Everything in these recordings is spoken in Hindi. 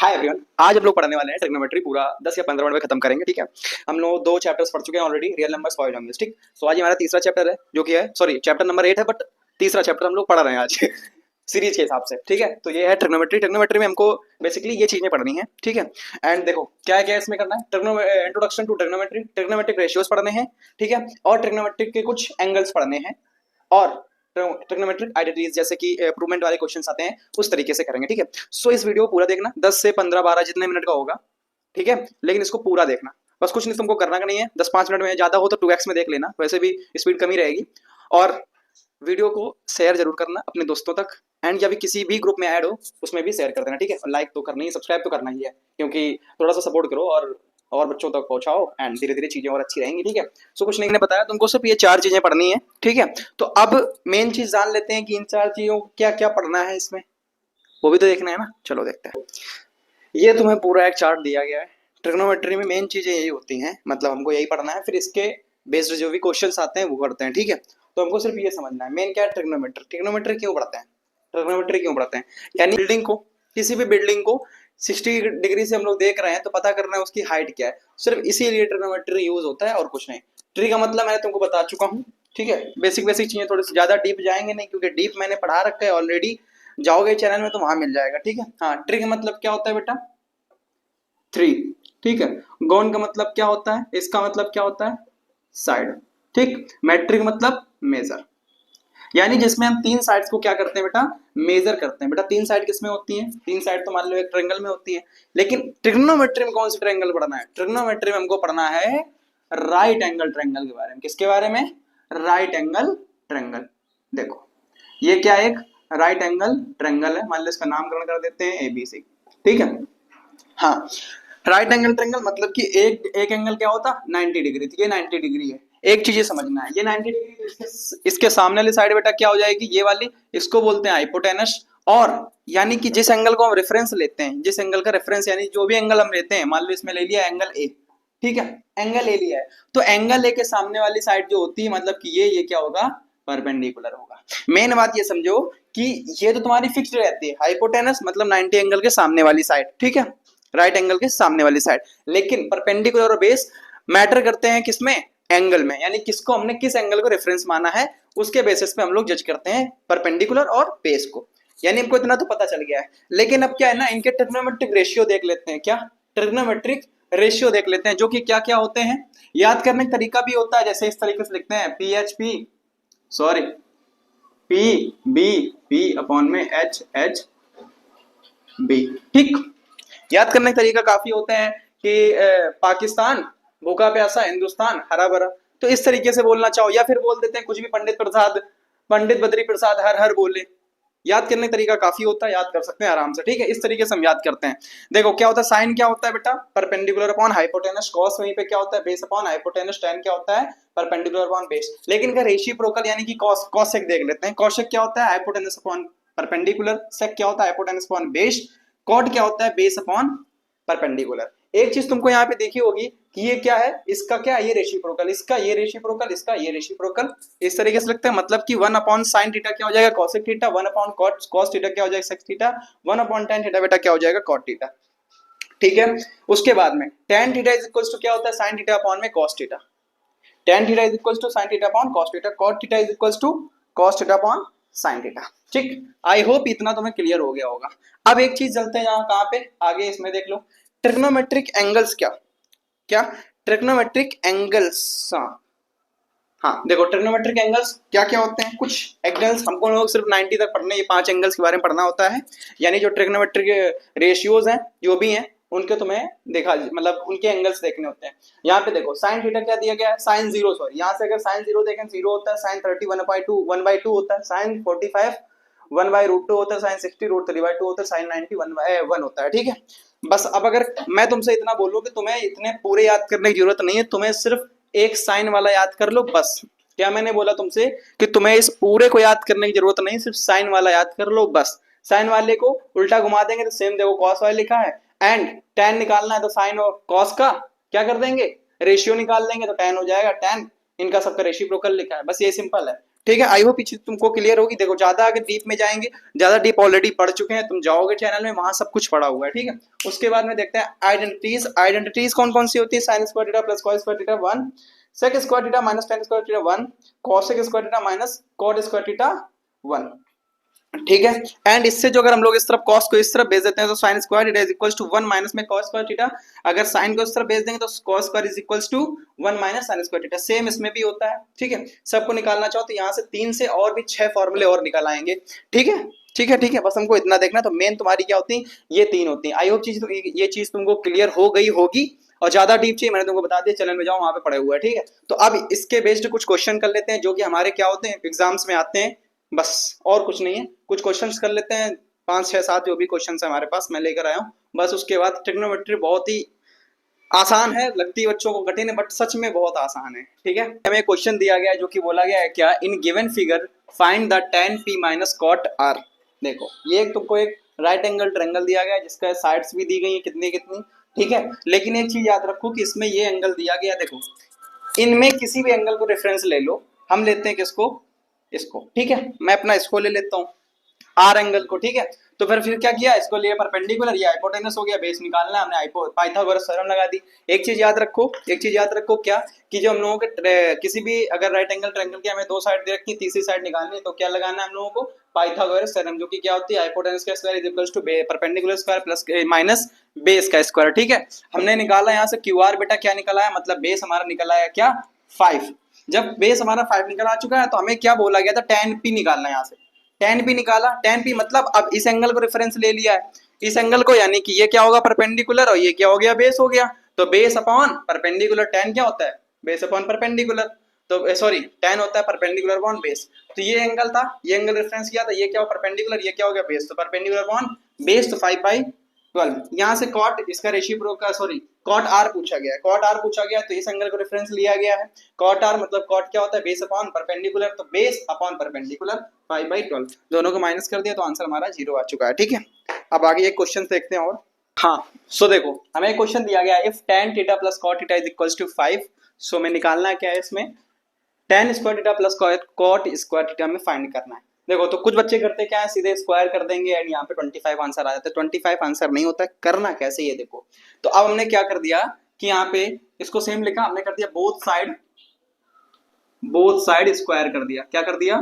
हाय एवरीवन, आज हम लोग पढ़ने वाले हैं ट्रिग्नोमेट्री पूरा 10 या 15 मिनट में खत्म करेंगे। ठीक है, हम लोग 2 चैप्टर्स पढ़ चुके हैं ऑलरेडी, रियल नंबर्स, पॉलिनोमियल्स। ठीक, सो आज हमारा तीसरा चैप्टर है जो कि है चैप्टर नंबर 8 है, बट तीसरा चैप्टर हम लोग पढ़ रहे हैं आज सीरीज के हिसाब से। ठीक है, तो ये है ट्रिग्नोमेट्री। ट्रिग्नोमेट्री में हमको बेसिकली ये चीजें पढ़नी है। ठीक है, एंड देखो क्या क्या इसमें करना है। Introduction to trigonometry, trigonometric ratios पढ़ने हैं। ठीक है, और ट्रिग्नोमेट्रिक के कुछ एंगल्स पढ़ने हैं, और ट्रिग्नोमेट्रिक आइडेंटिटीज जैसे कि प्रूवमेंट वाले क्वेश्चंस आते हैं उस तरीके से करेंगे। ठीक है, सो इस वीडियो को पूरा देखना, 10 से 15 12 जितने मिनट का होगा। ठीक है, लेकिन इसको पूरा देखना, बस कुछ नहीं तुमको करना का नहीं है। 10-5 मिनट में, ज्यादा हो तो 2x में देख लेना, वैसे भी स्पीड कम ही रहेगी। और वीडियो को शेयर जरूर करना अपने दोस्तों तक, एंड जब भी किसी भी ग्रुप में ऐड हो उसमें भी शेयर कर देना। ठीक है, लाइक तो करना ही, सब्सक्राइब तो करना ही है, क्योंकि थोड़ा सा सपोर्ट करो और बच्चों तक पहुंचाओ, एंड धीरे धीरे चीजें और अच्छी रहेंगी। ठीक है, सो कुछ नहीं ने बताया तुमको, सिर्फ ये 4 चीजें पढ़नी है। ठीक है, तो अब मेन चीज जान लेते हैं कि इन 4 चीजों को क्या क्या पढ़ना है इसमें, वो भी तो देखना है ना। चलो देखते हैं। ये तुम्हें पूरा एक चार्ट दिया गया है। ट्रिग्नोमेट्री में मेन चीजें यही होती हैं, मतलब हमको यही पढ़ना है, फिर इसके बेस्ड जो भी क्वेश्चंस आते हैं वो करते हैं। ठीक है, तो हमको सिर्फ ये समझना है मेन क्या है ट्रिग्नोमेट्री। ट्रिग्नोमेट्री क्यों पढ़ते हैं, ट्रिग्नोमेट्री क्यों पढ़ते हैं, यानी बिल्डिंग को, किसी भी बिल्डिंग को 60 डिग्री से हम लोग देख रहे हैं तो पता करना है उसकी हाइट क्या है, सिर्फ इसीलिए ट्रिग्नोमेट्री यूज होता है और कुछ नहीं। ट्री का मतलब मैंने तुमको बता चुका हूँ। ठीक है, बेसिक बेसिक चीजें, थोड़ी सी ज्यादा डीप जाएंगे नहीं, क्योंकि डीप मैंने पढ़ा रखा है ऑलरेडी, जाओगे चैनल में तो वहां मिल जाएगा। ठीक है, हाँ, ट्री का मतलब क्या होता है बेटा, 3। ठीक है, गॉन का मतलब क्या होता है, इसका मतलब क्या होता है, साइड। ठीक, मैट्रिक मतलब मेजर, यानी जिसमें हम 3 साइड्स को क्या करते हैं बेटा, मेजर करते हैं। बेटा 3 साइड किसमें होती हैं, 3 साइड तो मान लो एक ट्रायंगल में होती है, लेकिन ट्रिग्नोमेट्री में कौन सी ट्रायंगल पढ़ना है, ट्रिग्नोमेट्री में हमको पढ़ना है राइट एंगल ट्रायंगल के बारे में। किसके बारे में, राइट एंगल ट्रायंगल। देखो ये क्या, एक राइट एंगल ट्रायंगल है, मान लो इसका नामकरण कर देते हैं ABC। ठीक है, हाँ, राइट एंगल ट्रायंगल मतलब कि एक एंगल क्या होता, 90 डिग्री। ये 90 डिग्री है। एक चीज ये समझना है, ये 90 डिग्री, इसके सामने वाली साइड बेटा क्या हो जाएगी, ये वाली, इसको बोलते हैं हाइपोटेनस। और यानी कि जिस एंगल को हम रेफरेंस लेते हैं, जिस एंगल का रेफरेंस, यानी जो भी एंगल हम लेते हैं, मान लो इसमें ले लिया एंगल A। ठीक है, एंगल A लिया है, तो एंगल A के सामने वाली साइड जो होती है, मतलब कि ये क्या होगा, परपेंडिकुलर होगा। मेन बात ये समझो कि ये तो तुम्हारी फिक्स्ड रहती है, हाइपोटेनस मतलब 90 एंगल के सामने वाली साइड। ठीक है, राइट एंगल के सामने वाली साइड, लेकिन परपेंडिकुलर और बेस मैटर करते हैं किसमें, एंगल में, यानी किसको हमने किस एंगल को रेफरेंस माना है उसके बेसिस पे हम लोग जज करते हैं परपेंडिकुलर और बेस को। यानी हमको इतना तो पता चल गया है, लेकिन अब क्या है ना, इनके ट्रिग्नोमेट्रिक रेशियो देख लेते हैं। क्या, ट्रिग्नोमेट्रिक रेशियो देख लेते हैं, जो कि क्या क्या होते हैं, याद करने का तरीका भी होता है। जैसे इस तरीके से लिखते हैं, P अपॉन में H B। ठीक, याद करने का तरीका काफी होते हैं कि पाकिस्तान भूखा प्यासा, हिंदुस्तान हरा भरा, तो इस तरीके से बोलना चाहो, या फिर बोल देते हैं कुछ भी, पंडित बद्री प्रसाद हर हर बोले। याद करने का तरीका काफी होता है, याद कर सकते हैं आराम से। ठीक है, इस तरीके से हम याद करते हैं। देखो क्या होता है, साइन क्या होता है बेटा, परपेंडिकुलर अपॉन हाइपोटेनस, कॉस वहीं पे क्या होता है, बेस अपॉन हाइपोटेनस, टेन क्या होता है, परपेंडिकुलर अपॉन बेस। लेकिन का रेसिप्रोकल यानी कि कॉसेक देख लेते हैं। कॉसेक क्या होता है, हाइपोटेनस अपॉन परपेंडिकुलर, सेक क्या होता है, हाइपोटेनस अपॉन बेस, कॉट क्या होता है, बेस अपॉन परपेंडिकुलर। एक चीज तुमको यहाँ पे देखी होगी कि ये क्या है, इसका क्या है, ये रेसिप्रोकल, इसका ये रेसिप्रोकल, इसका ये रेसिप्रोकल, इस तरीके से लगता है। मतलब कि 1 अपॉन साइन थीटा क्या हो जाएगा, cosec theta, 1 upon cos theta क्या हो जाएगा, sec theta, 1 upon tan theta बेटा क्या हो जाएगा, कॉट थीटा। ठीक है, उसके बाद में tan theta is equal to क्या होता है, साइन थीटा अपॉन में cos theta, tan theta is equal to sine theta upon cos theta, cot theta is equal to cos theta upon sine theta. ठीक, आई होप इतना तुम्हें क्लियर हो गया होगा। अब एक चीज चलते हैं यहाँ, कहाँ पे, आगे इसमें देख लो, ट्रिग्नोमेट्रिक एंगल्स क्या क्या, ट्रिग्नोमेट्रिक एंगल्स। हाँ देखो, ट्रिग्नोमेट्रिक एंगल्स क्या क्या होते हैं, कुछ एंगल्स हमको लोग सिर्फ 90 तक पढ़ने, ये 5 एंगल्स के बारे में पढ़ना होता है। यानी जो ट्रिग्नोमेट्रिक रेशियोज हैं जो भी हैं उनके तुम्हें देखा, मतलब उनके एंगल्स देखने होते हैं। यहाँ पे देखो साइन थीटा क्या दिया गया है, साइन 0, सॉरी यहाँ से अगर साइन 0 देखें 0 होता है, साइन 30 1/2 होता है, साइन 45 1/√2 होता है, साइन 60 √3/2 होता है, साइन 90 1 होता है। ठीक है, बस अब अगर मैं तुमसे इतना बोलूं कि तुम्हें इतने पूरे याद करने की जरूरत नहीं है, तुम्हें सिर्फ एक साइन वाला याद कर लो बस। क्या मैंने बोला तुमसे कि तुम्हें इस पूरे को याद करने की जरूरत नहीं, सिर्फ साइन वाला याद कर लो बस। साइन वाले को उल्टा घुमा देंगे तो सेम, देखो कॉस वाले लिखा है, एंड टेन निकालना है तो साइन और कॉस का क्या कर देंगे, रेशियो निकाल देंगे तो टेन हो जाएगा, टेन इनका सबका रेसिप्रोकल लिखा है, बस ये सिंपल है। ठीक है, आई होप ये चीज तुमको क्लियर होगी। देखो ज्यादा आगे डीप में जाएंगे, ज्यादा डीप ऑलरेडी पढ़ चुके हैं, तुम जाओगे चैनल में वहां सब कुछ पढ़ा हुआ है। ठीक है, उसके बाद में देखते हैं आइडेंटिटीज। आइडेंटिटीज कौन कौन सी होती है? Sine square theta plus cos square theta 1, sec square theta minus tan square theta 1, cosec square theta minus cot square theta 1। ठीक है, एंड इससे जो अगर हम लोग इस तरफ कॉस को इस तरफ भेज देते हैं तो sine square is equals to 1 minus में कॉस स्क्वायर थीटा, अगर साइन को इस तरफ भेज देंगे तो cos square is equals to 1 minus sine square theta. Same इसमें भी होता है। ठीक है, सबको निकालना चाहो तो यहाँ से 3 से और भी 6 फॉर्मूले और निकल आएंगे। ठीक है, ठीक है, ठीक है, बस हमको इतना देखना। तो मेन तुम्हारी क्या होती है? ये 3 होती है। आई होप चीज ये चीज तुमको क्लियर हो गई होगी। और ज्यादा डीप चाहिए मैंने तुमको बता दिया, चैनल में जाओ वहां पे पड़े हुआ है। ठीक है, तो अब इसके बेस्ड कुछ क्वेश्चन कर लेते हैं जो कि हमारे क्या होते हैं, एग्जाम्स में आते हैं, बस और कुछ नहीं है। कुछ क्वेश्चंस कर लेते हैं, 5 6 7 जो भी क्वेश्चंस है हमारे पास मैं लेकर आया हूँ। बस उसके बाद ट्रिग्नोमेट्री बहुत ही आसान है, लगती है बच्चों को कठिन है, बट सच में बहुत आसान है। ठीक है, हमें क्वेश्चन दिया गया है जो कि बोला गया है क्या, in given figure find the tan p minus cot r। देखो ये तुमको एक राइट एंगल ट्रायंगल दिया गया है जिसका साइड्स भी दी गई है कितनी कितनी। ठीक है, लेकिन एक चीज याद रखो कि इसमें ये एंगल दिया गया, देखो इनमें किसी भी एंगल को रेफरेंस ले लो। हम लेते हैं किसको? इसको। ठीक है, मैं अपना इसको ले लेता हूँ, आर एंगल को। ठीक है, तो फिर क्या किया, इसको लिए परपेंडिकुलर, ये हाइपोटेनस हो गया, बेस निकालना है, हमने पाइथागोरस थ्योरम लगा दी। एक चीज याद रखो, एक चीज याद रखो क्या, कि जो हम लोगों के किसी भी अगर राइट एंगल ट्रायंगल की हमें 2 साइड दे रखी, तीसरी साइड निकालनी है तो क्या लगाना है हम लोगों को? पाइथागोरस थ्योरम, जो कि क्या होती है, हाइपोटेनस का square is equals to perpendicular square plus minus base का स्क्वायर। ठीक है, हमने निकाला यहाँ से क्यू आर, बेटा क्या निकला है, मतलब बेस हमारा निकला है क्या, 5। जब बेस हमारा 5 निकल आ चुका है तो हमें क्या बोला गया था, tan p निकालना है। यहाँ से tan p निकाला, tan p मतलब अब इस एंगल को रेफरेंस ले लिया है, इस एंगल को, यानी कि ये क्या होगा, परपेंडिकुलर, और ये क्या हो गया, बेस हो गया। तो बेस अपॉन परपेंडिकुलर, tan क्या होता है, बेस अपॉन परपेंडिकुलर, तो सॉरी tan होता है परपेंडिकुलर अपॉन बेस। तो ये एंगल था, ये एंगल रेफरेंस किया था, ये क्या हो, परपेंडिकुलर, ये क्या हो गया, बेस, तो परपेंडिकुलर अपॉन बेस, तो 5/12। यहाँ से कॉट इसका रेसिप्रोकल, सॉरी कॉट आर पूछा गया है, कॉट आर पूछा गया है, तो इस एंगल को रेफरेंस लिया गया है। कॉट आर मतलब कॉट क्या होता है, बेस अपॉन परपेंडिकुलर, तो बेस अपॉन परपेंडिकुलर 5/12, दोनों को माइनस कर दिया तो आंसर हमारा 0 आ चुका है। ठीक है, अब आगे एक क्वेश्चन देखते हैं और। हाँ, सो देखो हमें एक क्वेश्चन दिया गया है, if tan theta plus cot theta is equals to 5। So हमें निकालना है क्या है इसमें, tan square theta plus cot square theta में फाइंड करना है। देखो तो कुछ बच्चे करते क्या है, सीधे स्क्वायर कर देंगे एंड यहाँ पे 25 आंसर आ जाता है। 25 आंसर नहीं होता है, करना कैसे ये देखो। तो अब हमने क्या कर दिया कि यहाँ पे इसको सेम लिखा, हमने कर दिया बोथ साइड स्क्वायर कर दिया। क्या कर दिया,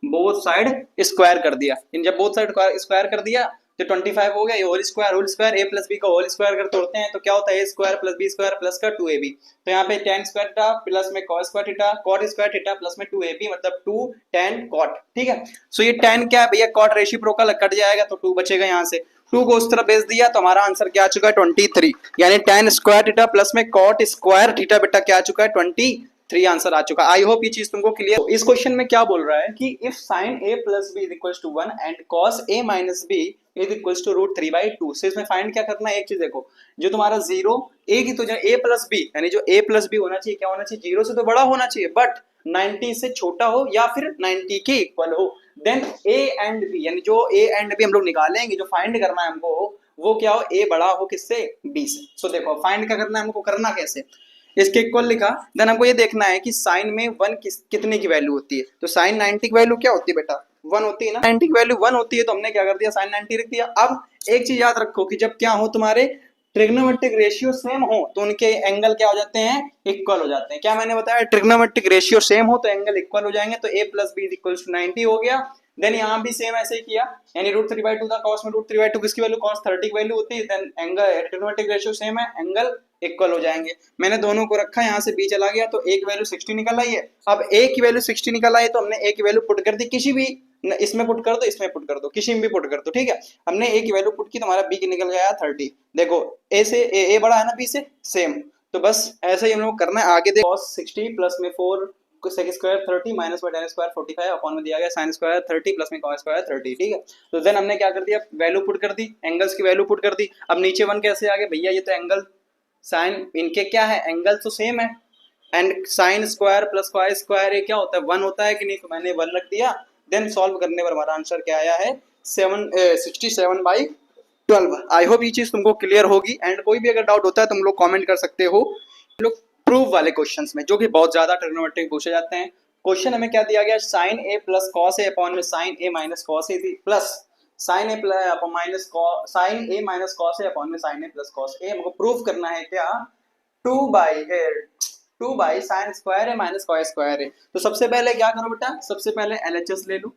बोथ साइड स्क्वायर कर दिया। इन जब बोथ साइड स्क्वायर कर दिया तो 25 हो गया, ये whole square A plus B का होल स्क्वायर कर तोड़ते हैं तो क्या होता है, A square plus B square plus का 2ab। तो यहाँ पे tan स्क्वायर थीटा प्लस में cos square theta, cot square theta plus में 2ab मतलब 2 tan cot। ठीक है, सो ये tan क्या है भैया, cot रेसिप्रोकल कट जाएगा तो 2 बचेगा। यहाँ से 2 को उस तरफ भेज दिया तो हमारा आंसर क्या आ चुका है, 23, यानी tan स्क्वायर थीटा प्लस में cot स्क्वायर थीटा बेटा क्या आ चुका है, 23 आंसर आ चुका है। आई होप ये चीज तुमको क्लियर। इस क्वेश्चन में क्या बोल रहा है कि if sin a plus b is equals to 1 and cos a minus b is equals to √3/2। से इसमें फाइंड क्या करना है, एक चीज देखो, जो तुम्हारा 0 a की तो जो a प्लस बी, यानी जो a प्लस बी होना चाहिए क्या होना चाहिए, 0 से तो बड़ा होना चाहिए, बट 90 से छोटा हो या फिर 90 के इक्वल हो। देन a एंड b, यानी जो a एंड b हम लोग निकालेंगे, जो फाइंड करना है हमको, वो क्या हो, a बड़ा हो किससे, b से। सो देखो फाइंड क्या करना है हमको, करना कैसे, इसके इक्वल लिखा, देन हमको ये देखना है कि साइन में 1 कितने की वैल्यू होती है। तो साइन 90 की वैल्यू क्या होती है बेटा, 1 होती है ना, 90 की वैल्यू 1 होती है, तो हमने क्या कर दिया, साइन 90 रख दिया। अब एक चीज याद रखो कि जब क्या हो, तुम्हारे ट्रिग्नोमेट्रिक रेशियो सेम हो तो उनके एंगल क्या हो जाते हैं, इक्वल हो जाते हैं। क्या मैंने बताया, ट्रिग्नोमेट्रिक रेशियो सेम हो तो एंगल इक्वल हो जाएंगे। तो a plus b equal to 90 हो गया। देन यहाँ भी सेम ऐसे ही किया, यानी √3/2 था, cos में √3/2 किसकी वैल्यू, cos 30 की वैल्यू होती है। Then angle trigonometric ratio same है, एंगल इक्वल हो जाएंगे। मैंने दोनों को रखा, यहाँ से b चला गया तो a की वैल्यू 60 निकल आई है। अब a की वैल्यू 60 निकल आई तो हमने a की वैल्यू पुट कर दी, किसी भी इसमें पुट कर दो, इसमें पुट कर दो, किसी में भी पुट कर दो। ठीक है, हमने a की वैल्यू पुट की तो हमारा b की निकल गया 30। देखो a से a बड़ा है ना b से, सेम। तो बस ऐसे ही हम लोग करना है आगे। देखो cos 60 प्लस में 4 sec स्क्वायर 30 माइनस में tan स्क्वायर 45 अपॉन में दिया गया sin स्क्वायर 30 प्लस में cos स्क्वायर 30। ठीक है, तो देन हमने क्या कर दिया, वैल्यू पुट कर दी, एंगल्स की वैल्यू पुट कर दी। अब नीचे 1 कैसे आ गया भैया, ये तो एंगल साइन इनके क्या है, एंगल तो सेम है, and sine square plus cos square ये क्या होता है, 1 होता है कि नहीं, तो मैंने 1 रख दिया। देन सॉल्व करने पर हमारा आंसर क्या आया है, 67/12। आई होप ये चीज तुमको क्लियर होगी। एंड कोई भी अगर डाउट होता है तुम लोग कमेंट कर सकते हो। लोग प्रूफ वाले क्वेश्चंस में जो कि बहुत ज्यादा ट्रिग्नोमेट्री पूछे जाते हैं, क्वेश्चन हमें क्या दिया गया, sine A plus cos A upon में sine A minus cos A थी, plus sine A minus sine A minus cos A upon में sine A plus cos A. हमको प्रूफ करना है क्या, 2 by sine square A minus cos square A. तो सबसे पहले क्या करो बेटा, सबसे पहले एलएचएस ले लो,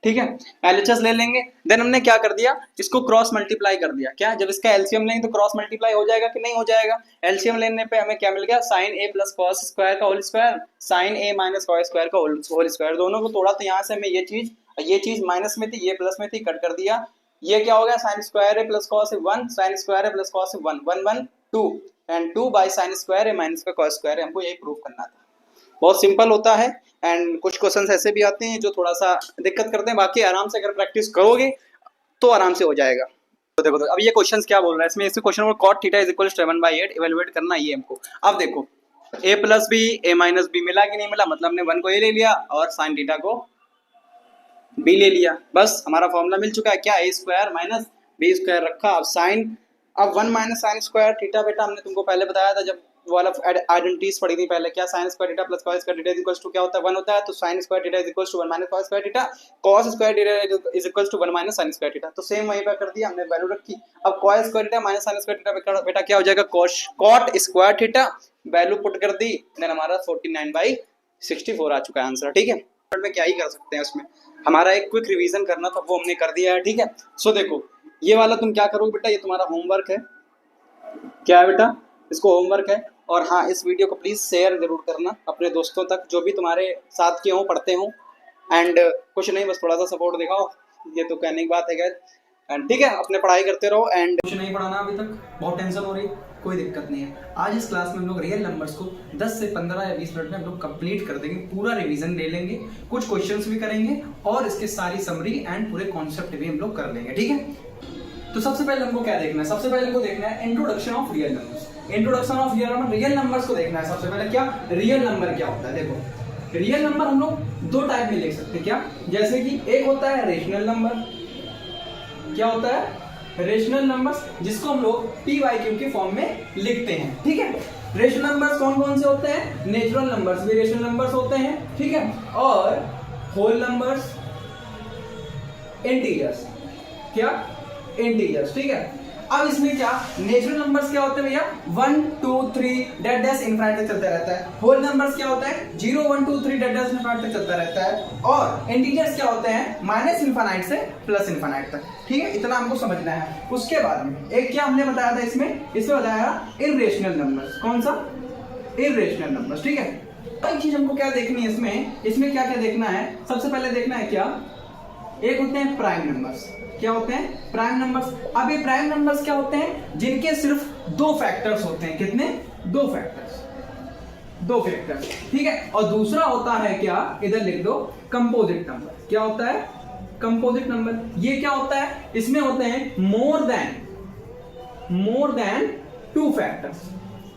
ठीक है, एलएचएस ले लेंगे। देन हमने क्या कर दिया, इसको क्रॉस मल्टीप्लाई कर दिया। क्या, जब इसका एलसीएम लेंगे तो क्रॉस मल्टीप्लाई हो जाएगा कि नहीं हो जाएगा। एलसीएम लेने पे हमें क्या मिल गया, sine A plus cos square का whole square, sign A minus cos square का होल स्क्वायर। दोनों को तोड़ा तो यहाँ से हमें ये चीज माइनस में थी, ये प्लस में थी, कट कर दिया। ये क्या हो गया, sign square A plus cos A 1, sign square A plus cos A 1, 1 1 2 and 2 by sine square A minus का कॉस स्क्वायर है। हमको यही प्रूफ करना था। बहुत सिंपल होता है एंड कुछ क्वेश्चंस ऐसे भी आते हैं जो थोड़ा सा दिक्कत करते हैं, बाकी आराम से अगर प्रैक्टिस करोगे तो आराम से हो जाएगा। तो देखो, तो अब ये क्वेश्चंस क्या बोल रहा है इसमें, question number cot theta is equal to 7/8 evaluate करना है ये हमको। अब देखो a plus b a minus b मिला कि नहीं मिला, मतलब हमने 1 को a ले लिया और साइन थीटा को b ले लिया, बस हमारा फॉर्मूला मिल चुका है। क्या, a square minus b square रखा, अब साइन, अब 1 माइनस साइन स्क्वायर थीटा बेटा हमने तुमको पहले बताया था जब वाला आइडेंटिटीज पढ़ी थी पहले, क्या sine square theta plus cos square theta is equals to क्या होता है, 1 होता है। तो sine square theta is equals to 1 minus cos square theta, cos square theta is equals to 1 minus sine square theta. तो सेम वहीं पे कर दिया हमने, वैल्यू रखी। अब cos square theta minus sine square theta बेटा क्या हो जाएगा, cot square theta, value put कर दी, देन हमारा 49/64 आ चुका है आंसर, ठीक है। में क्या ही कर सकते हैं, उसमें हमारा एक क्विक रिवीजन करना था वो हमने कर दिया है, ठीक है। सो देखो ये वाला तुम क्या करोगे बेटा, ये तुम्हारा होमवर्क है, क्या है बेटा, इसको होमवर्क है। और हाँ, इस वीडियो को प्लीज़ शेयर जरूर करना अपने दोस्तों तक जो भी तुम्हारे साथ के हों, पढ़ते हों। एंड कुछ नहीं, बस थोड़ा सा सपोर्ट दिखाओ, ये तो कहने की बात है खैर। एंड ठीक है, अपने पढ़ाई करते रहो। एंड कुछ नहीं पढ़ाना अभी तक, बहुत टेंशन हो रही, कोई दिक्कत नहीं है। आज इस क्लास में हम लोग रियल नंबर्स को 10 से 15 या 20 मिनट में हम लोग कंप्लीट कर देंगे, पूरा रिवीजन ले लेंगे, कुछ क्वेश्चंस भी करेंगे और इसके सारी समरी एंड पूरे कॉन्सेप्ट भी हम लोग कर लेंगे, ठीक है। तो सबसे पहले हमको क्या देखना है, सबसे पहले हमको देखना है introduction of real numbers. Introduction of real numbers को देखना है सबसे पहले। क्या, रियल नंबर क्या होता है, देखो रियल नंबर हम लोग 2 टाइप में लिख सकते हैं। क्या, जैसे कि एक होता है रेशनल नंबर, क्या होता है, रेशनल नंबर्स, जिसको हम लोग PYQ के फॉर्म में लिखते हैं, ठीक है। रेशनल नंबर्स कौन कौन से होते हैं, नेचुरल नंबर्स भी रेशनल नंबर्स होते हैं, ठीक है, और होल नंबर्स, इंटीजर्स, क्या, इंटीजर्स, ठीक है। अब इसमें क्या, नेचुरल नंबर्स क्या होते हैं भैया, 1 2 3 डैश डैश इनफाइनाइट तक चलता रहता है। होल नंबर्स क्या होता है, 0 1 2 3 डैश डैश इनफाइनाइट तक चलता रहता है। और इंटीजर्स क्या होते हैं, माइनस इनफाइनाइट से प्लस इनफाइनाइट तक, ठीक है। इतना हमको समझना है। उसके बाद में एक क्या हमने बताया था इसमें बताया इर्रेशनल नंबर्स। कौन सा, इर्रेशनल नंबर्स, ठीक है। एक चीज हमको क्या देखनी है इसमें क्या क्या देखना है, सबसे पहले देखना है क्या, एक होते हैं प्राइम नंबर्स। क्या होते हैं, प्राइम नंबर्स। अब ये प्राइम नंबर्स क्या होते हैं, जिनके सिर्फ 2 फैक्टर्स होते हैं। कितने, 2 फैक्टर्स, ठीक है। और दूसरा होता है क्या, इधर लिख दो, कंपोजिट नंबर। क्या होता है, कंपोजिट नंबर। ये क्या होता है, इसमें होते हैं more than 2 factors,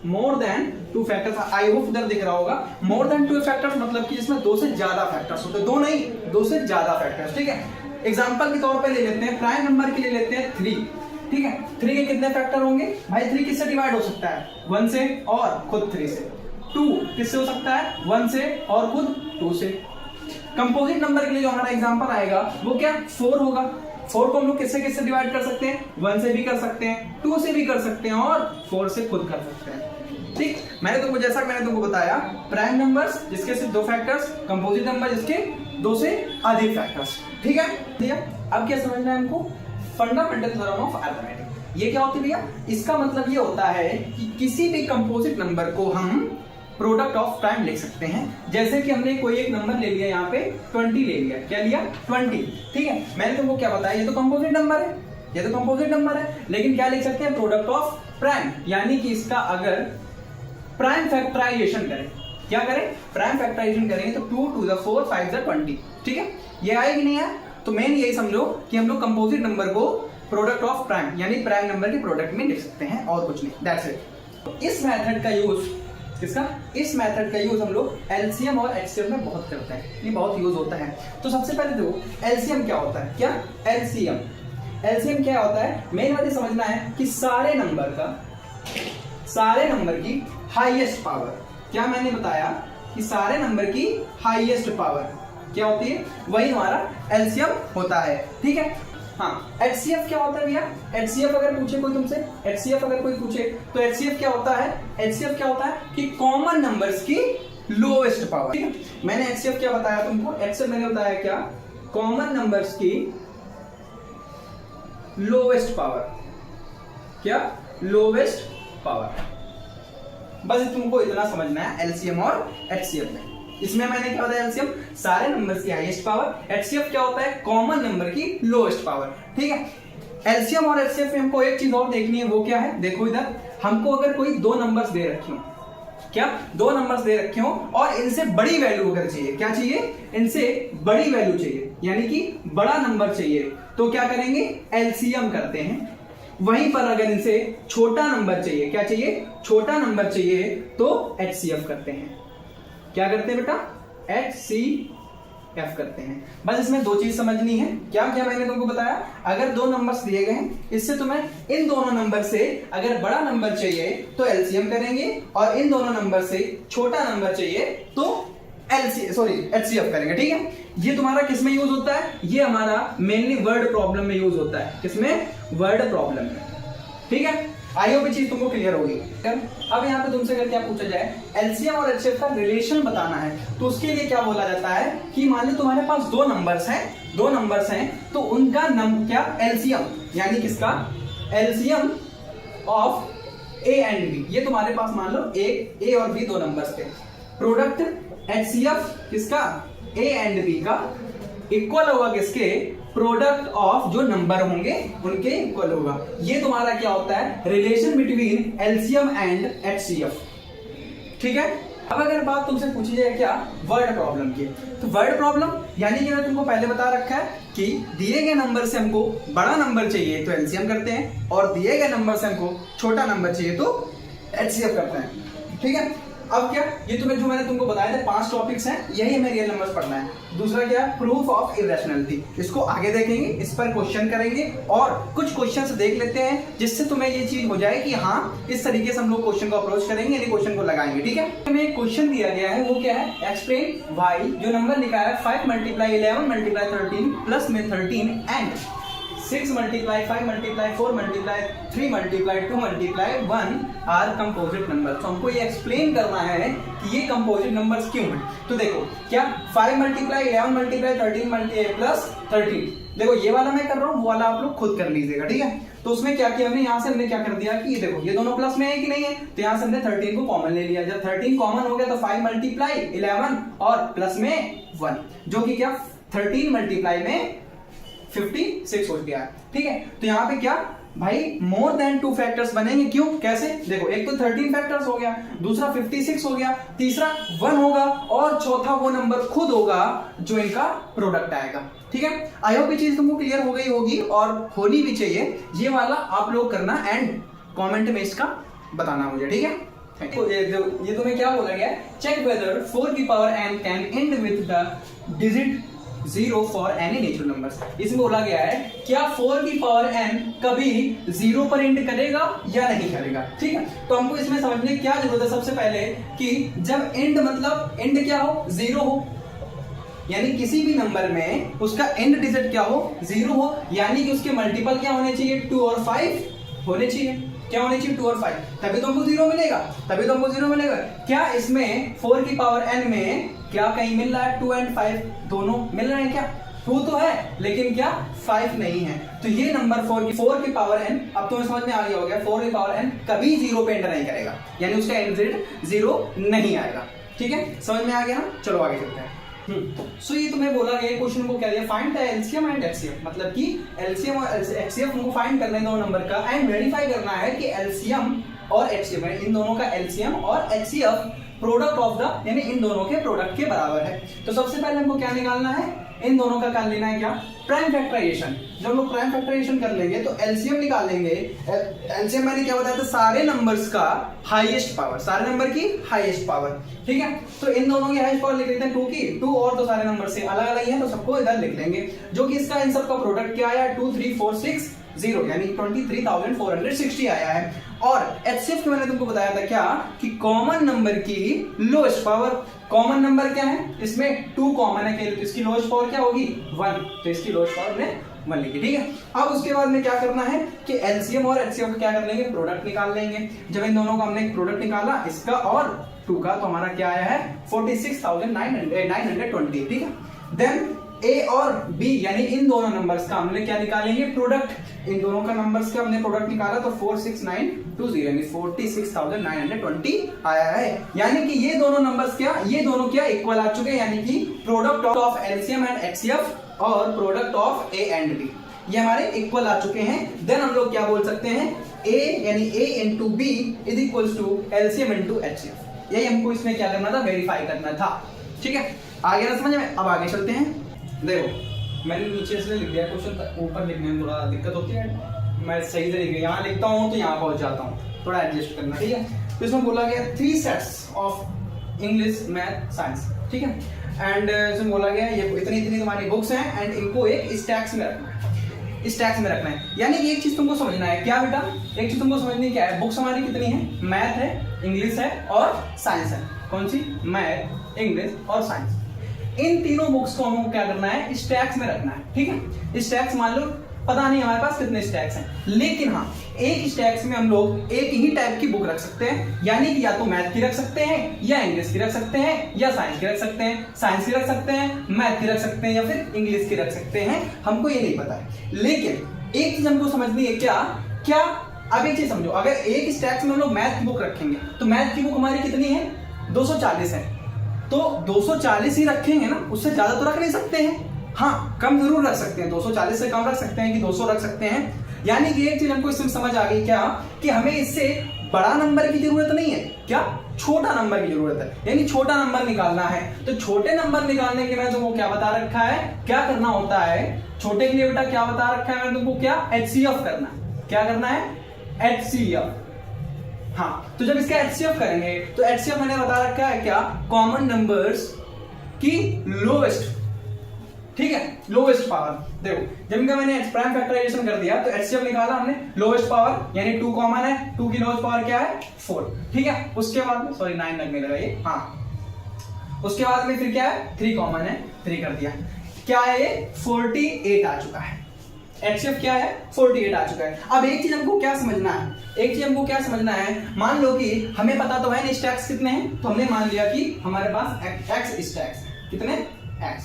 more than 2 factors. I hope इधर दिख रहा होगा, मोर देन 2 फैक्टर्स मतलब कि इसमें 2 से ज्यादा फैक्टर्स होते हैं, 2 नहीं 2 से ज्यादा फैक्टर्स, ठीक है। एग्जांपल के तौर पे ले लेते हैं, प्राइम नंबर के लिए लेते हैं 3, ठीक है। 3 के कितने फैक्टर होंगे भाई, 3 किससे डिवाइड हो सकता है, 1 से और खुद 3 से। 2 किससे हो सकता है, 1 से और खुद 2 से। कंपोजिट नंबर के लिए जो हमारा एग्जांपल आएगा वो क्या, 4 होगा। 4 को हम लोग किससे किससे डिवाइड कर सकते हैं, 1 से भी कर सकते हैं, 2 से भी कर सकते हैं और 4 से खुद कर सकते हैं, ठीक। जैसा मैंने तुमको बताया, प्राइम नंबर्स जिसके सिर्फ 2 फैक्टर्स, कंपोजिट नंबर जिसके 2 से अधिक फैक्टर्स, ठीक है। अब क्या समझना है हमको, फंडामेंटल थ्योरम ऑफ अरिथमेटिक। ये क्या होती है भैया, इसका मतलब ये होता है कि किसी भी कंपोजिट नंबर को हम प्रोडक्ट ऑफ प्राइम लिख सकते हैं। जैसे कि हमने कोई एक नंबर ले लिया, यहाँ पे 20 ले लिया, क्या लिया, 20, ठीक है। मैंने तुमको क्या बताया, ये तो कंपोजिट नंबर है, ये तो कंपोजिट नंबर है, लेकिन क्या लिख सकते हैं, प्रोडक्ट ऑफ प्राइम, यानी कि इसका अगर प्राइम फैक्टराइजेशन करें, क्या करें, प्राइम फैक्टराइजेशन करेंगे तो 2 2 4 5 20, ठीक है। ये आए कि नहीं है, तो मेन यही समझो कि हम लोग कंपोजिट नंबर को प्रोडक्ट ऑफ प्राइम यानी प्राइम नंबर के प्रोडक्ट में लिख सकते हैं और कुछ नहीं, दैट्स इट। इस मेथड का यूज इस मेथड का यूज हम लोग एलसीएम और एचसीएम में बहुत करते हैं, ये बहुत यूज होता है। तो सबसे पहले देखो एलसीएम क्या होता है, क्या एलसीएम क्या होता है, मेन बात ये समझना है कि सारे नंबर की हाईएस्ट पावर, क्या मैंने बताया कि कि सारे नंबर की हाईएस्ट पावर क्या होती है, वही हमारा एलसीएम होता है। ठीक है, हाँ एचसीएफ क्या होता है भैया, एचसीएफ अगर पूछे कोई तुमसे, एचसीएफ अगर कोई पूछे तो एचसीएफ क्या होता है, एचसीएफ क्या होता है कि कॉमन नंबर्स की लोएस्ट पावर। ठीक है, मैंने एचसीएफ क्या बताया तुमको, एचसीएफ मैंने बताया क्या, कॉमन नंबर्स की लोएस्ट पावर, क्या लोएस्ट पावर। बस तुमको इतना समझना है एलसीएम और एचसीएफ में। इसमें मैंने क्या बताया, एलसीएम सारे नंबर्स की हाईएस्ट पावर, एचसीएफ क्या होता है कॉमन नंबर की लोएस्ट पावर। ठीक है, एलसीएम और एचसीएफ में हमको एक चीज और देखनी है, वो क्या है, देखो इधर हमको अगर कोई दो नंबर्स दे रखे हो, क्या दो नंबर्स दे रखे हो और इनसे बड़ी वैल्यू अगर चाहिए, क्या चाहिए, इनसे बड़ी वैल्यू चाहिए, यानी कि बड़ा नंबर चाहिए, तो क्या करेंगे, एलसीएम करते हैं। वहीं पर अगर इनसे छोटा नंबर चाहिए, क्या चाहिए, छोटा नंबर चाहिए, तो एचसीएफ करते हैं। क्या करते हैं बेटा, एचसीएफ करते हैं। बस इसमें दो चीज समझनी है, क्या क्या मैंने तुमको बताया, अगर दो नंबर्स दिए गए हैं, इससे तुम्हें इन दोनों नंबर से अगर बड़ा नंबर चाहिए तो एलसीएम करेंगे, और इन दोनों नंबर से छोटा नंबर चाहिए तो एचसीएफ करेंगे। ठीक है, ये तुम्हारा किसमें यूज होता है, ये हमारा मेनली वर्ड प्रॉब्लम में यूज होता है। किसमें, वर्ड प्रॉब्लम में। ठीक है, आई होप ये चीज तुमको क्लियर होगी। अब यहाँ पे तुमसे अगर क्या पूछा जाए, एलसीएम और एचसीएफ का रिलेशन बताना है, तो उसके लिए क्या बोला जाता है कि मान लो तुम्हारे पास दो नंबर्स हैं, तो उनका क्या एलसीएम, यानी किसका LCM of A and B, ये तुम्हारे पास मान लो ए और बी दो नंबर्स थे, प्रोडक्ट एचसीएफ किसका, ए एंड बी का इक्वल होगा किसके, प्रोडक्ट ऑफ जो नंबर होंगे उनके इक्वल होगा। ये तुम्हारा क्या होता है, relation between LCM and HCF. ठीक है, अब अगर बात तुमसे पूछी जाए क्या, वर्ड प्रॉब्लम की, तो वर्ड प्रॉब्लम यानी कि मैं तुमको पहले बता रखा है कि दिए गए नंबर से हमको बड़ा नंबर चाहिए तो एलसीएम करते हैं, और दिए गए नंबर से हमको छोटा नंबर चाहिए तो एचसीएफ करते हैं। ठीक है, अब क्या, ये तुम्हें जो मैंने तुमको बताया था 5 टॉपिक्स हैं, यही हमें रियल नंबर्स पढ़ना है। दूसरा क्या है, प्रूफ ऑफ इरेशनैलिटी, इसको आगे देखेंगे, इस पर क्वेश्चन करेंगे और कुछ क्वेश्चंस देख लेते हैं जिससे तुम्हें ये चीज हो जाए कि हाँ इस तरीके से हम लोग क्वेश्चन को अप्रोच करेंगे, यानी क्वेश्चन को लगाएंगे। ठीक है, हमें एक क्वेश्चन दिया गया है, वो क्या है, एक्सप्लेन वाई, जो नंबर लिखा है 5 × 11 × 13 प्लस में 13 एंड 6 × 5 × 4 × 3 × 2 × 1 आर कंपोजिट नंबर। तो हमको ये एक्सप्लेन करना है कि ये कंपोजिट नंबर्स क्यों हैं। तो देखो क्या, 5 × 11 × 13 प्लस 13, देखो ये वाला मैं कर रहा हूँ, वो वाला आप लोग खुद कर लीजिएगा। ठीक है, तो उसमें क्या किया हमने, यहाँ से हमने क्या कर दिया कि ये देखो ये दोनों प्लस में है कि नहीं है, तो यहाँ से हमने 13 को कॉमन ले लिया। जब 13 कॉमन हो गया तो 5 × 11 और प्लस में 1, जो कि क्या 13 × में 56 हो गया। ठीक है, तो यहाँ पे क्या भाई मोर देन 2 फैक्टर्स बनेंगे, क्यों, कैसे, देखो एक तो 13 फैक्टर्स हो गया, दूसरा 56 हो गया, तीसरा 1 होगा, और चौथा वो नंबर खुद होगा जो इनका प्रोडक्ट आएगा। ठीक है, आई होप ये चीज तुमको क्लियर हो गई होगी और होनी भी चाहिए। ये वाला आप लोग करना एंड कमेंट में इसका बताना मुझे। ठीक है, तो ये तुम्हें क्या बोला गया, चेक वेदर 4 की power n can and with the digit 0 for any natural numbers. इसमें बोला गया है क्या 4 की पावर n कभी 0 पर एंड करेगा या नहीं करेगा। ठीक है, तो हमको इसमें समझने की क्या जरूरत है, सबसे पहले कि जब एंड मतलब एंड क्या हो, 0 हो, यानी किसी भी नंबर में उसका एंड डिजिट क्या हो, 0 हो, यानी कि उसके मल्टीपल क्या होने चाहिए, 2 और 5 होने चाहिए। क्या होने चाहिए, 2 और 5, तभी तो हमको 0 मिलेगा, तभी तो हमको 0 मिलेगा। क्या इसमें 4 की पावर n में क्या कहीं मिल रहा है, 2 और 5 दोनों मिल रहे हैं क्या, 2 तो है लेकिन क्या 5 नहीं है। तो ये नंबर 4 की पावर n, अब तुम्हें समझ में आ गया हो गया, 4 की पावर n कभी 0 पे एंटर नहीं करेगा, यानी उसका एंड डिजिट 0 नहीं आएगा। ठीक है, समझ में आ गया ना, चलो आगे चलते हैं। सो ये तुम्हें बोला गया क्वेश्चन को क्या दिया, find the LCM and HCF, मतलब कि एलसीएम और एचसीएफ हमको फाइंड करना है दो नंबर का, एंड वेरीफाई करना है कि एलसीएम और एचसीएफ इन दोनों का एलसीएम और एचसीएफ प्रोडक्ट ऑफ द, यानी इन दोनों के प्रोडक्ट के बराबर है। तो सबसे पहले हमको क्या निकालना है, इन दोनों का कर लेना है क्या, प्राइम फैक्टराइजेशन। जब लोग प्राइम फैक्टराइजेशन कर लेंगे तो एलसीएम निकालेंगे। एलसीएम मैंने क्या बताया था, सारे नंबर्स का हाईएस्ट पावर, सारे नंबर की हाईएस्ट पावर। ठीक है, तो इन दोनों की हाईएस्ट पावर लिख लेते हैं 2 की, 2 और तो सारे नंबर से अलग अलग है तो सबको इधर लिख लेंगे, जो कि इसका इन सब का प्रोडक्ट क्या आया, 2 3 4 6 0, यानी 23,460 आया है। और HCF के मैंने तुमको बताया था क्या कि कॉमन नंबर की लोएस्ट पावर, कॉमन नंबर क्या है इसमें 2 कॉमन है, इसकी लोएस्ट पावर क्या होगी 1, तो इसकी लोएस्ट पावर में 1 लिखी, ठीक है। अब उसके बाद में क्या करना है कि एलसीएम और एचसीएफ का क्या कर लेंगे, प्रोडक्ट निकाल लेंगे। जब इन दोनों का हमने प्रोडक्ट निकाला इसका और 2 का, तो हमारा क्या आया है 46,920, ठीक है। देन ए और बी यानी इन दोनों नंबर्स का हमने क्या निकालेंगे, प्रोडक्ट, इन दोनों का नंबर्स का हमने प्रोडक्ट निकाला तो 46920 यानी 46,920 आया है। यानी कि ये दोनों नंबर्स क्या, ये दोनों क्या इक्वल आ चुके हैं, यानी कि product of LCM and HCF और product of A and B ये हमारे इक्वल आ चुके हैं। देन हम लोग क्या बोल सकते हैं, ए यानी A into B is equals to LCM into HCF. यही हमको इसमें क्या करना था, वेरीफाई करना था, ठीक है। आगे ना समझ में, अब आगे चलते हैं। देखो मैंने नीचे से लिख दिया क्वेश्चन, ऊपर लिखने में थोड़ा दिक्कत होती है, मैं सही तरीके यहाँ लिखता हूँ तो यहाँ पहुंच जाता हूँ, थोड़ा एडजस्ट करना, ठीक है। तो इसमें बोला गया 3 sets of English math science, ठीक है। एंड इसमें बोला गया ये इतनी तुम्हारी बुक्स हैं एंड इनको एक स्टैक्स में रखना है, स्टैक्स में रखना है। यानी कि एक चीज तुमको समझना है, क्या बेटा, एक चीज तुमको समझनी क्या है, बुक्स हमारी कितनी है, मैथ है, इंग्लिश है और साइंस है। कौन सी, मैथ, इंग्लिश और साइंस। इन तीनों बुक्स को हमको क्या करना है, स्टैक्स में रखना है, ठीक है। स्टैक्स मान लो पता नहीं हमारे पास कितने स्टैक्स हैं, लेकिन हाँ एक स्टैक्स में हम लोग एक ही टाइप की बुक रख सकते हैं, यानी कि या तो मैथ की रख सकते हैं या इंग्लिश की रख सकते हैं या साइंस की रख सकते हैं, साइंस की रख सकते हैं, मैथ की रख सकते हैं या फिर इंग्लिश की रख सकते हैं, हमको ये नहीं पता है। लेकिन एक चीज हमको समझनी है, क्या अब एक चीज समझो, अगर एक स्टैक्स में हम लोग मैथ की बुक रखेंगे तो मैथ की बुक हमारी कितनी है, 240 है, तो 240 ही रखेंगे ना, उससे ज्यादा तो रख नहीं सकते हैं। हाँ कम जरूर रख सकते हैं, 240 से कम रख सकते हैं कि 200 रख सकते हैं। यानी कि एक चीज हमको इसमें समझ आ गई क्या, कि हमें इससे बड़ा नंबर की जरूरत नहीं है, क्या छोटा नंबर की जरूरत है, यानी छोटा नंबर निकालना है। तो छोटे नंबर निकालने के लिए तुमको क्या बता रखा है, क्या करना होता है छोटे के लिए बेटा, क्या बता रखा है मैंने तुमको, क्या HCF करना है, क्या करना है HCF। हाँ तो जब इसका HCF करेंगे तो HCF मैंने बता रखा है क्या, कॉमन नंबर्स की लोएस्ट, ठीक है, लोएस्ट पावर। देखो जब इनका मैंने प्राइम फैक्टराइजेशन कर दिया तो HCF निकाला हमने, लोएस्ट पावर यानी 2 कॉमन है, 2 की लोएस्ट पावर क्या है 4, ठीक है। उसके बाद में सॉरी 9 लगने लगा ये, हाँ उसके बाद में फिर क्या है 3 कॉमन है, 3 कर दिया, क्या है ये 48 आ चुका है। HCF क्या है 48 आ चुका है। अब एक चीज हमको क्या समझना है, एक चीज हमको क्या समझना है, मान लो कि हमें पता तो है नहीं स्टैक्स कितने हैं, तो हमने मान लिया कि हमारे पास x स्टैक्स कितने, x,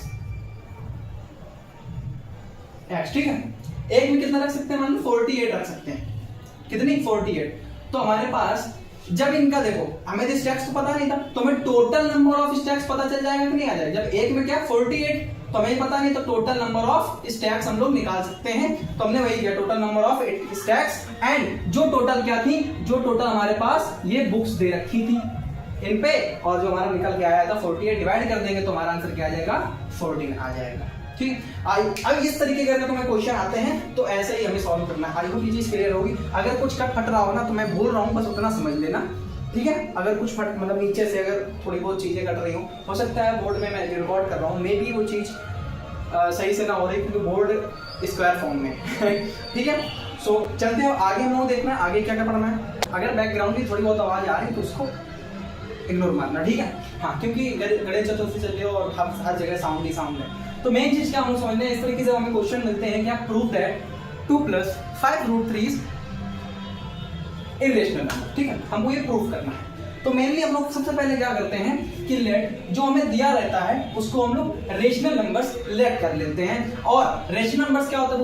ठीक है। एक में कितना रख सकते हैं, मान लो 48 रख सकते हैं, कितनी 48। तो हमारे पास जब इनका देखो हमें तो स्टैक्स तो पता नहीं था, तो हमें टोटल नंबर ऑफ स्टैक्स पता चल जाएगा कि नहीं आ जाएगा। जब एक में क्या 48 तो हमें पता नहीं, तो टोटल नंबर ऑफ स्टैक्स हम लोग निकाल सकते हैं। तो हमने वही किया, total number of stacks and जो टोटल क्या थी, जो टोटल हमारे पास ये बुक्स दे रखी थी इन पे, और जो हमारा निकल के आया था 48 डिवाइड कर देंगे तो हमारा आंसर क्या आ जाएगा 14 आ जाएगा, ठीक। अब इस तरीके करके तुम्हें क्वेश्चन आते हैं तो ऐसे ही हमें सॉल्व करना है। आई होप ये चीज क्लियर होगी। अगर कुछ कट फट रहा हो ना तो मैं बोल रहा हूँ, बस उतना समझ लेना, ठीक है। अगर कुछ फट मतलब नीचे से अगर थोड़ी बहुत चीजें कट रही हो सकता है बोर्ड में मैं रिकॉर्ड कर रहा हूँ, मे बी वो चीज सही से ना हो रही क्योंकि बोर्ड स्क्वायर फॉर्म में ठीक है। सो चलते हैं आगे, हम लोग देखना है आगे क्या क्या पढ़ना है। अगर बैकग्राउंड की थोड़ी बहुत आवाज आ रही है तो उसको इग्नोर मारना, ठीक है। हाँ क्योंकि गणेश चतुर्थी चल रही है और हर जगह साउंड ही साउंड है। तो मेन चीज क्या हम समझने, इस तरीके से हमें क्वेश्चन मिलते हैं, क्या प्रूफ दैट 2 + 5√3 इरेशनल नंबर, ठीक है, हमको ये प्रूफ करना है। तो मेनली हम लोग सबसे पहले क्या करते हैं कि लेट जो हमें दिया रहता है उसको हम लोग रेशनल नंबर्स लेट कर लेते हैं। और रेशनल नंबर्स क्या होता है,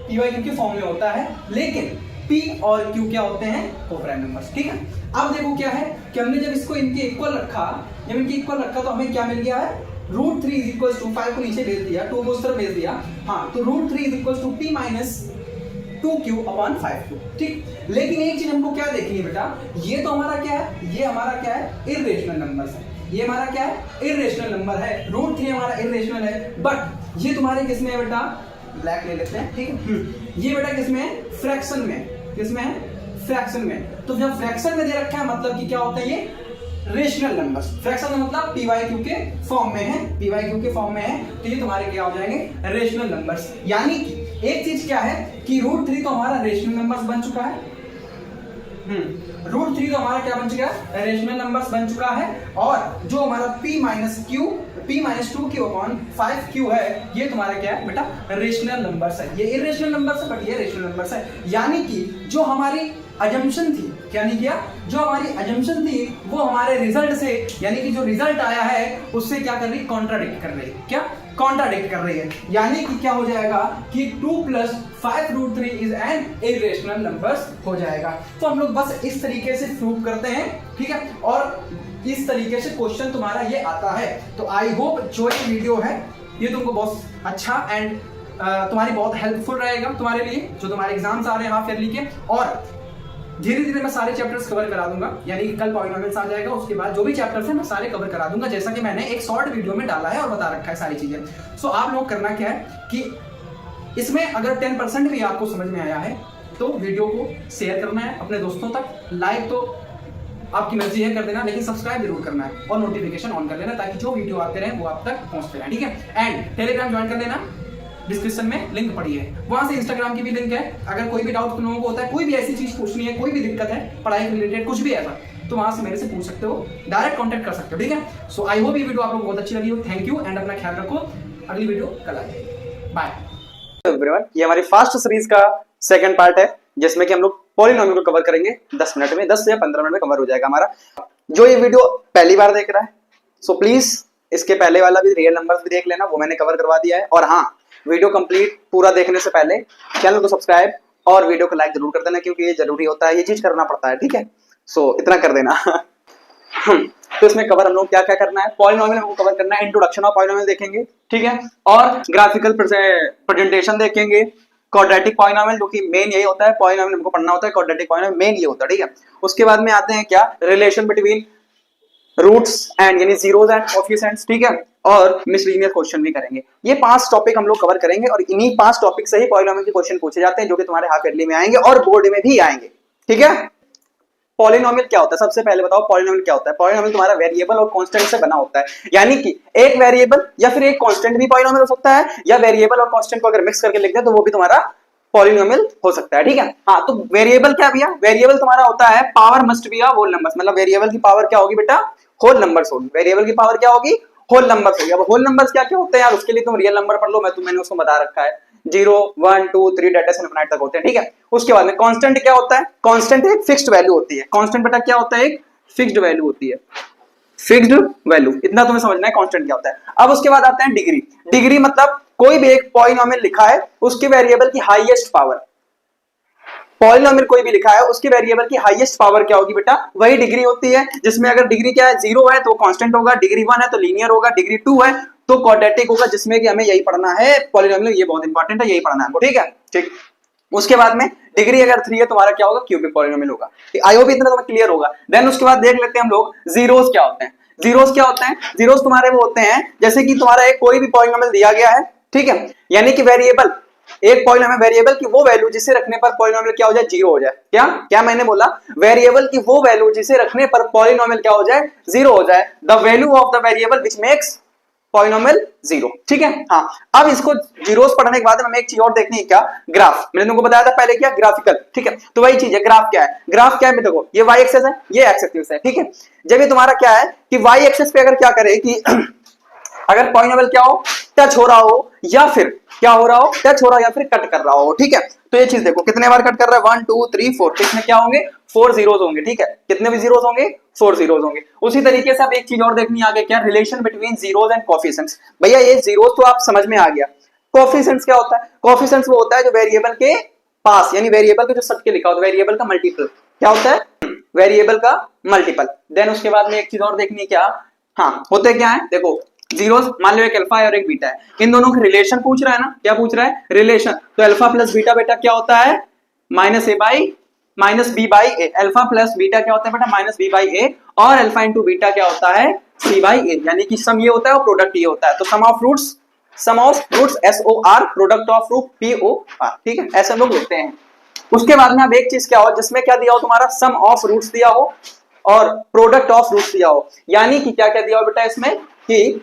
PQ के फॉर्म में होता है, लेकिन P और Q क्या होते हैं, कोप्राइम नंबर्स, ठीक है। अब देखो क्या है कि हमने जब इसको इनके इक्वल रखा, जब इनके इक्वल रखा तो हमें क्या मिल गया है, √3 = 5 को नीचे भेज दिया, 2 को उस तरफ भेज दिया, हाँ तो √3 = P - 2Q/5Q, ठीक। लेकिन एक चीज हमको क्या देखनी है बेटा, ये तो हमारा क्या है, ये हमारा क्या है, इर्रेशनल नंबर्स है, ये हमारा क्या है, इर्रेशनल नंबर है, √3 हमारा इर्रेशनल है, बट ये तुम्हारे किसमें है बेटा, ब्लैक ले लेते हैं, ठीक है। ये बेटा किसमें है, फ्रैक्शन में, किसमें है, फ्रैक्शन में। तो जब फ्रैक्शन में दे रखा है मतलब कि क्या होता है, ये रेशनल नंबर्स, फ्रैक्शन का मतलब PYQ के फॉर्म में है, PYQ के फॉर्म में है, तो ये तुम्हारे क्या हो जाएंगे, रेशनल नंबर्स। यानी कि एक चीज क्या है कि √3 तो हमारा रेशनल नंबर्स बन चुका है, रूट 3 तो हमारा क्या बन चुका है, रेशनल नंबर्स बन चुका है। और जो हमारा p minus 2q upon 5q है, ये तुम्हारा क्या है बेटा, रेशनल नंबर्स है। ये इरेशनल नंबर्स है बट ये रेशनल नंबर्स है। यानी कि जो हमारी अजम्पशन थी, क्या नहीं किया, जो हमारी अजम्पशन थी वो हमारे रिजल्ट से, यानी कि जो रिजल्ट आया है उससे क्या कर रही है, कॉन्ट्राडिक्ट कर रही है। क्या कॉन्ट्राडिक्ट कर रही है, यानी कि क्या हो जाएगा कि 2 + 5 root 3 is an irrational numbers हो जाएगा। तो हम लोग बस इस तरीके से प्रूव करते हैं, ठीक है, और इस तरीके से क्वेश्चन तुम्हारा ये आता है। तो आई होप जो ये वीडियो है ये तुमको बहुत अच्छा एंड तुम्हारी बहुत हेल्पफुल रहेगा तुम्हारे लिए, जो तुम्हारे एग्जाम्स आ रहे हैं हाफ ईयरली के। और धीरे धीरे मैं सारे चैप्टर्स कवर करा दूंगा, यानी कि कल पॉलिनोमियल्स आ जाएगा, उसके बाद जो भी चैप्टर्स हैं मैं सारे कवर करा दूंगा, जैसा कि मैंने एक शॉर्ट वीडियो में डाला है और बता रखा है सारी चीजें। सो आप लोग करना क्या है कि इसमें अगर 10% भी आपको समझ में आया है तो वीडियो को शेयर करना है अपने दोस्तों तक, लाइक तो आपकी मर्जी है कर देना, लेकिन सब्सक्राइब जरूर करना है और नोटिफिकेशन ऑन कर लेना, ताकि जो वीडियो आते रहे वो आप तक पहुंचते रहे, ठीक है। एंड टेलीग्राम ज्वाइन कर लेना, डिस्क्रिप्शन में लिंक पड़ी है, वहां से इंस्टाग्राम की भी लिंक है। अगर कोई भी डाउट तुम लोगों को होता है, कोई भी ऐसी चीज पूछनी है, कोई भी दिक्कत है पढ़ाई के रिलेटेड कुछ भी ऐसा, तो वहां से मेरे से पूछ सकते हो, डायरेक्ट कांटेक्ट कर सकते हो, ठीक है। सो आई होप ये वीडियो आप लोगों को बहुत अच्छी लगी हो। थैंक यू एंड अपना ख्याल रखो। अगली वीडियो कल आएगी, बाय एवरीवन। ये हमारी फास्ट सीरीज का सेकंड पार्ट है, जिसमें कि हम लोग पॉलिनोमियल को कवर करेंगे 10 मिनट में, 10 से 15 मिनट में कवर हो जाएगा हमारा। जो ये वीडियो पहली बार देख रहा है, सो प्लीज इसके पहले वाला भी रियल नंबर्स भी देख लेना, वो मैंने कवर करवा दिया है। और हाँ, वीडियो कंप्लीट पूरा देखने से पहले चैनल को सब्सक्राइब और वीडियो को लाइक जरूर कर देना, क्योंकि ये जरूरी होता है, ये चीज करना पड़ता है, ठीक है। सो इतना कर देना। तो इसमें कवर हम लोग क्या क्या करना है, पॉलिनोमियल हमको कवर करना है, इंट्रोडक्शन ऑफ पॉलिनोमियल देखेंगे, ठीक है, और ग्राफिकल प्रेजेंटेशन देखेंगे, क्वाड्रेटिक पॉलिनोमियल, जो कि मेन यही होता है, पॉलिनोमियल हमको पढ़ना होता है, क्वाड्रेटिक पॉलिनोमियल मेन ये होता है, ठीक है। उसके बाद में आते हैं क्या, रिलेशन बिटवीन रूट्स एंड यानी जीरोस एंड कोएफिशिएंट्स, ठीक है, और मिसलीनियस क्वेश्चन भी करेंगे। ये 5 टॉपिक हम लोग कवर करेंगे और इन्हीं 5 टॉपिक से ही पॉलिनोमियल के क्वेश्चन पूछे जाते हैं, जो कि तुम्हारे हाफ ईयरली में आएंगे और बोर्ड में भी आएंगे, ठीक है। पॉलिनोमियल क्या होता है, सबसे पहले बताओ पॉलिनोमियल क्या होता है। पॉलिनोमियल तुम्हारा वेरिएबल और कांस्टेंट से बना होता है, यानी कि एक वेरिएबल या फिर एक कांस्टेंट भी पॉलिनोमियल हो सकता है, या वेरिएबल और कांस्टेंट को अगर मिक्स करके लिख दें तो वो भी तुम्हारा पॉलिनोमियल हो सकता है, ठीक है। हाँ, तो वेरिएबल क्या भैया, वेरिएबल तुम्हारा होता है power must be a whole numbers, मतलब वेरिएबल की पावर क्या होगी बेटा, होल नंबर्स होगी। वेरिएबल की पावर क्या होगी, होल नंबर्स होगी। अब होल नंबर्स क्या क्या होते हैं यार, उसके लिए तुम रियल नंबर पढ़ लो, मैंने उसको बता रखा है, 0 1 2 3 डाटा से इनफिनिट तक होते हैं, ठीक है। उसके बाद में कांस्टेंट क्या होता है, कांस्टेंट एक फिक्स्ड वैल्यू होती है। कांस्टेंट बेटा क्या होता है, एक फिक्स्ड वैल्यू होती है, फिक्स्ड वैल्यू, इतना तुम्हें समझना है कांस्टेंट क्या होता है। अब उसके बाद आते हैं डिग्री। डिग्री मतलब कोई भी एक पॉलिनोमियल लिखा है, उसके वेरिएबल की हाईएस्ट पावर, पॉलिनोमियल कोई भी लिखा है उसके वेरिएबल की हाईएस्ट पावर क्या होगी बेटा, वही डिग्री होती है। जिसमें अगर डिग्री क्या है, 0 है तो कांस्टेंट होगा, डिग्री 1 है तो लीनियर होगा, डिग्री 2 है तो क्वाड्रेटिक होगा, जिसमें कि हमें यही पढ़ना है पॉलिनोमियल, ये बहुत इंपॉर्टेंट है, यही पढ़ना है हमको, ठीक है, ठीक। उसके बाद में डिग्री अगर 3 है तुम्हारा क्या होगा, क्यूबिक पॉलिनोमियल होगा। आई होप इतना तुम्हें क्लियर होगा। देन उसके बाद देख लेते हैं हम लोग जीरोस क्या होते हैं। जीरोस क्या होते हैं, जीरोस तुम्हारे वो होते हैं जैसे कि तुम्हारा एक कोई भी पॉलिनोमियल दिया गया है, ठीक है, यानी कि वेरिएबल, एक पॉलिनोमियल वेरिएबल की वो वैल्यू जिसे रखने पर पॉलिनोमियल क्या हो जाए, 0 हो जाए। क्या क्या मैंने बोला, वेरिएबल की वो वैल्यू जिसे रखने पर पॉलिनोमियल क्या हो जाए, 0 हो जाए। The value of the variable which makes polynomial 0, ठीक है। हाँ, अब इसको जीरोस पढ़ने के बाद हमें एक चीज और देखनी है, क्या, ग्राफ। मैंने तुमको बताया था पहले क्या, ग्राफिकल, ठीक है। तो वही चीज है, ग्राफ क्या है, ग्राफ क्या है, देखो ये y एक्सिस है, ये x एक्सिस है, ठीक है। जब ये तुम्हारा क्या है कि y एक्सिस पे अगर क्या करे कि अगर पॉलिनोमियल क्या हो, टच हो रहा हो, या फिर क्या हो रहा हो, टच हो रहा हो या फिर कट कर रहा हो, ठीक है। तो ये चीज देखो कितने बार कट कर रहा है, 1 2 3 4, तो इसमें क्या होंगे, 4 जीरोस होंगे, ठीक है। कितने भी जीरोस होंगे, 4 जीरोस होंगे। उसी तरीके से अब एक चीज और देखनी आगे, क्या, relation between zeros and coefficients. भैया ये जीरोस तो आप समझ में आ गया, कोएफिशिएंट्स क्या होता है, कोएफिशिएंट्स वो होता है जो वेरिएबल के पास, यानी वेरिएबल को जो सट के लिखा होता है, वेरिएबल का मल्टीपल क्या होता है, वेरिएबल का मल्टीपल। देन उसके बाद में एक चीज और देखनी है, क्या, हाँ, होते क्या है, देखो जीरोस, मान लो एक अल्फा है और एक बीटा है, इन दोनों का रिलेशन पूछ रहा है ना, क्या पूछ रहा है, रिलेशन। तो अल्फा प्लस बीटा बेटा क्या होता है, -b/a। अल्फा प्लस बीटा क्या होता है बेटा, -b/a, और अल्फा इंटू बीटा क्या होता है, c/a, यानी कि सम ये होता है और प्रोडक्ट ये होता है। तो sum of roots SOR, product of root POR, ठीक है, ऐसे हम लोग लिखते हैं। उसके बाद में अब एक चीज क्या हो, जिसमें क्या दिया हो तुम्हारा, सम ऑफ रूट्स दिया हो और प्रोडक्ट ऑफ रूट्स दिया हो, यानी कि क्या क्या दिया हो बेटा इसमें, कि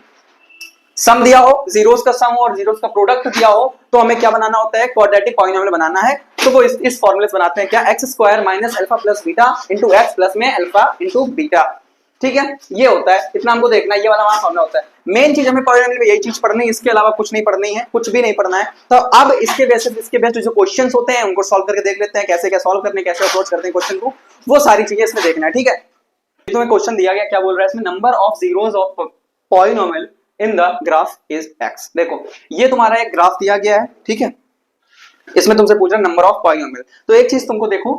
सम दिया हो, जीरोस का सम और जीरोस का प्रोडक्ट दिया हो, तो हमें क्या बनाना होता है, क्वाड्रेटिक पॉलिनोमियल बनाना है। तो वो इस फॉर्मूले से बनाते हैं क्या, x square minus alpha plus beta into x plus में अल्फा इंटू बीटा। ठीक है, ये होता है, इतना हमको देखना है, ये वाला हमारा फॉर्मूला होता है। मेन चीज हमें पॉलिनोमियल में यही चीज पढ़नी है, इसके अलावा कुछ नहीं पढ़नी है, कुछ भी नहीं पढ़ना है। तो अब इसके बेसिस जो क्वेश्चंस होते हैं उनको सॉल्व करके देख लेते हैं, कैसे क्या सॉल्व करने, कैसे अप्रोच करते हैं क्वेश्चन को, वो सारी चीजें इसमें देखना है। ठीक है, तुम्हें क्वेश्चन दिया गया, क्या बोल रहा है इसमें, number of zeros of polynomial in the graph is x. देखो ये तुम्हारा एक ग्राफ दिया गया है, ठीक है, इसमें तुमसे पूछ रहा है नंबर ऑफ पॉलिनोमियल। तो एक चीज तुमको देखो,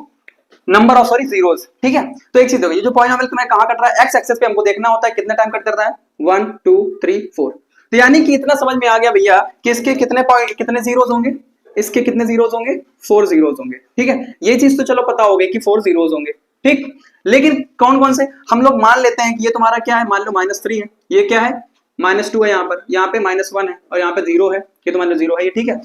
नंबर ऑफ सॉरी जीरोस, ठीक है, तो एक चीज देखो, ये जो पॉलिनोमियल तुम्हें कहां कट रहा है, एक्स एक्सिस पे हमको देखना होता है कितने टाइम कट करता है, 1 2 3 4। तो यानी कि इतना समझ में आ गया भैया कि इसके कितने जीरोस होंगे, इसके कितने जीरोस होंगे, 4 जीरोस होंगे। ठीक है, ये चीज तो चलो पता हो गई कि 4 जीरोस होंगे, ठीक। लेकिन कौन कौन से, हम लोग मान लेते हैं कि ये तुम्हारा क्या है, मान लो -3 है, ये क्या है -2 है, यहाँ पे -1 है, और यहाँ पे 0 है, ये तो मान लो 0 है, ये ठीक है,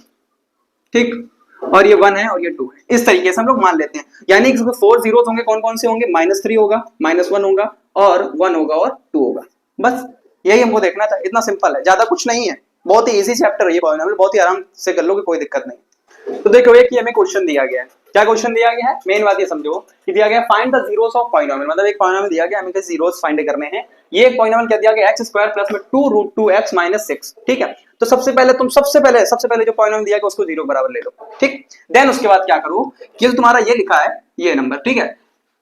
ठीक, और ये 1 है और ये 2 है। इस तरीके से हम लोग मान लेते हैं, यानी कि 4 जीरोस होंगे, कौन कौन से होंगे, -3 होगा, -1 होगा, और 1 होगा और 2 होगा। बस यही हमको देखना था, इतना सिंपल है, ज्यादा कुछ नहीं है, बहुत ही इजी चैप्टर है ये पॉलिनोमियल, बहुत ही आराम से कर लोगे, कोई दिक्कत नहीं। तो देखो एक ये हमें क्वेश्चन दिया गया है, क्या क्वेश्चन दिया गया है, मेन बात ये समझो कि दिया गया find the zeros of polynomial, मतलब एक पॉलिनोमियल दिया गया, हमें जीरोस फाइंड करने हैं। ये एक पॉलिनोमियल क्या दिया गया, एक्स स्क्वायर प्लस में 2√2x माइनस 6। ठीक है, तो सबसे पहले जो पॉलिनोमियल दिया गया उसको 0 बराबर ले लो, ठीक। देन उसके बाद क्या करो कि तुम्हारा ये लिखा है ये नंबर, ठीक है,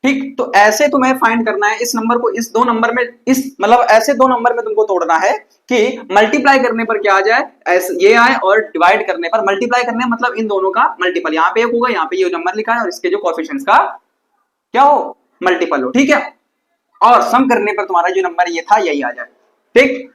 ठीक, तो ऐसे तुम्हें फाइंड करना है इस नंबर को, इस दो नंबर में, इस मतलब ऐसे दो नंबर में तुमको तोड़ना है कि मल्टीप्लाई करने पर क्या आ जाए, ऐसे ये आए, और डिवाइड करने पर, मल्टीप्लाई करने मतलब इन दोनों का मल्टीपल, यहाँ पे एक होगा, यहाँ पे ये नंबर लिखा है, और इसके जो कोएफिशिएंट्स का क्या हो, मल्टीपल हो, ठीक है, और सम करने पर तुम्हारा जो नंबर ये था यही आ जाए, ठीक।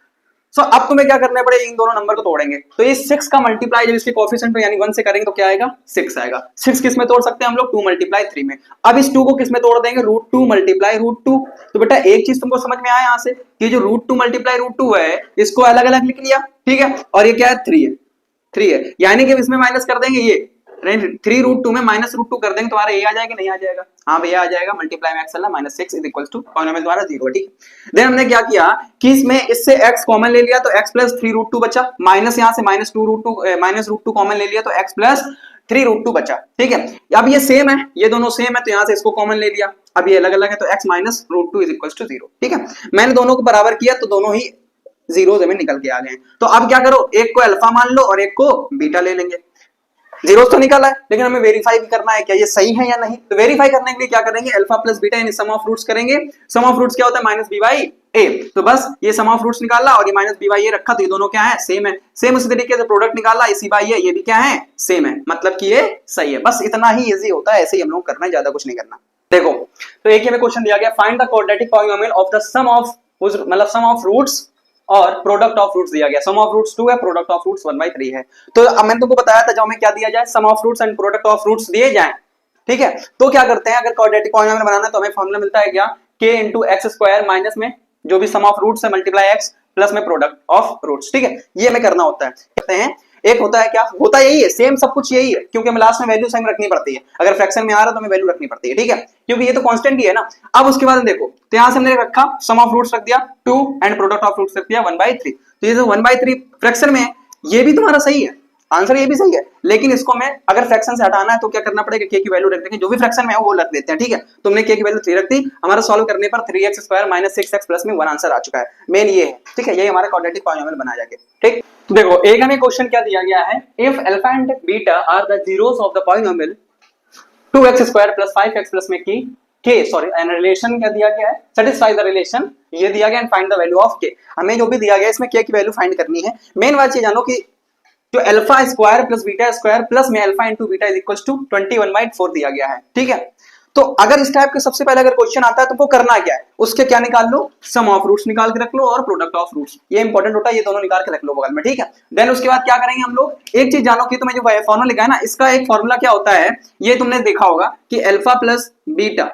सो अब तुम्हें क्या करना पड़ेगा, इन दोनों नंबर को तोड़ेंगे, तो इस 6 का मल्टीप्लाई जब इसके कोएफिशिएंट यानी 1 से करेंगे तो क्या आएगा, 6 आएगा। 6 किस में तोड़ सकते हैं हम लोग, 2 मल्टीप्लाई 3 में। अब इस 2 को किस में तोड़ देंगे, √2 मल्टीप्लाई √2। तो बेटा एक चीज तुमको समझ में आया यहाँ से कि जो √2 मल्टीप्लाई √2 है, इसको अलग अलग लिख लिया, ठीक है, और ये क्या है, 3 है, यानी कि इसमें माइनस कर देंगे, ये 3√2 में -√2 कर देंगे, तुम्हारा ये आ जाएगा, नहीं आ जाएगा, हाँ भैया आ जाएगा, मल्टीप्लाई में x -6 is equal to polynomial तुम्हारा 0, ठीक। देन हमने क्या किया कि इसमें इससे x कॉमन ले लिया, तो x प्लस 3√2 बचा, माइनस यहाँ से -√2 कॉमन ले लिया, तो x प्लस 3√2 बचा, ठीक है। अब ये सेम है, ये दोनों सेम है, तो यहाँ से इसको कॉमन ले लिया, अब ये अलग अलग है, तो x minus √2 is equal to 0, ठीक है। मैंने दोनों को बराबर किया तो दोनों ही जीरोस में निकल के आ गए। तो अब क्या करो, एक को अल्फा मान लो और एक को बीटा ले लेंगे। जीरोस तो निकला है, लेकिन हमें वेरीफाई भी करना है क्या ये सही है या नहीं। तो वेरीफाई करने के लिए क्या करेंगे, अल्फा प्लस बीटा यानी सम ऑफ रूट्स करेंगे। सम ऑफ रूट्स क्या होता है, माइनस बी बाई ए। तो बस ये सम ऑफ रूट्स निकाला और ये माइनस बी बाई ए रखा, तो ये दोनों क्या है, सेम है। सेम उसी तरीके से प्रोडक्ट निकाला, इसी बाई ए, ये भी क्या है, सेम है, मतलब कि ये सही है। बस इतना ही इजी होता है, ऐसे ही हम लोग करना है, ज्यादा कुछ नहीं करना। देखो तो एक हमें क्वेश्चन दिया गया, find the quadratic polynomial of the sum of, मतलब सम ऑफ रूट्स और प्रोडक्ट ऑफ रूट्स दिया गया। सम ऑफ रूट्स 2 है, प्रोडक्ट ऑफ रूट्स 1/3 है। तो अब मैंने तुमको बताया था, जब हमें क्या दिया जाए, sum of roots and product of roots दिए जाएं, ठीक है, तो क्या करते हैं, अगर क्वाड्रेटिक पॉलिनोमियल बनाना है तो हमें फॉर्मूला मिलता है क्या, k into x square minus में जो भी सम ऑफ रूट्स है मल्टीप्लाई x प्लस में प्रोडक्ट ऑफ रूट्स, ठीक है, ये हमें करना होता है। कहते हैं एक होता है, क्या होता है, यही है, सेम सब कुछ यही है, क्योंकि हमें लास्ट में वैल्यू सेम रखनी पड़ती है। अगर फ्रैक्शन में आ रहा है तो हमें वैल्यू रखनी पड़ती है, ठीक है, क्योंकि ये तो कांस्टेंट ही है ना। अब उसके बाद देखो, तो यहां से हमने रखा सम ऑफ रूट्स रख दिया 2 एंड प्रोडक्ट ऑफ रूट्स रख दिया 1/3। तो ये जो 1/3 फ्रैक्शन में है, ये भी तुम्हारा सही है, आंसर ये भी सही है, लेकिन इसको मैं अगर फ्रैक्शन से हटाना है तो क्या करना पड़ेगा, k की वैल्यू रख देंगे, जो भी फ्रैक्शन में है वो रख देते हैं, ठीक है। तुमने k की वैल्यू 3 रख दी, हमारा सॉल्व करने पर 3x square minus 6x plus में 1 आंसर आ चुका है। मेन ये है, ठीक है, यही हमारा क्वाड्रेटिक पॉलिनोमियल बना जाके, ठीक। तो देखो एक हमें क्वेश्चन क्या दिया गया है, if alpha and beta are the zeros of the polynomial 2x square plus 5x plus में की एंड रिलेशन क्या दिया गया है, सेटिस्फाई द रिलेशन, ये दिया गया, and find the value of k। हमें जो भी दिया गया इसमें k की वैल्यू फाइंड करनी है। मेन बात ये जानो कि जो alpha square plus beta square plus में alpha into beta is equal to 21/4 दिया गया है, ठीक है। तो अगर इस टाइप के सबसे पहले अगर क्वेश्चन आता है, तुमको करना क्या है, उसके क्या निकाल लो, सम ऑफ रूट्स निकाल के रख लो और प्रोडक्ट ऑफ रूट्स, ये इंपॉर्टेंट होता है, ये दोनों निकाल के रख लो बगल में, ठीक है। देन उसके बाद क्या करेंगे हम लोग, एक चीज जानो कि तुम्हें जो फॉर्मूला लिखा है ना, इसका एक फॉर्मूला क्या होता है, ये तुमने देखा होगा कि अल्फा प्लस बीटा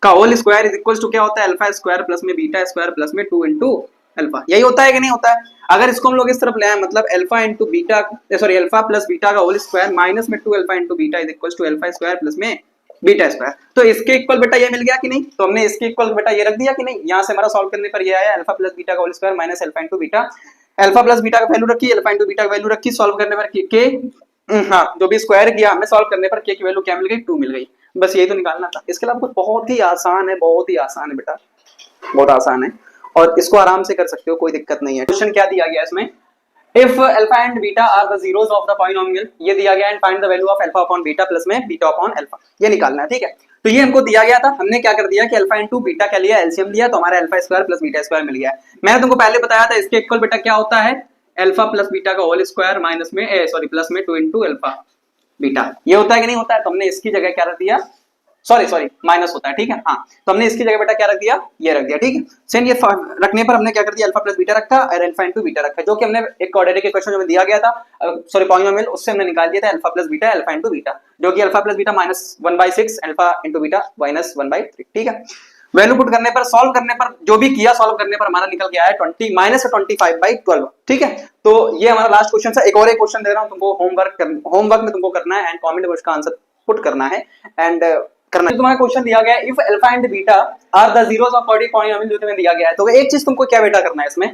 का whole square is equal to क्या होता है, अल्फा स्क्वायर प्लस में बीटा स्क्वायर प्लस में 2 इंटू अल्फा। यही होता है कि नहीं होता है। अगर इसको हम लोग इस तरफ ले आए, मतलब alpha into beta, sorry alpha plus beta का होल स्क्वायर माइनस में 2 alpha into beta is equal to alpha square plus में बीटा स्क्वायर। तो इसके इक्वल बेटा ये मिल गया कि नहीं, तो हमने इसके इक्वल बेटा ये रख दिया कि नहीं, यहाँ से हमारा सॉल्व करने पर ये आया अल्फा प्लस बीटा का whole square minus alpha into beta. Alpha plus beta का वैल्यू रखी, अल्फा इंटू बीटा का वैल्यू रखी, सॉल्व करने पर के हाँ जो भी स्क्वायर किया हमने सॉल्व करने पर के की वैल्यू क्या मिल गई, 2 मिल गई। बस यही तो निकालना था, इसके अलावा कुछ बहुत ही आसान है, बहुत ही आसान है बेटा, बहुत आसान है और इसको आराम से कर सकते हो, कोई दिक्कत नहीं है। क्वेश्चन क्या दिया गया इसमें, if alpha and beta are the zeros of the polynomial, ये दिया गया and find the value of alpha upon beta plus में बीटा अपॉन अल्फा, ये निकालना है। ठीक है, तो ये हमको दिया गया था, हमने क्या कर दिया कि अल्फा इंटू बीटा क्या लिया, एलसीएम लिया, तो हमारा alpha square plus beta square मिल गया। मैंने तुमको पहले बताया था इसके इक्वल बेटा क्या होता है, अल्फा प्लस बीटा का होल स्क्वायर माइनस में सॉरी प्लस में 2 इंटू अल्फा बीटा, ये होता है कि नहीं होता है, तो हमने इसकी जगह क्या रख दिया, सॉरी माइनस होता है। ठीक है, हाँ तो हमने इसकी जगह बेटा क्या रख दिया, ये रख दिया। ठीक है, सेम ये रखने पर हमने क्या कर दिया, अल्फा प्लस बीटा रखा और अल्फा इनटू बीटा रखा, जो कि हमने एक क्वाड्रेटिक इक्वेशन में दिया गया था, सॉरी पॉलिनोमियल, उससे हमने निकाल दिया था alpha plus beta alpha into beta, जो कि alpha plus beta minus 1/6 alpha into beta minus 1/3। ठीक है, वैल्यू पुट करने पर, सॉल्व करने पर, जो भी किया सॉल्व करने पर हमारा निकल के आया 20 माइनस 25/12। ठीक है, तो ये हमारा लास्ट क्वेश्चन था। एक और एक क्वेश्चन दे रहा हूं तुमको, होमवर्क में तुमको करना है एंड कमेंट में उसका आंसर पुट करना है एंड करना है। तुम्हारा क्वेश्चन दिया गया है if alpha and beta are the zeros of quadratic polynomial, जो तुम्हें दिया गया है, तो एक चीज तुमको क्या बेटा करना है इसमें,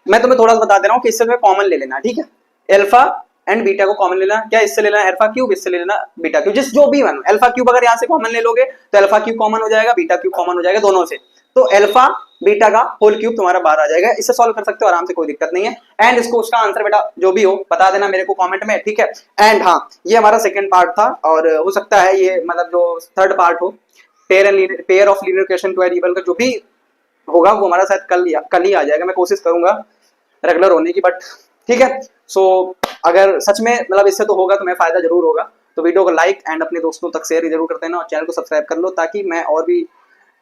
मैं तुम्हें थोड़ा सा बता दे रहा हूं कि इससे तुम्हें कॉमन ले लेना। ठीक है, अल्फा एंड बीटा को कॉमन लेना, क्या इससे लेना अल्फा क्यूब, इससे लेना बीटा क्यूब, जिस जो भी वन, अल्फा क्यूब अगर यहां से कॉमन ले लोगे तो अल्फा क्यूब कॉमन हो जाएगा, बीटा क्यूब कॉमन हो जाएगा दोनों से, तो अल्फा बीटा का होल क्यूब तुम्हारा बाहर आ जाएगा। इससे सॉल्व कर सकते हो आराम से, कोई दिक्कत नहीं है। एंड इसको उसका आंसर बेटा जो भी हो बता देना मेरे को कमेंट में। ठीक है, एंड हाँ ये हमारा सेकंड पार्ट था और हो सकता है ये मतलब जो थर्ड पार्ट हो, pair of linear equation two variable का जो भी होगा वो हमारा शायद कल ही आ जाएगा। मैं कोशिश करूंगा रेगुलर होने की, बट ठीक है। सो अगर सच में मतलब इससे तो होगा तो मैं फायदा जरूर होगा, तो वीडियो को लाइक एंड अपने दोस्तों तक शेयर जरूर कर देना और चैनल को सब्सक्राइब कर लो ताकि मैं और भी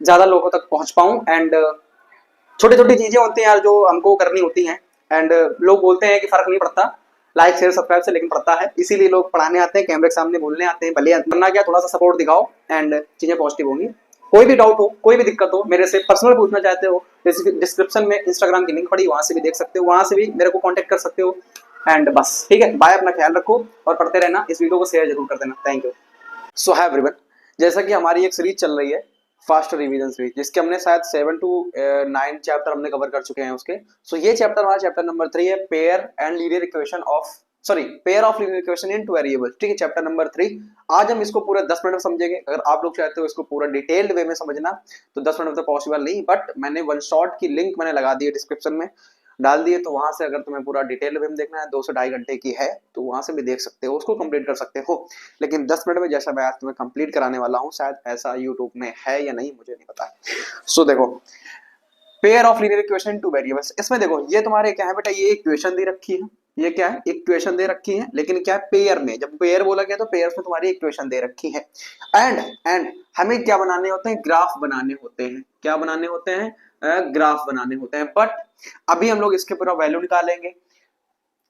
ज्यादा लोगों तक पहुंच पाऊं। एंड छोटी छोटी चीजें होती हैं यार जो हमको करनी होती हैं, एंड लोग बोलते हैं कि फर्क नहीं पड़ता लाइक शेयर सब्सक्राइब से, लेकिन पड़ता है, इसीलिए लोग पढ़ाने आते हैं, कैमरे के सामने बोलने आते हैं, भले बनना क्या, थोड़ा सा सपोर्ट दिखाओ एंड चीजें पॉजिटिव होंगी। कोई भी डाउट हो, कोई भी दिक्कत हो, मेरे से पर्सनल पूछना चाहते हो, डिस्क्रिप्शन में इंस्टाग्राम की लिंक पड़ी, वहां से भी देख सकते हो, वहां से भी मेरे को कांटेक्ट कर सकते हो। एंड बस ठीक है, बाय, अपना ख्याल रखो और पढ़ते रहना, इस वीडियो को शेयर जरूर कर देना। Thank you. So hi everyone, जैसा कि हमारी एक सीरीज चल रही है फास्ट रिवीजन सीरीज, जिसके हमने शायद 7 to 9 चैप्टर हमने कवर कर चुके हैं उसके। सो ये चैप्टर हमारा चैप्टर नंबर 3 है, pair and linear equation of pair of linear equation in two variables. ठीक है, चैप्टर नंबर 3। आज हम इसको पूरा 10 मिनट में समझेंगे। अगर आप लोग चाहते हो इसको पूरा डिटेल्ड वे में समझना तो 10 मिनट तो पॉसिबल नहीं, बट मैंने वन शॉट की लिंक मैंने लगा दी है, डिस्क्रिप्शन में डाल दिए, तो वहां से अगर तुम्हें पूरा डिटेल वे में देखना है, 2 से 2.5 घंटे की है, तो वहां से भी देख सकते हो, उसको कंप्लीट कर सकते हो। लेकिन 10 मिनट में जैसा मैं आज तुम्हें कंप्लीट कराने वाला हूँ, शायद ऐसा यूट्यूब में है या नहीं मुझे नहीं पता। सो देखो, pair of linear equation two variables, इसमें देखो ये तुम्हारे क्या है बेटा, ये इक्वेशन दे रखी है, ये क्या है इक्वेशन दे रखी है, लेकिन क्या है पेयर में, जब पेयर बोला गया तो पेयर में तुम्हारी इक्वेशन दे रखी है। एंड हमें क्या बनाने होते हैं, ग्राफ बनाने होते हैं। क्या बनाने होते हैं, ग्राफ बनाने होते हैं। बट अभी हम लोग इसके पूरा वैल्यू निकालेंगे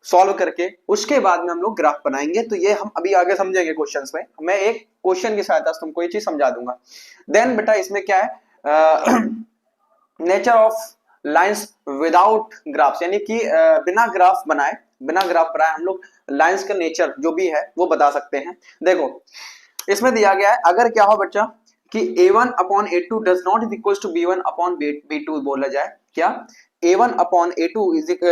सॉल्व करके, उसके बाद में हम लोग ग्राफ बनाएंगे, तो ये हम अभी आगे समझेंगे क्वेश्चंस में। मैं एक क्वेश्चन की सहायता से तुमको ये चीज समझा दूंगा। देन बेटा इसमें क्या है, nature of lines without graphs, यानी कि बिना ग्राफ बनाए हम लोग लाइंस का नेचर जो भी है वो बता सकते हैं। देखो इसमें दिया गया है, अगर क्या हो बच्चा कि a1 upon a2 does not is equal to b1 upon b2 बोला जाए, क्या a1 upon a2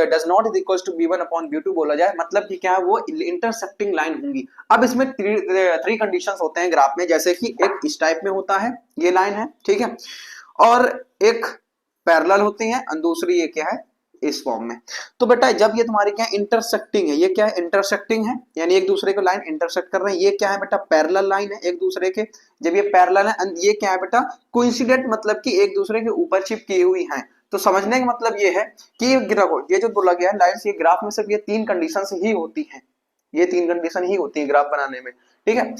does not is equal to b1 upon b2 बोला जाए, मतलब कि क्या है वो इंटरसेक्टिंग लाइन होंगी। अब इसमें 3 कंडीशंस होते हैं ग्राफ में, जैसे कि एक इस टाइप में होता है, ये लाइन है, ठीक है, और एक पैरेलल होती है और दूसरी ये क्या है इस फॉर्म में। तो बेटा जब ये तुम्हारी क्या इंटरसेक्टिंग है, ये क्या है इंटरसेक्टिंग है, यानी एक दूसरे को लाइन इंटरसेक्ट कर रहे हैं, ये क्या है बेटा पैरेलल लाइन है एक दूसरे के। जब ये पैरेलल है एंड ये क्या है बेटा कोइंसिडेंट, मतलब कि एक दूसरे के ऊपर चिपकी हुई हैं। तो समझने का मतलब ये है कि ये जो बोला गया है लाइन्स, ये ग्राफ में सिर्फ ये 3 कंडीशन ही होती है, ये 3 कंडीशन ही होती है ग्राफ बनाने में, ठीक है।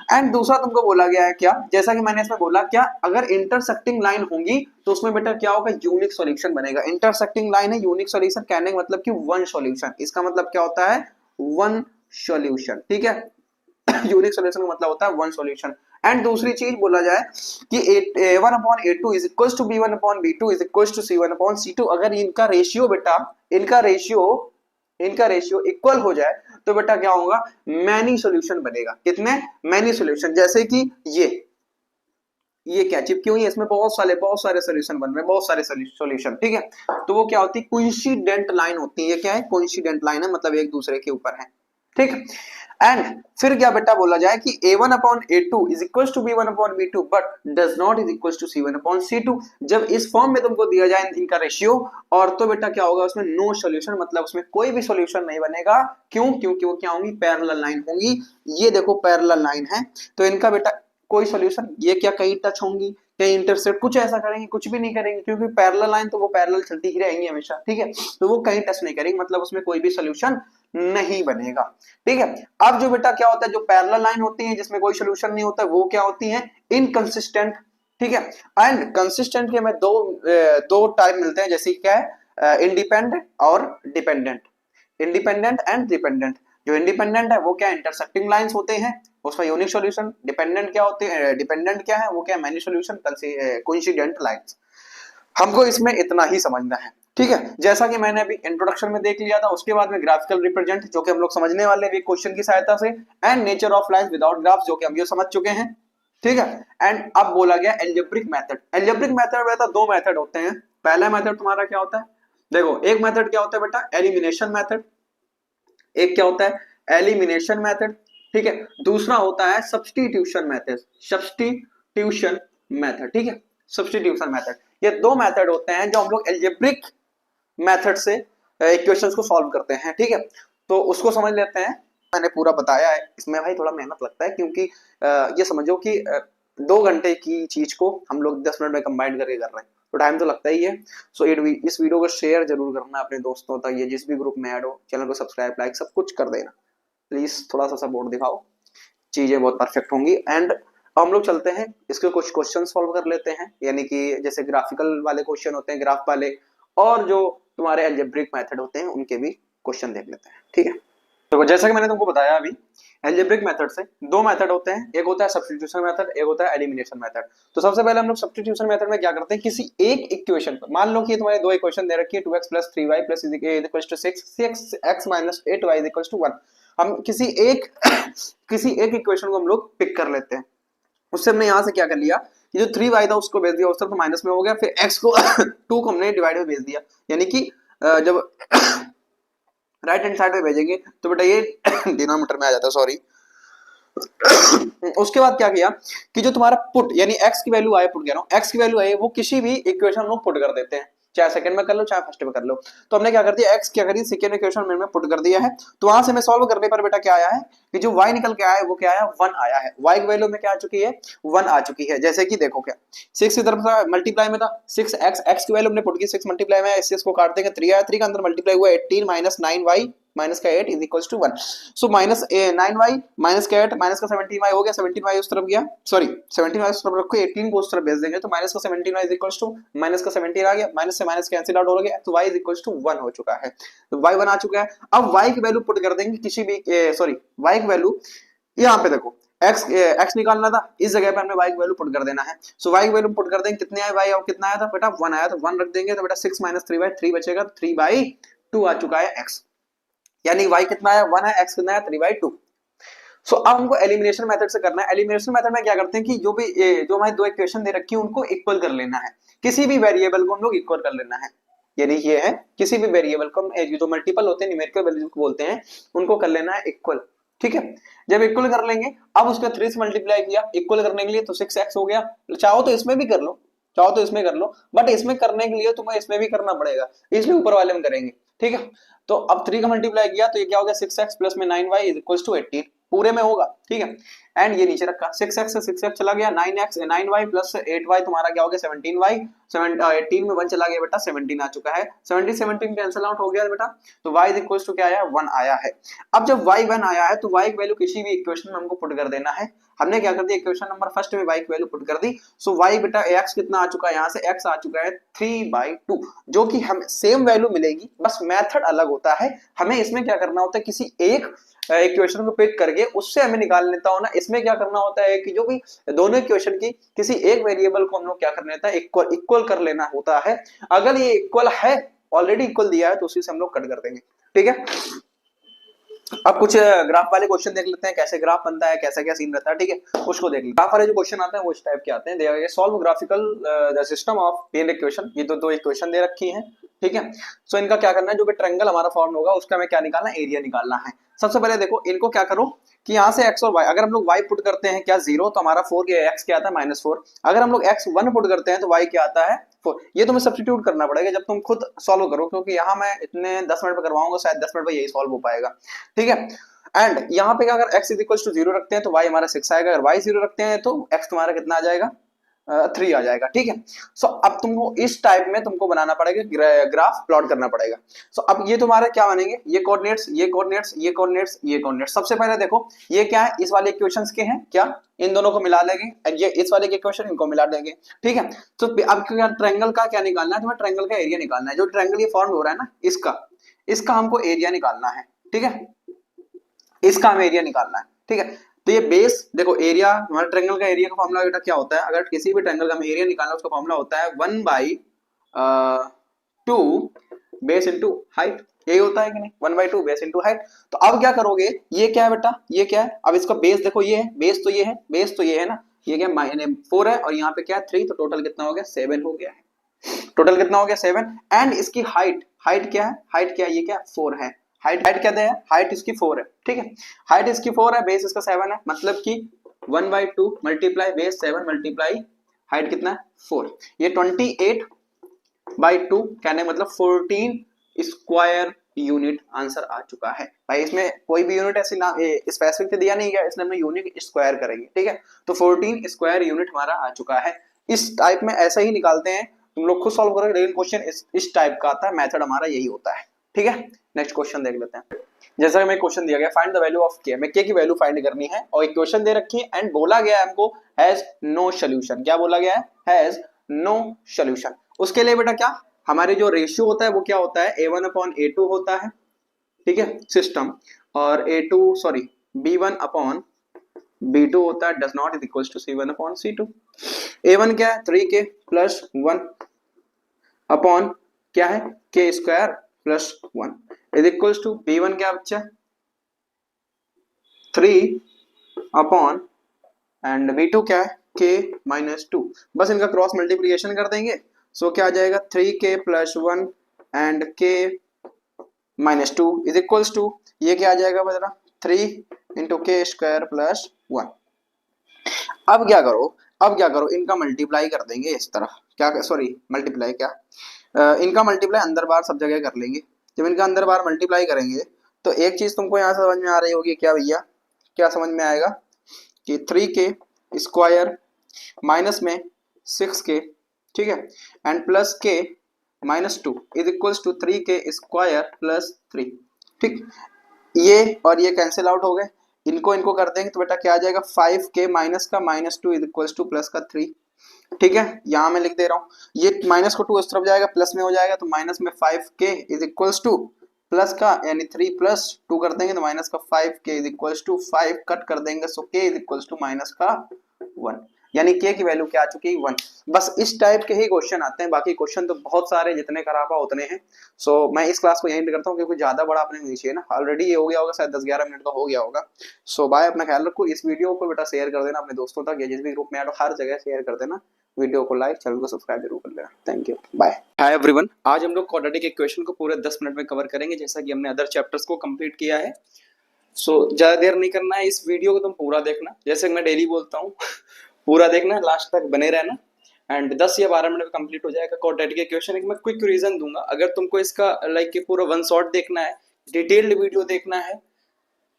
एंड दूसरा तुमको बोला गया है क्या, जैसा कि मैंने इसमें बोला, क्या अगर इंटरसेक्टिंग लाइन होंगी तो उसमें बेटा क्या होगा, यूनिक सॉल्यूशन बनेगा। इंटरसेक्टिंग लाइन है, यूनिक सॉल्यूशन कहने का मतलब कि वन सॉल्यूशन, इसका मतलब क्या होता है वन सॉल्यूशन, ठीक है। यूनिक सॉल्यूशन का मतलब होता है वन सॉल्यूशन। एंड दूसरी चीज बोला जाए कि a1 upon a2 is equal to b1 upon b2 is equal to c1 upon c2, अगर इनका रेशियो बेटा इनका रेशियो इक्वल हो जाए तो बेटा क्या होगा मैनी सॉल्यूशन बनेगा। कितने मैनी सॉल्यूशन, जैसे कि ये ये क्या चिपकी हुई है, इसमें बहुत सारे सोल्यूशन बन रहे हैं, बहुत सारे सोल्यूशन, ठीक है। तो वो क्या होती है, कोइंसिडेंट लाइन होती है। ये क्या है, कोइंसिडेंट लाइन है, मतलब एक दूसरे के ऊपर है, ठीक। एंड फिर क्या बेटा बोला जाए कि a1 upon a2 is equal to b1 upon b2 but does not is equal to c1 upon c2। जब इस फॉर्म में तुमको दिया जाए इनका रेशियो, और तो बेटा क्या होगा उसमें नो सॉल्यूशन, मतलब उसमें कोई भी सॉल्यूशन नहीं बनेगा। क्यों, क्योंकि वो क्या होंगी, पैरेलल लाइन होंगी। ये देखो पैरेलल लाइन है, तो इनका बेटा कोई सॉल्यूशन, ये क्या कहीं टच होंगी, कहीं इंटरसेक्ट, कुछ ऐसा करेंगे, कुछ भी नहीं करेंगे, क्योंकि पैरेलल लाइन तो वो पैरेलल चलती ही रहेंगी हमेशा, ठीक है। तो वो कहीं टच नहीं करेंगे, मतलब उसमें कोई भी सॉल्यूशन नहीं बनेगा, ठीक है। अब जो बेटा क्या होता है, जो पैरेलल लाइन होती है जिसमें कोई सॉल्यूशन नहीं होता, वो क्या होती है, इनकंसिस्टेंट, ठीक है। एंड कंसिस्टेंट के में दो टाइप मिलते हैं, जैसे क्या है, इंडिपेंडेंट और डिपेंडेंट, इंडिपेंडेंट एंड डिपेंडेंट। जो इंडिपेंडेंट है वो क्या, इंटरसेक्टिंग लाइंस होते हैं, उसका यूनिक सॉल्यूशन। डिपेंडेंट क्या होते हैं, डिपेंडेंट क्या है, वो क्या, मैनी सॉल्यूशन, कोइंसिडेंट लाइंस। हमको इसमें इतना ही समझना है, ठीक है। जैसा कि मैंने अभी इंट्रोडक्शन में देख लिया था, उसके बाद में ग्राफिकल रिप्रेजेंट जो कि हम लोग समझने वाले हैं क्वेश्चन की सहायता से, and nature of lines without graph जो कि हम ये समझ चुके हैं, ठीक है। एंड अब बोला गया एल्जेब्रिक मेथड। एल्जेब्रिक मेथड में दो मेथड होते हैं। पहला मेथड तुम्हारा क्या होता है, देखो एक मेथड क्या होता है बेटा, एलिमिनेशन मेथड। एक क्या होता है, एलिमिनेशन मेथड, ठीक है। दूसरा होता है सब्स्टिट्यूशन मेथड, सब्स्टिट्यूशन मेथड, ठीक है, सब्स्टिट्यूशन मेथड। ये दो मेथड होते हैं जो हम लोग एल्जेब्रिक मेथड से इक्वेशंस को सॉल्व करते हैं, ठीक है। तो उसको समझ लेते हैं। मैंने पूरा बताया है, इसमें भाई थोड़ा मेहनत लगता है, क्योंकि ये समझो कि 2 घंटे की चीज को हम लोग 10 मिनट में कंबाइन करके कर रहे हैं, तो टाइम तो लगता ही है। सो इस वीडियो को शेयर जरूर करना अपने दोस्तों तक, ये जिस भी ग्रुप में ऐड हो, चैनल को सब्सक्राइब लाइक सब कुछ कर देना प्लीज, थोड़ा सा सपोर्ट दिखाओ, चीजें बहुत परफेक्ट होंगी। एंड हम लोग चलते हैं इसके कुछ क्वेश्चन सॉल्व कर लेते हैं, यानी कि जैसे ग्राफिकल वाले क्वेश्चन होते हैं, ग्राफ वाले, और जो तुम्हारे अलजेब्रिक मेथड होते हैं उनके भी क्वेश्चन देख लेते हैं, ठीक है। तो जैसा कि मैंने तुमको बताया अभी, अलजेब्रिक मेथड से दो मेथड होते हैं, एक होता है सब्स्टिट्यूशन मेथड, एक होता है एलिमिनेशन मेथड। तो सबसे पहले हम लोग सब्स्टिट्यूशन मेथड में क्या करते हैं, किसी एक इक्वेशन पर, मान लो कि तुम्हारे दो इक्वेशन दे रखी है, 2x + 3y + 6 6x - 8y = 1। हम किसी एक इक्वेशन को हम लोग पिक कर लेते हैं। उससे हमने यहाँ से क्या कर लिया, ये जो 3y था उसको भेज दिया उस तरफ, तो माइनस में हो गया, फिर x को 2 को हमने डिवाइड में भेज दिया, यानी कि जब राइट हैंड साइड में भेजेंगे तो बेटा ये डिनोमिनेटर में आ जाता है, सॉरी। उसके बाद क्या किया कि जो तुम्हारा पुट, यानी x की वैल्यू आए, पुट कह रहा हूँ, x की वैल्यू आए, वो किसी भी इक्वेशन में पुट कर देते हैं, चाहे सेकंड में कर लो चाहे फर्स्ट में कर लो। तो हमने क्या कर दिया, x क्या करी, सेकंड इक्वेशन में पुट कर दिया है। तो वहां से मैं सॉल्व करने पर बेटा क्या आया है कि जो y निकल के आया है वो क्या आया, 1 आया है। y की वैल्यू में क्या आ चुकी है, 1 आ चुकी है। जैसे कि देखो क्या 6 की तरफ मल्टीप्लाई में था 6x, x की वैल्यू हमने पुट की 6 मल्टीप्लाई में, इससे इसको काट देंगे 3 आया, 3 का अंदर मल्टीप्लाई हुआ 18 - 9y माइनस का 8 is 1। So minus 9y minus का 8 माइनस का 17y हो गया, 17y उस तरफ गया, सॉरी 17y उस तरफ रखो, 18 को उस तरफ भेज देंगे, तो माइनस का 17y is equal to minus का 17 आ गया, माइनस से माइनस कैंसिल आउट हो गया, तो y इज इक्वल टू 1 हो चुका है। तो y 1 आ चुका है। अब y की वैल्यू पुट कर देंगे किसी भी, सॉरी y की वैल्यू यहाँ पे देखो, x निकालना था, इस जगह पे हमने y की वैल्यू पुट कर देना है। सो y की वैल्यू पुट कर देंगे, कितने आए y, और कितना आया था बेटा 1 आया, तो 1 रख देंगे, तो बेटा 6 - 3y 3 बचेगा, 3/2 आ चुका है x, यानी y कितना है 1 है, x कितना है 3/2। सो अब हमको एलिमिनेशन मेथड से करना है। एलिमिनेशन मेथड में क्या करते हैं कि जो हमारी दो इक्वेशन दे रखी है उनको इक्वल कर लेना है, किसी भी वेरिएबल को हम लोग इक्वल कर लेना है, यानी ये है किसी भी वेरिएबल को हम जो मल्टीपल होते हैं न्यूमेरिकल वैल्यूज को बोलते हैं, उनको कर लेना है इक्वल, ठीक है। जब इक्वल कर लेंगे, अब उसका 3 से मल्टीप्लाई किया इक्वल करने के लिए, तो 6x हो गया। चाहो तो इसमें भी कर लो, चाहो तो इसमें कर लो, बट इसमें करने के लिए तुम्हें इसमें भी करना पड़ेगा, इसलिए ऊपर वाले में करेंगे, ठीक है। तो अब 3 का मल्टीप्लाई किया तो ये क्या हो गया, 6x प्लस में 9y इज इक्वल टू 18, पूरे में होगा, ठीक है। एंड ये नीचे रखा 6x से 6x चला गया, 9y प्लस 8y तुम्हारा क्या हो गया 17y, 18 में 1 चला गया बेटा 17 आ चुका है, 17 कैंसिल आउट हो गया बेटा, तो y इज इक्वल टू क्या आया 1 आया है। अब जब y 1 आया है तो y की वैल्यू किसी भी इक्वेशन में हमको पुट कर देना है। हमने क्या कर दिया, इक्वेशन नंबर फर्स्ट में y की वैल्यू पुट कर दी। सो y बेटा x कितना आ चुका है, यहाँ से x आ चुका है 3/2, जो कि हम सेम वैल्यू मिलेगी, बस मेथड अलग होता है। हमें इसमें क्या करना होता है, किसी एक इक्वेशन को पिक करके उससे हमें निकाल लेता हो ना, इसमें क्या करना होता है कि जो भी दोनों इक्वेशन की किसी एक वेरिएबल को हम लोग क्या कर लेता है, इक्वल कर लेना होता है। अगर ये इक्वल है, ऑलरेडी इक्वल दिया है, तो उसी से हम लोग कट कर देंगे, ठीक है। अब कुछ ग्राफ वाले क्वेश्चन देख लेते हैं, कैसे ग्राफ बनता है, कैसा क्या सीन रहता है, ठीक है, उसको देख लेते हैं। ग्राफ वाले जो क्वेश्चन आते हैं वो इस टाइप के आते हैं, they solve graphical the system of linear equation. ये दो इक्वेशन दे रखी हैं, ठीक है। सो इनका क्या करना है, जो भी ट्रायंगल हमारा फॉर्म होगा उसका हमें क्या निकालना है, एरिया निकालना है। सबसे पहले देखो इनको क्या करो कि यहाँ से x और y, अगर हम लोग y पुट करते हैं क्या 0, तो हमारा 4 के x क्या आता है -4। अगर हम लोग x 1 पुट करते हैं तो y क्या आता है 4। ये तुम्हें सब्स्टिट्यूट करना पड़ेगा जब तुम खुद सॉल्व करो, क्योंकि यहाँ मैं इतने 10 मिनट में करवाऊंगा, शायद 10 मिनट में यही सॉल्व हो पाएगा, ठीक है। एंड यहाँ पे अगर x इक्वल टू 0 रखते हैं तो y हमारा 6 आएगा, अगर y 0 रखते हैं तो x तुम्हारा कितना आ जाएगा, 3 आ जाएगा, ठीक है। सो अब तुमको इस टाइप में तुमको बनाना पड़ेगा, ग्राफ प्लॉट करना पड़ेगा। सो अब ये तुम्हारे क्या बनेंगे, ये कोऑर्डिनेट्स, ये कोऑर्डिनेट्स, ये कोऑर्डिनेट्स, ये कोऑर्डिनेट्स। सबसे पहले देखो ये क्या है, इस वाले इक्वेशंस के हैं क्या, इन दोनों को मिला लेंगे, और ये इस वाले के इक्वेशन इनको मिला देंगे, ठीक है। तो अब क्या ट्रायंगल का क्या निकालना है, तुम्हें ट्रायंगल का एरिया निकालना है। जो ट्रायंगल ये फॉर्म हो रहा है ना, इसका हमको एरिया निकालना है, ठीक है, इसका हमें एरिया निकालना है, ठीक है। तो ये बेस देखो, एरिया हमारे ट्रायंगल का एरिया का फॉर्मूला बेटा क्या होता है, अगर किसी भी ट्रायंगल का हमें एरिया निकालना है उसका फॉर्मूला होता है 1/2 बेस इनटू हाइट। यही होता है कि नहीं, 1/2 बेस इनटू हाइट। तो अब क्या करोगे, ये क्या है बेटा, ये क्या है, अब इसका बेस देखो, ये है बेस, तो ये है बेस, तो ये है ना, ये क्या -4 है, और यहाँ पे क्या 3, तो टोटल कितना हो गया 7 हो गया है। टोटल कितना हो गया 7। एंड इसकी हाइट क्या है, हाइट क्या है, ये क्या 4 है। हाइट क्या है, हाइट इसकी 4 है, ठीक है। हाइट इसकी 4 है, बेस इसका 7 है, मतलब कि 1/2 मल्टीप्लाई बेस 7 मल्टीप्लाई हाइट कितना है 4। ये 28/2 कहने मतलब 14 स्क्वायर यूनिट आंसर आ चुका है भाई। इसमें कोई भी यूनिट ऐसी ना स्पेसिफिक तो दिया नहीं गया, इसलिए हम यूनिट स्क्वायर करेंगे, ठीक है। तो 14 स्क्वायर यूनिट हमारा आ चुका है। इस टाइप में ऐसा ही निकालते हैं, तुम लोग खुद सॉल्व करोगे, लेकिन क्वेश्चन इस टाइप का आता है, मेथड हमारा यही होता है, ठीक है। नेक्स्ट क्वेश्चन देख लेते हैं। जैसा कि हमें क्वेश्चन दिया गया, फाइंड द वैल्यू ऑफ के, हमें के की वैल्यू फाइंड करनी है, और इक्वेशन दे रखी है, एंड बोला गया है हमको हैज नो सॉल्यूशन। क्या बोला गया है, हैज नो सॉल्यूशन। उसके लिए बेटा क्या, हमारे जो रेशियो होता है वो क्या होता है, a1/a2 होता है, ठीक है, सिस्टम, और b1/b2 होता है, does not is equal to c1/c2। a1 क्या है, 3k प्लस 1 अपॉन क्या है, k square plus 1 is equal to b1 क्या बच्चा 3 अपॉन एंड b2 क्या है k -2। बस इनका क्रॉस मल्टीप्लीकेशन कर देंगे, सो क्या आ जाएगा 3k plus 1 and k -2 is equal to, ये क्या आ जाएगा बता 3 इंटू के स्क्वायर प्लस 1। अब क्या करो, इनका मल्टीप्लाई कर देंगे इस तरह, क्या सॉरी मल्टीप्लाई क्या, इनका मल्टीप्लाई अंदर बाहर सब जगह कर लेंगे। जब इनका अंदर बाहर मल्टीप्लाई करेंगे तो एक चीज तुमको यहाँ समझ में आ रही होगी, क्या भैया, क्या समझ में आएगा कि 3k स्क्वायर माइनस में 6k, ठीक है, and plus k -2 is equal to 3k square plus 3, ठीक। ये और ये कैंसिल आउट हो गए, इनको कर देंगे तो बेटा क्या आ जाएगा 5k माइनस का -2 इज इक्वल टू प्लस का 3, ठीक है। यहां मैं लिख दे रहा हूं, ये माइनस को 2 इस तरफ जाएगा, प्लस में हो जाएगा, तो माइनस में 5k is equal two plus का यानी 3 प्लस 2 कर देंगे तो माइनस का 5k is equal to 5 cut कर देंगे, so k is equal to minus का 1, यानी k की वैल्यू क्या आ चुकी है 1। बस इस टाइप के ही क्वेश्चन आते हैं, बाकी क्वेश्चन तो बहुत सारे जितने करा पाओ उतने हैं। सो मैं इस क्लास को यहीं करता हूँ, क्योंकि ज्यादा बड़ा अपने नहीं चाहिए ना, ऑलरेडी ये हो गया होगा, शायद 10-11 मिनट का हो गया होगा। सो बाय, अपना ख्याल रखो। इस वीडियो को बेटा शेयर कर देना अपने दोस्तों तक, या जिस भी ग्रुप में ऐड हो हर जगह शेयर कर देना, वीडियो को लाइक, चैनल को सब्सक्राइब जरूर कर लेना। Thank you, bye. Hi everyone, आज हम लोग क्वाड्रेटिक इक्वेशन को पूरे 10 मिनट में कवर करेंगे, जैसा कि हमने अदर चैप्टर्स को कंप्लीट किया है। सो ज्यादा देर नहीं करना है, इस वीडियो को तुम पूरा देखना, जैसे मैं डेली बोलता हूँ पूरा देखना, लास्ट तक बने रहना, एंड 10 या 12 मिनट में कंप्लीट हो जाएगा क्वाड्रेटिक इक्वेशन। एक मैं क्विक रीजन दूंगा, अगर तुमको इसका लाइक पूरा वन शॉट देखना है, डिटेल्ड वीडियो देखना है,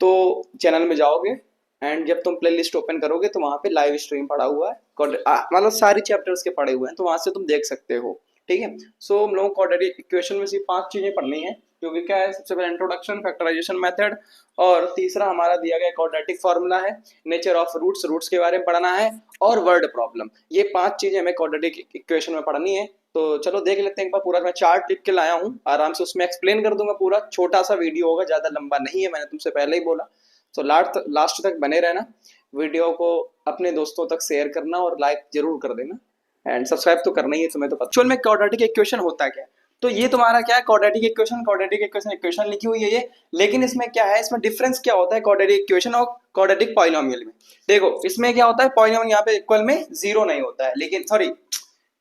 तो चैनल में जाओगे एंड जब तुम प्लेलिस्ट ओपन करोगे तो वहां पे लाइव स्ट्रीम पड़ा हुआ है, मतलब सारी चैप्टर्स के पड़े हुए हैं, तो वहां से तुम देख सकते हो, ठीक है। सो हम लोगों को क्वाड्रेटिक इक्वेशन में सिर्फ 5 चीजें पढ़नी है, जो कि क्या है, सबसे पहले इंट्रोडक्शन, फैक्टराइजेशन मेथड, और तीसरा हमारा दिया गया क्वाड्रेटिक फार्मूला है, नेचर ऑफ रूट्स के बारे में पढ़ना है, और वर्ड प्रॉब्लम। ये 5 चीजें हमें क्वाड्रेटिक इक्वेशन में पढ़नी है। तो चलो देख लेते हैं एक बार पूरा। मैं चार्ट लिख के लाया हूँ, आराम से उसमें एक्सप्लेन कर दूंगा पूरा, छोटा सा वीडियो होगा, ज्यादा लंबा नहीं है, मैंने तुमसे पहले ही बोला। तो लास्ट तक बने रहना, वीडियो को अपने दोस्तों तक शेयर करना और लाइक जरूर कर देना, एंड सब्सक्राइब तो करना ही है तुम्हें तो पता। एक्चुअल में क्वाड्रेटिक इक्वेशन होता क्या है, तो ये तुम्हारा क्या है, क्वाड्रेटिक इक्वेशन लिखी हुई है ये। लेकिन इसमें क्या है, इसमें डिफरेंस क्या होता है क्वाड्रेटिक इक्वेशन और क्वाड्रेटिक पॉलिनोमियल में। देखो इसमें क्या होता है, पॉलिनोमियल यहाँ पे इक्वल में जीरो नहीं होता है, लेकिन सॉरी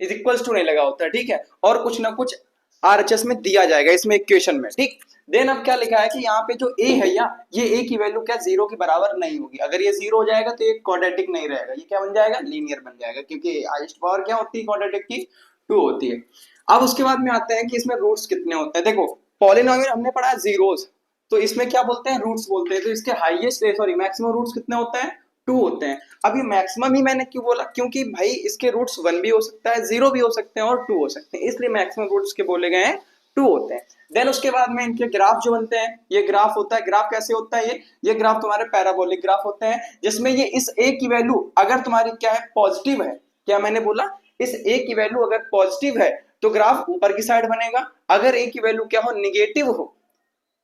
इज इक्वल्स टू नहीं लगा होता है, ठीक है, और कुछ ना कुछ आरएचएस में दिया जाएगा इसमें इक्वेशन में, ठीक। देन अब क्या लिखा है कि यहाँ पे जो ए है या ये ए की वैल्यू क्या जीरो के बराबर नहीं होगी। अगर ये जीरो हो जाएगा तो ये क्वाड्रेटिक नहीं रहेगा, ये क्या बन जाएगा, लीनियर बन जाएगा, क्योंकि हाईएस्ट पावर क्या होती है क्वाड्रेटिक की, 2 होती है। अब उसके बाद में आते हैं कि इसमें रूट्स कितने होते हैं। देखो पॉलिनोमियल हमने पढ़ा है जीरोस, तो इसमें क्या बोलते हैं, रूट्स बोलते हैं। तो इसके हाईएस्ट सॉरी मैक्सिमम रूट्स कितने होते हैं, 2 होते हैं। अब ये मैक्सिमम ही मैंने क्यों बोला, क्योंकि भाई इसके रूट्स 1 भी हो सकता है, 0 भी हो सकते हैं और 2 हो सकते हैं, इसलिए मैक्सिमम रूट्स के बोले गए हैं 2 होते हैं। देन उसके बाद में इनके ग्राफ जो बनते हैं, ये ग्राफ होता है। ग्राफ कैसे होता है, ये ग्राफ तुम्हारे पैराबोलिक ग्राफ होते हैं, जिसमें ये इस ए की वैल्यू अगर तुम्हारी क्या है, पॉजिटिव है, क्या मैंने बोला, इस ए की वैल्यू अगर पॉजिटिव है तो ग्राफ ऊपर की साइड बनेगा, अगर ए की वैल्यू क्या हो, निगेटिव हो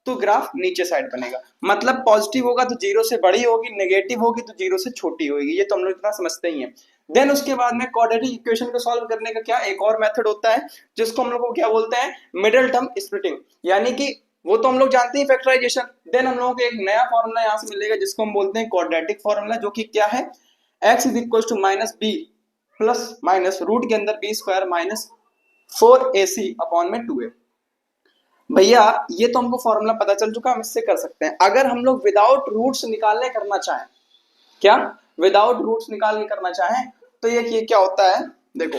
तो ग्राफ नीचे साइड बनेगा। मतलब पॉजिटिव होगा तो 0 से बड़ी होगी, नेगेटिव होगी तो 0 से छोटी होगी, ये तो हम लोग इतना समझते ही हैं। देन उसके बाद में क्वाड्रेटिक इक्वेशन को सॉल्व करने का क्या एक और मेथड होता है, जिसको हम लोग को क्या बोलते हैं, मिडिल टर्म स्प्लिटिंग, यानी कि वो तो हम लोग जानते हैं फैक्टराइजेशन। देन हम लोगों को एक नया फॉर्मूला यहाँ से मिलेगा जिसको हम बोलते हैं क्वाड्रेटिक फॉर्मूला, जो कि क्या है, x is equal to minus b plus minus root के अंदर B square minus 4ac upon में 2a। भैया ये तो हमको फॉर्मूला पता चल चुका, हम इससे कर सकते हैं। अगर हम लोग विदाउट रूट्स निकालने करना चाहें, क्या विदाउट रूट्स निकाल के करना चाहें, तो ये क्या होता है, देखो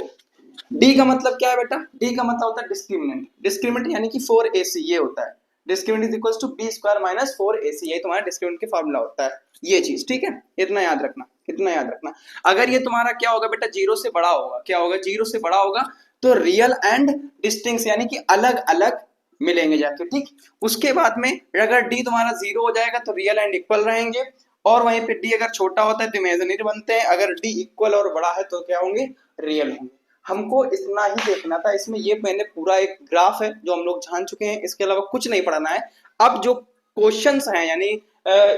d का मतलब क्या है बेटा, d का मतलब होता है डिस्क्रिमिनेंट, डिस्क्रिमिनेंट यानी कि 4ac ये होता है, discriminant is equal to b square minus 4ac, ये तुम्हारा डिस्क्रिमिनेंट के फॉर्मूला होता है, ये चीज, ठीक है, इतना याद रखना, इतना याद रखना। अगर ये तुम्हारा क्या होगा बेटा, 0 से बड़ा होगा, क्या होगा, 0 से बड़ा होगा तो रियल एंड डिस्टिंक्ट यानी कि अलग अलग मिलेंगे जाके, ठीक। उसके बाद में अगर d तुम्हारा 0 हो जाएगा तो रियल एंड इक्वल रहेंगे, और वहीं पे d अगर छोटा होता है तो इमेजिनरी बनते हैं, अगर d इक्वल और बड़ा है तो क्या होंगे, रियल होंगे। हमको इतना ही देखना था इसमें, ये मैंने पूरा एक ग्राफ है जो हम लोग जान चुके हैं, इसके अलावा कुछ नहीं पढ़ना है। अब जो क्वेश्चंस हैं, यानी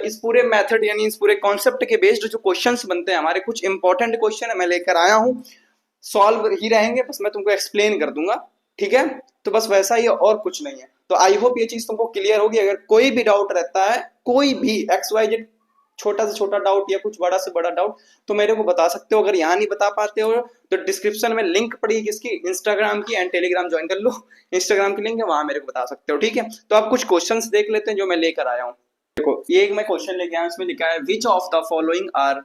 इस पूरे मेथड यानी इस पूरे कॉन्सेप्ट के बेस्ड जो क्वेश्चंस बनते हैं हमारे, कुछ इंपॉर्टेंट क्वेश्चन है मैं लेकर आया हूँ, सॉल्व ही रहेंगे, बस मैं तुमको एक्सप्लेन कर दूंगा, ठीक है। तो बस वैसा ही और कुछ नहीं है। तो आई होप ये चीज तुमको क्लियर होगी। अगर कोई भी डाउट रहता है, कोई भी XYZ छोटा से छोटा डाउट या कुछ बड़ा से बड़ा डाउट, तो मेरे को बता सकते हो। अगर यहाँ नहीं बता पाते हो तो डिस्क्रिप्शन में लिंक पड़ी किसकी, इंस्टाग्राम की, एंड टेलीग्राम ज्वाइन कर लो, इंस्टाग्राम की लिंक है, वहां मेरे को बता सकते हो, ठीक है। तो आप कुछ क्वेश्चन देख लेते हैं जो मैं लेकर आया हूँ। देखो ये एक मैं क्वेश्चन लेके आया, इसमें लिखा है which of the following are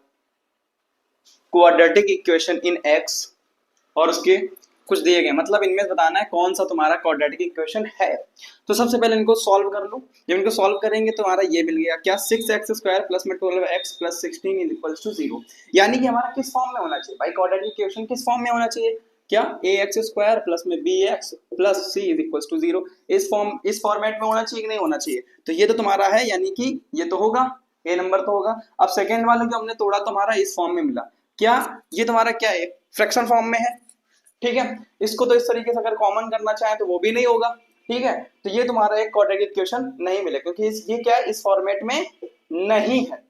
quadratic equation in x, और उसके कुछ दिए गए, मतलब इनमें बताना है कौन सा तुम्हारा क्वाड्रेटिक इक्वेशन है। तो सबसे पहले इनको सॉल्व कर लो। जब इनको सॉल्व करेंगे तो हमारा ये मिल गया क्या, 6x स्क्वायर प्लस में 12x plus 16 is equals to 0। यानी कि हमारा किस फॉर्म में होना चाहिए भाई, क्वाड्रेटिक इक्वेशन किस फॉर्म में होना चाहिए, क्या ax स्क्वायर प्लस में bx plus c is equals to 0, इस फॉर्मेट में होना चाहिए कि नहीं होना चाहिए। तो ये तो तुम्हारा है, यानी कि ये तो होगा, ए नंबर तो होगा। अब सेकेंड वाले जो हमने तोड़ा तो हमारा इस फॉर्म में मिला, क्या ये तुम्हारा क्या है, फ्रैक्शन फॉर्म में है, ठीक है। इसको तो इस तरीके से अगर कॉमन करना चाहे तो वो भी नहीं होगा, ठीक है। तो ये तुम्हारा एक क्वाड्रेटिक इक्वेशन नहीं मिले, क्योंकि ये क्या है, इस फॉर्मेट में नहीं है।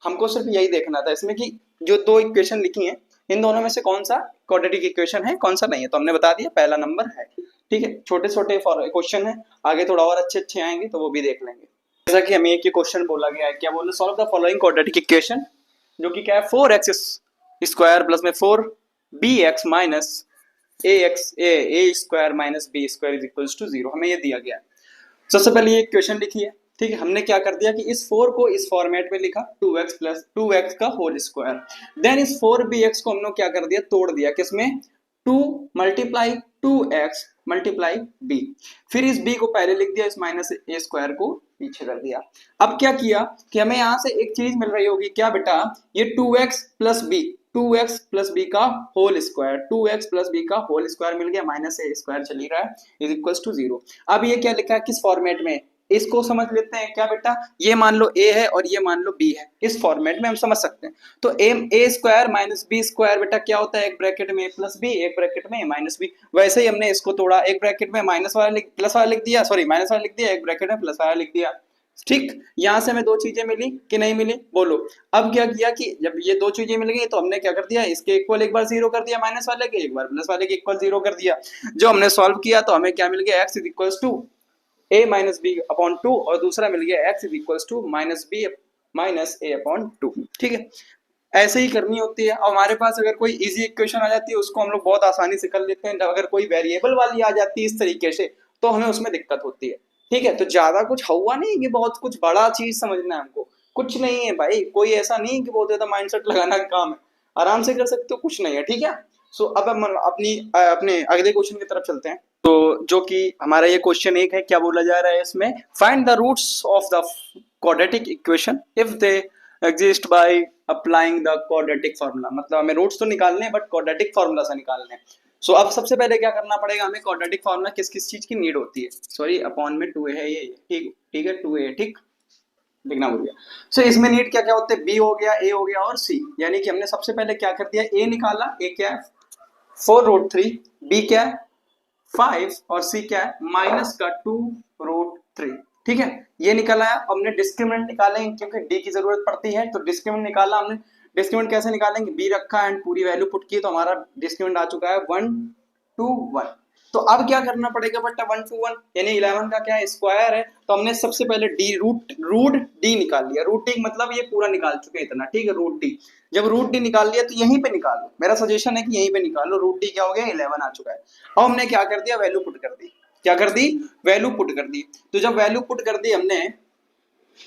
हमको सिर्फ यही देखना था इसमें कि जो दो इक्वेशन लिखी हैं इन दोनों में से कौन सा क्वाड्रेटिक इक्वेशन है, कौन सा नहीं है। तो हमने बता दिया पहला नंबर है, ठीक है। छोटे छोटे क्वेश्चन है, आगे थोड़ा और अच्छे आएंगे तो वो भी देख लेंगे। जैसा कि हमें एक क्वेश्चन बोला गया है, क्या बोले, solve the following quadratic equation, जो कि क्या है 4x स्क्वायर प्लस में 4bx minus a square minus b square is equals to 0, हमें ये दिया गया है। सबसे पहले ये इक्वेशन लिखी है, ठीक है। हमने क्या कर दिया कि इस 4 को इस फॉर्मेट में लिखा 2x प्लस 2x का होल स्क्वायर। देन इस 4bx को हमने क्या कर दिया, तोड़ दिया किसमें, 2 मल्टीप्लाई 2x मल्टीप्लाई b, फिर इस b को पहले लिख दिया, इस माइनस a स्क्वायर को पीछे कर दिया। अब क्या किया कि हमें यहाँ से एक चीज मिल रही होगी, क्या बेटा, ये 2x प्लस b का whole square, 2x plus b का होल स्क्वायर मिल गया, माइनस a स्क्वायर चल रहा है इज इक्वल्स टू 0। अब ये क्या लिखा है, किस फॉर्मेट में, इसको समझ लेते हैं। क्या बेटा, ये मान लो a है और ये मान लो b है, इस फॉर्मेट में हम समझ सकते हैं। तो a square minus b square बेटा क्या होता है, एक ब्रैकेट में प्लस b, एक ब्रैकेट में माइनस b। वैसे ही हमने इसको तोड़ा, एक ब्रैकेट में माइनस वाला प्लस वाला लिख दिया, सॉरी माइनस वाला लिख दिया, एक ब्रैकेट में प्लस वाला लिख दिया, ठीक, यहां से हमें दो चीजें मिली कि नहीं मिली, बोलो। अब क्या किया कि जब ये दो चीजें मिल गई तो हमने क्या कर दिया, इसके इक्वल एक बार जीरो कर दिया माइनस वाले के, एक बार प्लस वाले के इक्वल जीरो कर दिया। जो हमने सॉल्व किया तो हमें क्या मिल गया, x is equal to a minus b upon two, और दूसरा मिल गया x is equal to minus b minus a upon two. ठीक है, ऐसे ही करनी होती है। और हमारे पास अगर कोई इजी इक्वेशन आ जाती है उसको हम लोग बहुत आसानी से कर लेते हैं। अगर कोई वेरिएबल वाली आ जाती है इस तरीके से तो हमें उसमें दिक्कत होती है। ठीक है, तो ज्यादा कुछ हुआ नहीं कि बहुत कुछ बड़ा चीज समझना है हमको, कुछ नहीं है भाई, कोई ऐसा नहीं कि बहुत ज्यादा माइंडसेट लगाना का काम है, आराम से कर सकते हो, कुछ नहीं है। ठीक है, सो अब हम अपने अगले क्वेश्चन की तरफ चलते हैं। तो जो कि हमारा ये क्वेश्चन एक है, क्या बोला जा रहा है इसमें, find the roots of the quadratic equation if they exist by applying the quadratic formula. मतलब हमें रूट्स तो निकालने हैं बट क्वाड्रेटिक फार्मूला से निकालने हैं। सो अब सबसे पहले क्या करना पड़ेगा, हमें क्वाड्रेटिक फार्मूला किस किस चीज की नीड होती है, सॉरी अपॉन में 2a है ये, ठीक ठीक है 2a, ठीक लिखना भूल गया। सो इसमें नीड क्या क्या होते हैं, b हो गया, a हो गया और c। यानी कि हमने सबसे पहले क्या कर दिया, a निकाला, a क्या है 4√3, b क्या है 5 और c क्या है माइनस का 2√3। ठीक है, ये निकाला है। हमने डिस्क्रिमिनेंट निकालेंगे क्योंकि d की जरूरत पड़ती है, तो डिस्क्रिमिनेंट निकाला हमने। डिस्क्रिमिनेंट कैसे निकालेंगे, b रखा एंड पूरी वैल्यू पुट की तो हमारा डिस्क्रिमिनेंट आ चुका है 1 2 1। तो अब क्या करना पड़ेगा बेटा, 1 2 1 यानी 11 का क्या है स्क्वायर है, तो हमने सबसे पहले डी रूट डी निकाल लिया। रूट डी मतलब ये पूरा निकाल चुके हैं इतना, ठीक है रूट डी। जब रूट डी निकाल लिया तो यहीं पे निकाल लो, मेरा सजेशन है कि यहीं पे निकाल लो। रूट डी क्या हो गया 11 आ चुका है। अब हमने क्या कर दिया, वैल्यू पुट कर दी। क्या कर दी, वैल्यू पुट कर दी। तो जब वैल्यू पुट कर दी हमने,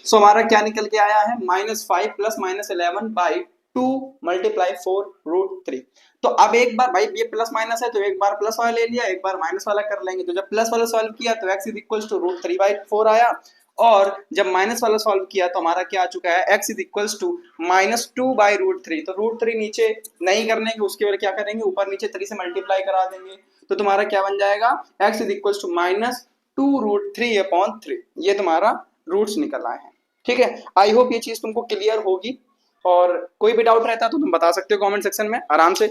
सो हमारा क्या निकल के आया है, -5 प्लस -11 बाई 2 मल्टीप्लाई 4√3। तो अब एक बार भाई ये प्लस माइनस है तो एक बार प्लस वाला ले लिया, एक बार माइनस वाला कर लेंगे। तो जब प्लस वाला सॉल्व किया तो x इज इक्वल टू √3/4 आया, और जब माइनस वाला सॉल्व किया तो हमारा क्या आ चुका है, x इज इक्वल टू -2/√3। तो √3 नीचे नहीं करने के, उसके बाद क्या करेंगे, ऊपर नीचे 3 से मल्टीप्लाई करा देंगे। तो तुम्हारा क्या बन जाएगा, x इज इक्वल टू -2√3/3। ये तुम्हारा रूट्स निकल आए हैं। ठीक है, आई होप ये चीज तुमको क्लियर होगी। और कोई भी डाउट रहता तो तुम बता सकते हो कमेंट सेक्शन में, आराम से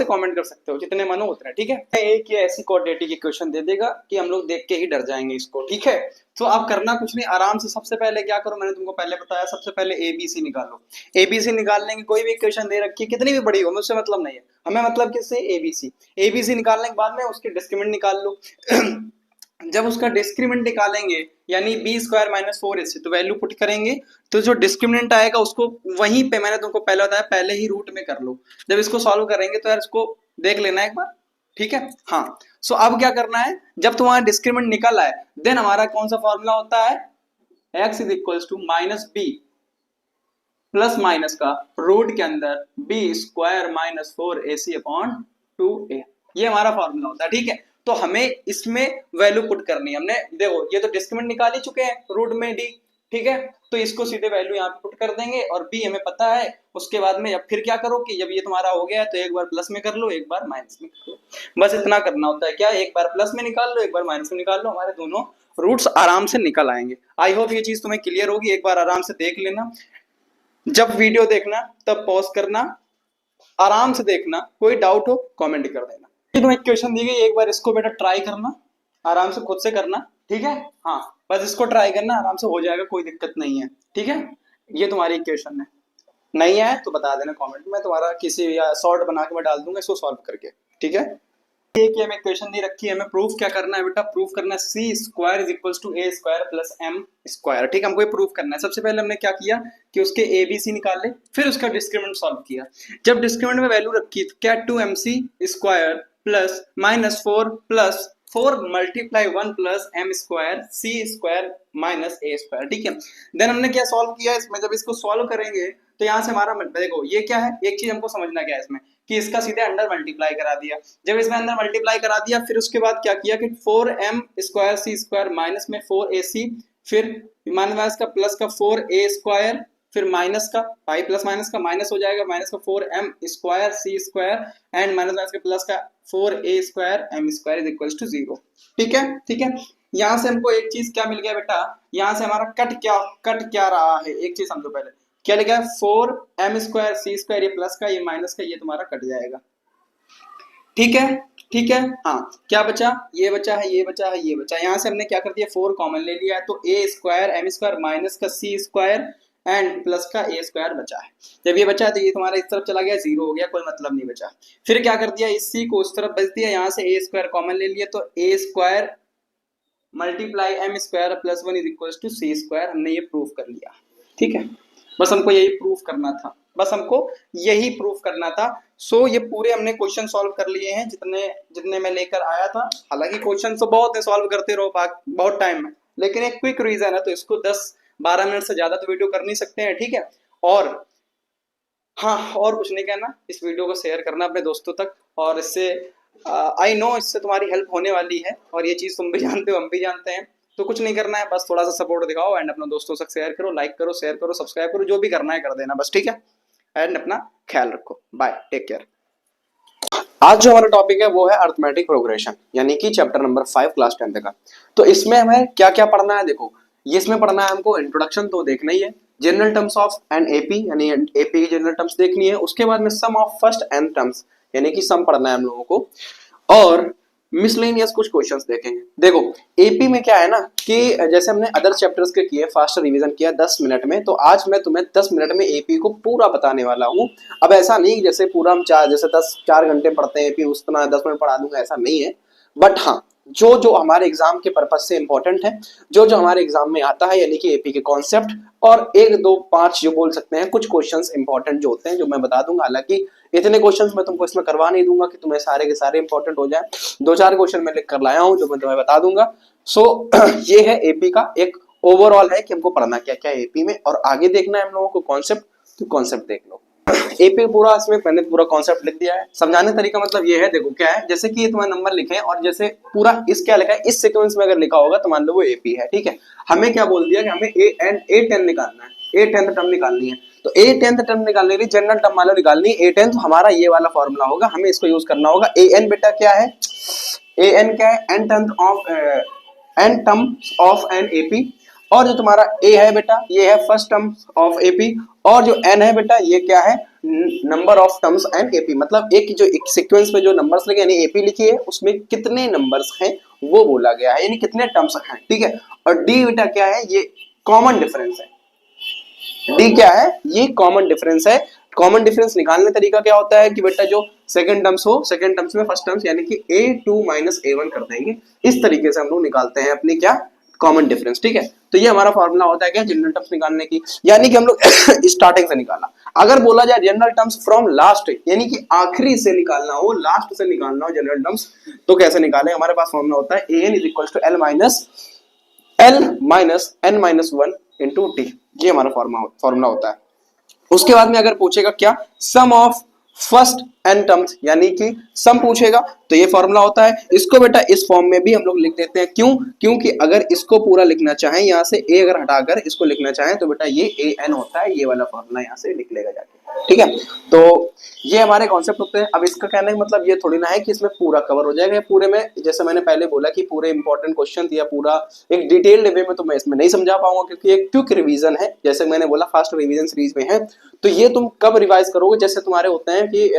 कमेंट कर सकते हो, जितने मन हो उतने। ठीक है, एक ये ऐसी क्वाड्रेटिक इक्वेशन दे देगा कि हम लोग देख के ही डर जाएंगे इसको। ठीक है, तो आप करना कुछ नहीं, आराम से सबसे पहले क्या करो, मैंने तुमको पहले बताया, सबसे पहले एबीसी निकालो। एबीसी निकालने की कोई भी इक्वेशन दे रखी है, कितनी भी बड़ी हो, मुझसे मतलब नहीं है, हमें मतलब किससे, एबीसी। एबीसी निकालने के बाद में उसके डिस्क्रिमिनेंट निकाल लो। जब उसका डिस्क्रिमिनेंट निकालेंगे यानी b स्क्वायर माइनस 4ac, तो वैल्यू पुट करेंगे तो जो डिस्क्रिमिनेंट आएगा उसको वहीं पे, मैंने तुमको पहले बताया, पहले ही रूट में कर लो। जब इसको सॉल्व करेंगे तो यार इसको देख लेना एक बार। ठीक है, हाँ। सो अब क्या करना है, जब तुम्हारा डिस्क्रिमिनेंट निकल आए देन हमारा कौन सा फॉर्मूला होता है, x is equal to minus b plus minus का रूट के अंदर b square minus 4ac upon 2a, ये हमारा फॉर्मूला होता है। ठीक है, तो हमें इसमें वैल्यू पुट करनी है। हमने देखो ये तो डिस्क्रिमिनेंट निकाल ही चुके हैं रूट में डी, ठीक है, तो इसको सीधे वैल्यू यहाँ पे पुट कर देंगे और बी हमें पता है। उसके बाद में अब फिर क्या करो कि जब ये तुम्हारा हो गया है तो एक बार प्लस में कर लो, एक बार माइनस में कर लो, बस इतना करना होता है। क्या, एक बार प्लस में निकाल लो, एक बार माइनस में निकाल लो, हमारे दोनों रूट्स आराम से निकल आएंगे। आई होप ये चीज तुम्हें क्लियर होगी, एक बार आराम से देख लेना। जब वीडियो देखना तब पॉज करना, आराम से देखना, कोई डाउट हो कमेंट कर देना। तुम्हें इक्वेशन दी गई, एक बार इसको बेटा ट्राई करना, आराम से खुद से करना। ठीक है, हाँ बस इसको ट्राई करना, आराम से हो जाएगा, कोई दिक्कत नहीं है। ठीक है, ये तुम्हारी इक्वेशन है, नहीं है तो बता देना कमेंट में, तुम्हारा किसी या शॉर्ट बना के मैं डाल दूंगा इसको सॉल्व करके। ठीक है, ये कि हमें इक्वेशन दी रखी है, हमें प्रूफ क्या करना है बेटा, प्रूफ करना है C square is equal to A square plus M square. ठीक है, हमको ये प्रूफ करना है। सबसे पहले हमने क्या किया कि उसके ए बी सी निकाले, फिर उसका डिस्क्रिमिनेंट सॉल्व किया। जब डिस्क्रिमिनेंट में वैल्यू रखी तो क्या 2mc square plus -4 plus 4 multiply 1 plus M square C square minus A square. ठीक है, देन हमने क्या सॉल्व किया इसमें, जब इसको सॉल्व करेंगे तो यहाँ से हमारा देखो ये क्या है, एक चीज हमको समझना क्या है इसमें कि इसका सीधे अंडर मल्टीप्लाई करा दिया। जब इसमें अंदर मल्टीप्लाई करा दिया फिर उसके बाद क्या किया कि 4m स्क्वायर सी स्क्वायर माइनस में 4ac, फिर माइनस का प्लस का 4a स्क्वायर, फिर माइनस का पाई प्लस माइनस का माइनस हो जाएगा, माइनस का 4m square C square and minus का प्लस का 4a square m square is equal to 0। ठीक है, ठीक है, यहाँ से हमको एक चीज क्या मिल गया बेटा, यहाँ से हमारा कट क्या रहा है, एक चीज समझो पहले क्या लिखा है, 4m स्क्वायर सी स्क्वायर, ये प्लस का ये माइनस का ये तुम्हारा कट जाएगा। ठीक है, ठीक है। हाँ, क्या बचा, ये बचा है, ये बचा है, ये बचा। यहाँ से हमने क्या कर दिया, 4 कॉमन ले लिया है, तो A square M square minus का सी स्क्वायर एंड प्लस का ए स्क्वायर बचा है। जब ये बचा तो ये तुम्हारा इस तरफ चला गया, 0 हो गया, कोई मतलब नहीं बचा। फिर क्या कर दिया, इस सी को उस तरफ बच दिया, यहाँ से ए स्क्वायर कॉमन ले लिया, तो A square multiply M square plus 1 is equal to C square. हमने ये प्रूफ कर लिया, ठीक है। बस हमको यही प्रूफ करना था, बस हमको यही प्रूफ करना था। सो ये पूरे हमने क्वेश्चन सॉल्व कर लिए हैं जितने जितने मैं लेकर आया था। हालांकि क्वेश्चन तो बहुत है, सॉल्व करते रहो बहुत टाइम में, लेकिन एक क्विक रिवीजन है तो इसको 10-12 मिनट से ज्यादा तो वीडियो कर नहीं सकते हैं, ठीक है। और हाँ, और कुछ नहीं कहना, इस वीडियो को शेयर करना अपने दोस्तों तक, और इससे आई नो इससे तुम्हारी हेल्प होने वाली है, और ये चीज़ तुम भी जानते हो, हम भी जानते हैं। तो कुछ नहीं करना है, बस थोड़ा सा सपोर्ट दिखाओ एंड अपने दोस्तों तक शेयर करो, लाइक करो, शेयर करो, सब्सक्राइब करो, जो भी करना है कर देना बस, ठीक है। एंड अपना ख्याल रखो, बाय, टेक केयर। आज जो हमारा टॉपिक है वो है अरिथमेटिक प्रोग्रेशन, यानी कि चैप्टर नंबर 5 क्लास 10th का। तो इसमें हमें क्या क्या पढ़ना है, देखो ये इसमें पढ़ना है हमको इंट्रोडक्शन तो देखना ही है, general terms of an AP यानी एपी की जनरल टर्म्स देखनी है, उसके बाद में सम ऑफ फर्स्ट एन टर्म्स यानी कि सम पढ़ना है हम लोगों को, और मिसलेनियस कुछ क्वेश्चंस देखेंगे। देखो एपी में क्या है ना कि जैसे हमने अदर चैप्टर्स के किए, फास्ट रिवीजन किया 10 मिनट में, तो आज मैं तुम्हें 10 मिनट में एपी को पूरा बताने वाला हूँ। अब ऐसा नहीं जैसे पूरा हम जैसे 4 घंटे पढ़ते हैं एपी उस तरह 10 मिनट पढ़ा दूंगा, ऐसा नहीं है। बट हाँ, जो जो हमारे एग्जाम के पर्पज से इंपॉर्टेंट है, जो जो हमारे एग्जाम में आता है, यानी कि एपी के कॉन्सेप्ट, और 1 2 5 जो बोल सकते हैं कुछ क्वेश्चंस इंपॉर्टेंट जो होते हैं, जो मैं बता दूंगा। हालांकि इतने क्वेश्चंस मैं तुमको इसमें करवा नहीं दूंगा कि तुम्हें सारे के सारे इंपॉर्टेंट हो जाए, 2-4 क्वेश्चन मैं लिख कर लाया हूं जो मैं तुम्हें बता दूंगा। सो ये है एपी का एक ओवरऑल है कि हमको पढ़ना क्या क्या एपी में, और आगे देखना है हम लोगों को कॉन्सेप्ट, तो कॉन्सेप्ट देख लो। एपी पूरा इसमें मैंने पूरा कॉन्सेप्ट लिख दिया है। समझाने का तरीका मतलब ये है, देखो क्या है, जैसे कि ये तुम्हारे नंबर लिखे हैं और जैसे पूरा इस क्या लिखा है, इस सीक्वेंस में अगर लिखा होगा तो मान लो वो एपी है, ठीक है। हमें क्या बोल दिया कि हमें ए 10 निकालना है, ए 10th टर्म निकालनी है, तो ए 10th टर्म निकालने के लिए जनरल टर्म मान लो निकालनी है, ए 10th हमारा ये वाला फॉर्मूला होगा, हमें इसको यूज करना होगा। ए एन बेटा क्या है, ए एन क्या है, n terms of an AP, और जो तुम्हारा ए है बेटा ये है फर्स्ट टर्म ऑफ एपी, और जो एन है बेटा ये क्या है, number of terms and AP, मतलब एक सीक्वेंस में जो नंबर्स लगे यानी एपी लिखी है उसमें कितने नंबर्स हैं वो बोला गया है, यानी कितने टर्म्स हैं, ठीक है। और डी बेटा क्या है, ये कॉमन डिफरेंस है। डी क्या है, ये कॉमन डिफरेंस है। कॉमन डिफरेंस निकालने तरीका क्या होता है कि बेटा जो सेकंड टर्म्स हो, सेकंड टर्म्स में फर्स्ट टर्म्स यानी कि a2 माइनस a1 कर देंगे, इस तरीके से हम लोग निकालते हैं अपनी क्या कॉमन डिफरेंस, ठीक है। तो ये हमारा फॉर्मूला होता है क्या, जनरल टर्म्स निकालने की, यानी कि हम लोग स्टार्टिंग से निकाला। अगर बोला जाए जनरल टर्म्स फ्रॉम लास्ट, यानी कि आखिरी से निकालना हो, लास्ट से निकालना हो जनरल टर्म्स, तो कैसे निकाले, हमारे पास फॉर्मूला होता है an is equal to l minus n minus 1 into t, ये हमारा फॉर्मूला होता है। उसके बाद में अगर पूछेगा क्या, सम ऑफ फर्स्ट एन टर्म्स, यानी कि सम पूछेगा, तो ये फॉर्मूला होता है। इसको बेटा इस फॉर्म में भी हम लोग लिख देते हैं, क्यों, क्योंकि अगर इसको पूरा लिखना चाहें, यहाँ से ए अगर हटाकर इसको लिखना चाहें तो बेटा ये ए एन होता है, ये वाला फॉर्मूला यहाँ से लिख लेगा जाके, ठीक है। तो ये हमारे कॉन्सेप्ट होते हैं। अब इसका कहने का मतलब ये थोड़ी ना है कि इसमें पूरा कवर हो जाएगा, पूरे में जैसे मैंने पहले बोला कि पूरे इंपॉर्टेंट क्वेश्चन या पूरा एक डिटेल्ड वे में तो मैं इसमें नहीं समझा पाऊंगा, क्योंकि एक क्विक रिवीजन है, जैसे मैंने बोला फास्ट रिवीजन सीरीज में है। तो ये तुम कब रिवाइज करोगे, जैसे तुम्हारे होते हैं कि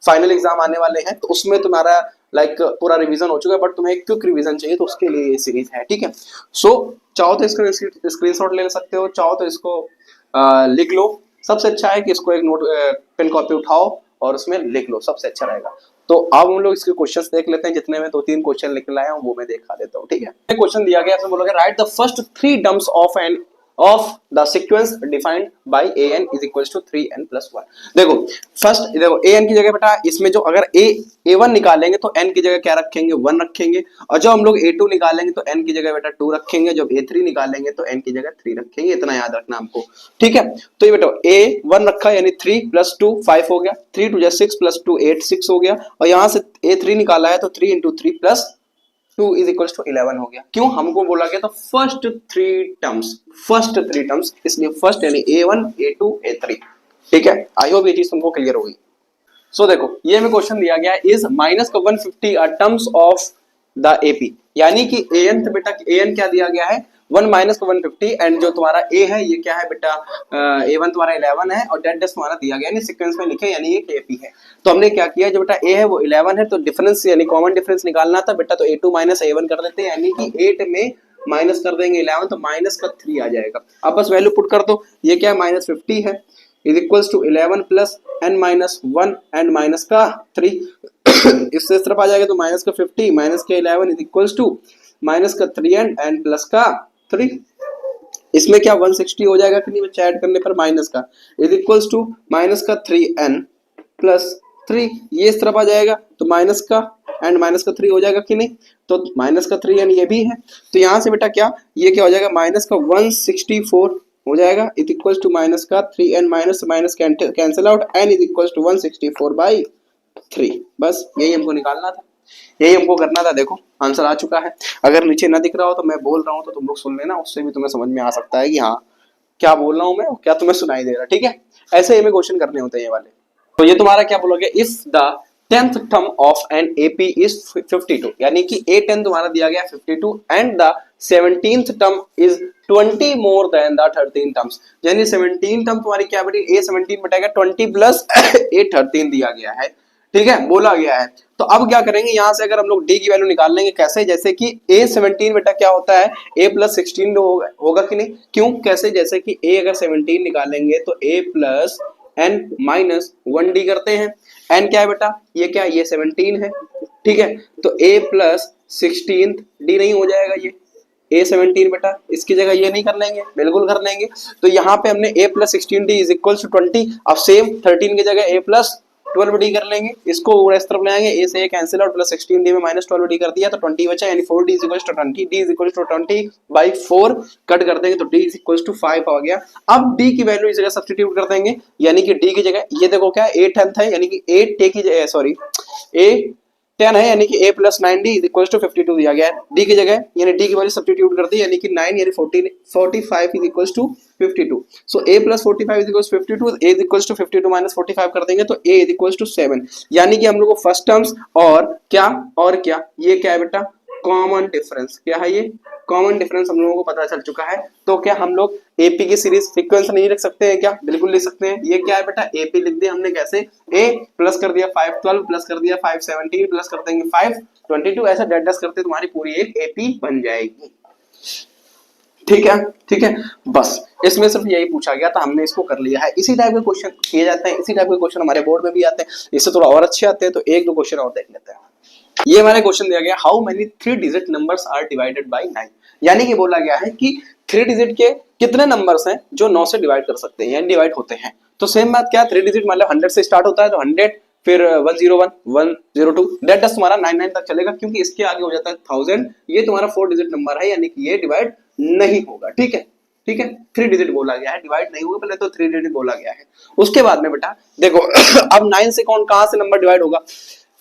फाइनल एग्जाम आने वाले हैं, तो उसमें तुम्हारा लाइक पूरा रिवीजन हो चुका है, बट तुम्हें एक क्विक रिवीजन चाहिए, तो उसके लिए ये सीरीज है, ठीक है। सो चाहो तो इसका स्क्रीनशॉट ले सकते हो, चाहो तो इसको लिख लो। सबसे अच्छा है कि इसको एक नोट पेन कॉपी उठाओ और उसमें लिख लो, सबसे अच्छा रहेगा। तो अब हम लोग इसके क्वेश्चंस देख लेते हैं, जितने में 2-3 क्वेश्चन लिख लाया हूं वो मैं दिखा देता हूं, ठीक है। क्वेश्चन दिया गया है, बोलोगे write the first 3 terms of the sequence defined by an is equals to 3n plus 1। देखो फर्स्ट, देखो an की जगह बेटा इसमें जो अगर a1 निकालेंगे तो n की जगह क्या रखेंगे, 1 रखेंगे, और जब हम लोग a2 निकालेंगे तो n की जगह बेटा 2 रखेंगे, जब a3 निकालेंगे तो n की जगह 3 रखेंगे, इतना याद रखना हमको, ठीक है। तो ये बेटा a1 रखा यानी 3 प्लस 2 5 हो गया, 3 2 6 प्लस 2 8 6 हो गया, और यहाँ से a3 निकाला है तो 3 into 3 plus 2 is equal to 11 हो गया। क्यों, हमको बोला गया था फर्स्ट 3 टर्म्स, इसलिए फर्स्ट यानी a1 a2 a3, ठीक है। आई होप ये चीज तुमको क्लियर होगी। सो देखो ये में क्वेश्चन दिया गया इज माइनस का 150 टर्म्स ऑफ द एपी, यानी कि an बेटा an क्या दिया गया है, 1 माइनस 150 एंड जो तुम्हारा ए है ये क्या है बेटा, A1 तुम्हारा 11 है और डेट तुम्हारा दिया गया, यानी सीक्वेंस में लिखे, यानी ये AP है। तो हमने क्या किया, जो बेटा A है वो 11 है तो डिफरेंस यानी कॉमन डिफरेंस निकालना था बेटा, तो A2 माइनस A1 कर देते हैं, यानी कि 8 में माइनस कर देंगे 11 तो माइनस का 3 आ जाएगा। अब बस वैल्यू पुट कर दो, ये क्या है माइनस 50 है is equals to 11 plus n minus 1 and minus का 3 इससे इस तरफ आ जाएगा तो माइनस का 50 माइनस का 11 इज इक्वल्स टू माइनस का 3 एंड n प्लस का 3। इसमें क्या 160 हो जाएगा कि नहीं बच्चा, ऐड करने पर माइनस का इज इक्वल्स टू माइनस का 3n प्लस 3, ये इस तरफ आ जाएगा तो माइनस का एंड माइनस का 3 हो जाएगा कि नहीं, तो माइनस का 3n ये भी है, तो यहाँ से बेटा क्या ये क्या हो जाएगा माइनस का 164 हो जाएगा इज इक्वल्स टू माइनस का 3n minus minus cancel out n is equals to 164/3। बस यही हमको निकालना था, यही हमको करना था। देखो आंसर आ चुका है, अगर नीचे ना दिख रहा हो तो मैं बोल रहा हूँ तो तुम लोग सुन लेना, उससे भी तुम्हें समझ में आ सकता है कि हाँ क्या बोल रहा हूँ मैं, क्या तुम्हें सुनाई दे रहा। ठीक है, ऐसे हमें क्वेश्चन करने होते हैं ये वाले। तो ये तुम्हारा क्या बोलोगे, if the 10th term of an AP is 52, यानी कि A10 तुम्हारा दिया गया 52 and the 17th term is 20 more than the 13 terms, यानी 17 टर्म तुम्हारी क्या बेटी A17 बटेगा 20 प्लस A13 दिया गया है। ठीक है, बोला गया है। तो अब क्या करेंगे, यहां से अगर हम लोग D की वैल्यू निकाल लेंगे, कैसे, जैसे कि A17 बेटा क्या होता है A प्लस 16 होगा कि नहीं, क्यों कैसे, जैसे कि A अगर 17 निकालेंगे तो A plus n minus 1D करते हैं। n क्या है बेटा, ये क्या है ये 17 है। ठीक है, तो A प्लस 16 D नहीं हो जाएगा, ये A17 बेटा, इसकी जगह ये नहीं कर लेंगे, बिल्कुल कर लेंगे। तो यहाँ पे हमने A plus 16D is equal to 20, अब सेम 13 की जगह A प्लस 12D कर लेंगे, इसको इस तरफ ले आएंगे, A से A cancel out plus 16D में माइनस 12D कर दिया तो 20 बचा, यानी 4D is equal to 20, D is equal to 20/4 cut कर देंगे तो D इज इक्वल टू 5 आ गया। अब D की वैल्यू इस जगह सब्स्टिट्यूट कर देंगे, यानी कि D की जगह ये देखो क्या है A10 है, यानी कि A10 की जगह सॉरी A10 है, यानी कि A plus 9D is equal to 52 दिया गया है। D की जगह यानी D की वैल्यू सब्स्टिट्यूट कर दी, यानी कि 9 यानी 45 is equal to 52। So A plus 45 is equal to 52, A is equal to 52 minus 45 कर देंगे तो A इज इक्वल टू 7, यानी कि हम लोग को फर्स्ट टर्म्स और क्या ये क्या है बेटा कॉमन डिफरेंस, क्या है ये कॉमन डिफरेंस हम लोगों को पता चल चुका है। तो क्या हम लोग AP की सीरीज सीक्वेंस नहीं लिख सकते हैं क्या, बिल्कुल लिख सकते हैं। ये क्या है बेटा AP लिख दिया हमने, कैसे A प्लस कर दिया 5 12 प्लस कर दिया 5 17 प्लस कर देंगे 5 22, ऐसा डैश करते तुम्हारी पूरी एक AP बन जाएगी। ठीक है, बस इसमें सिर्फ यही पूछा गया था, हमने इसको कर लिया है। इसी टाइप के क्वेश्चन किए जाते हैं, इसी टाइप के क्वेश्चन हमारे बोर्ड में भी आते हैं, इससे थोड़ा और अच्छे आते हैं। तो एक दो क्वेश्चन और देख लेते हैं। ये हमारे क्वेश्चन दिया गया how many 3 digit numbers are divided by 9, यानी कि बोला गया है कि 3 डिजिट के कितने नंबर्स हैं जो 9 से डिवाइड कर सकते हैं यानी डिवाइड होते हैं। तो सेम बात क्या 3 डिजिट मतलब 100 से स्टार्ट होता है तो 100, फिर 101 102 दैट डस तुम्हारा 99 तक चलेगा, क्योंकि इसके आगे हो जाता है 1000, ये तुम्हारा 4 डिजिट नंबर है, यानी कि ये डिवाइड नहीं होगा। ठीक है 3 डिजिट बोला गया है, डिवाइड नहीं होगा, पहले तो 3 डिजिट बोला गया है। उसके बाद में बेटा देखो अब 9 से कहां से नंबर डिवाइड होगा,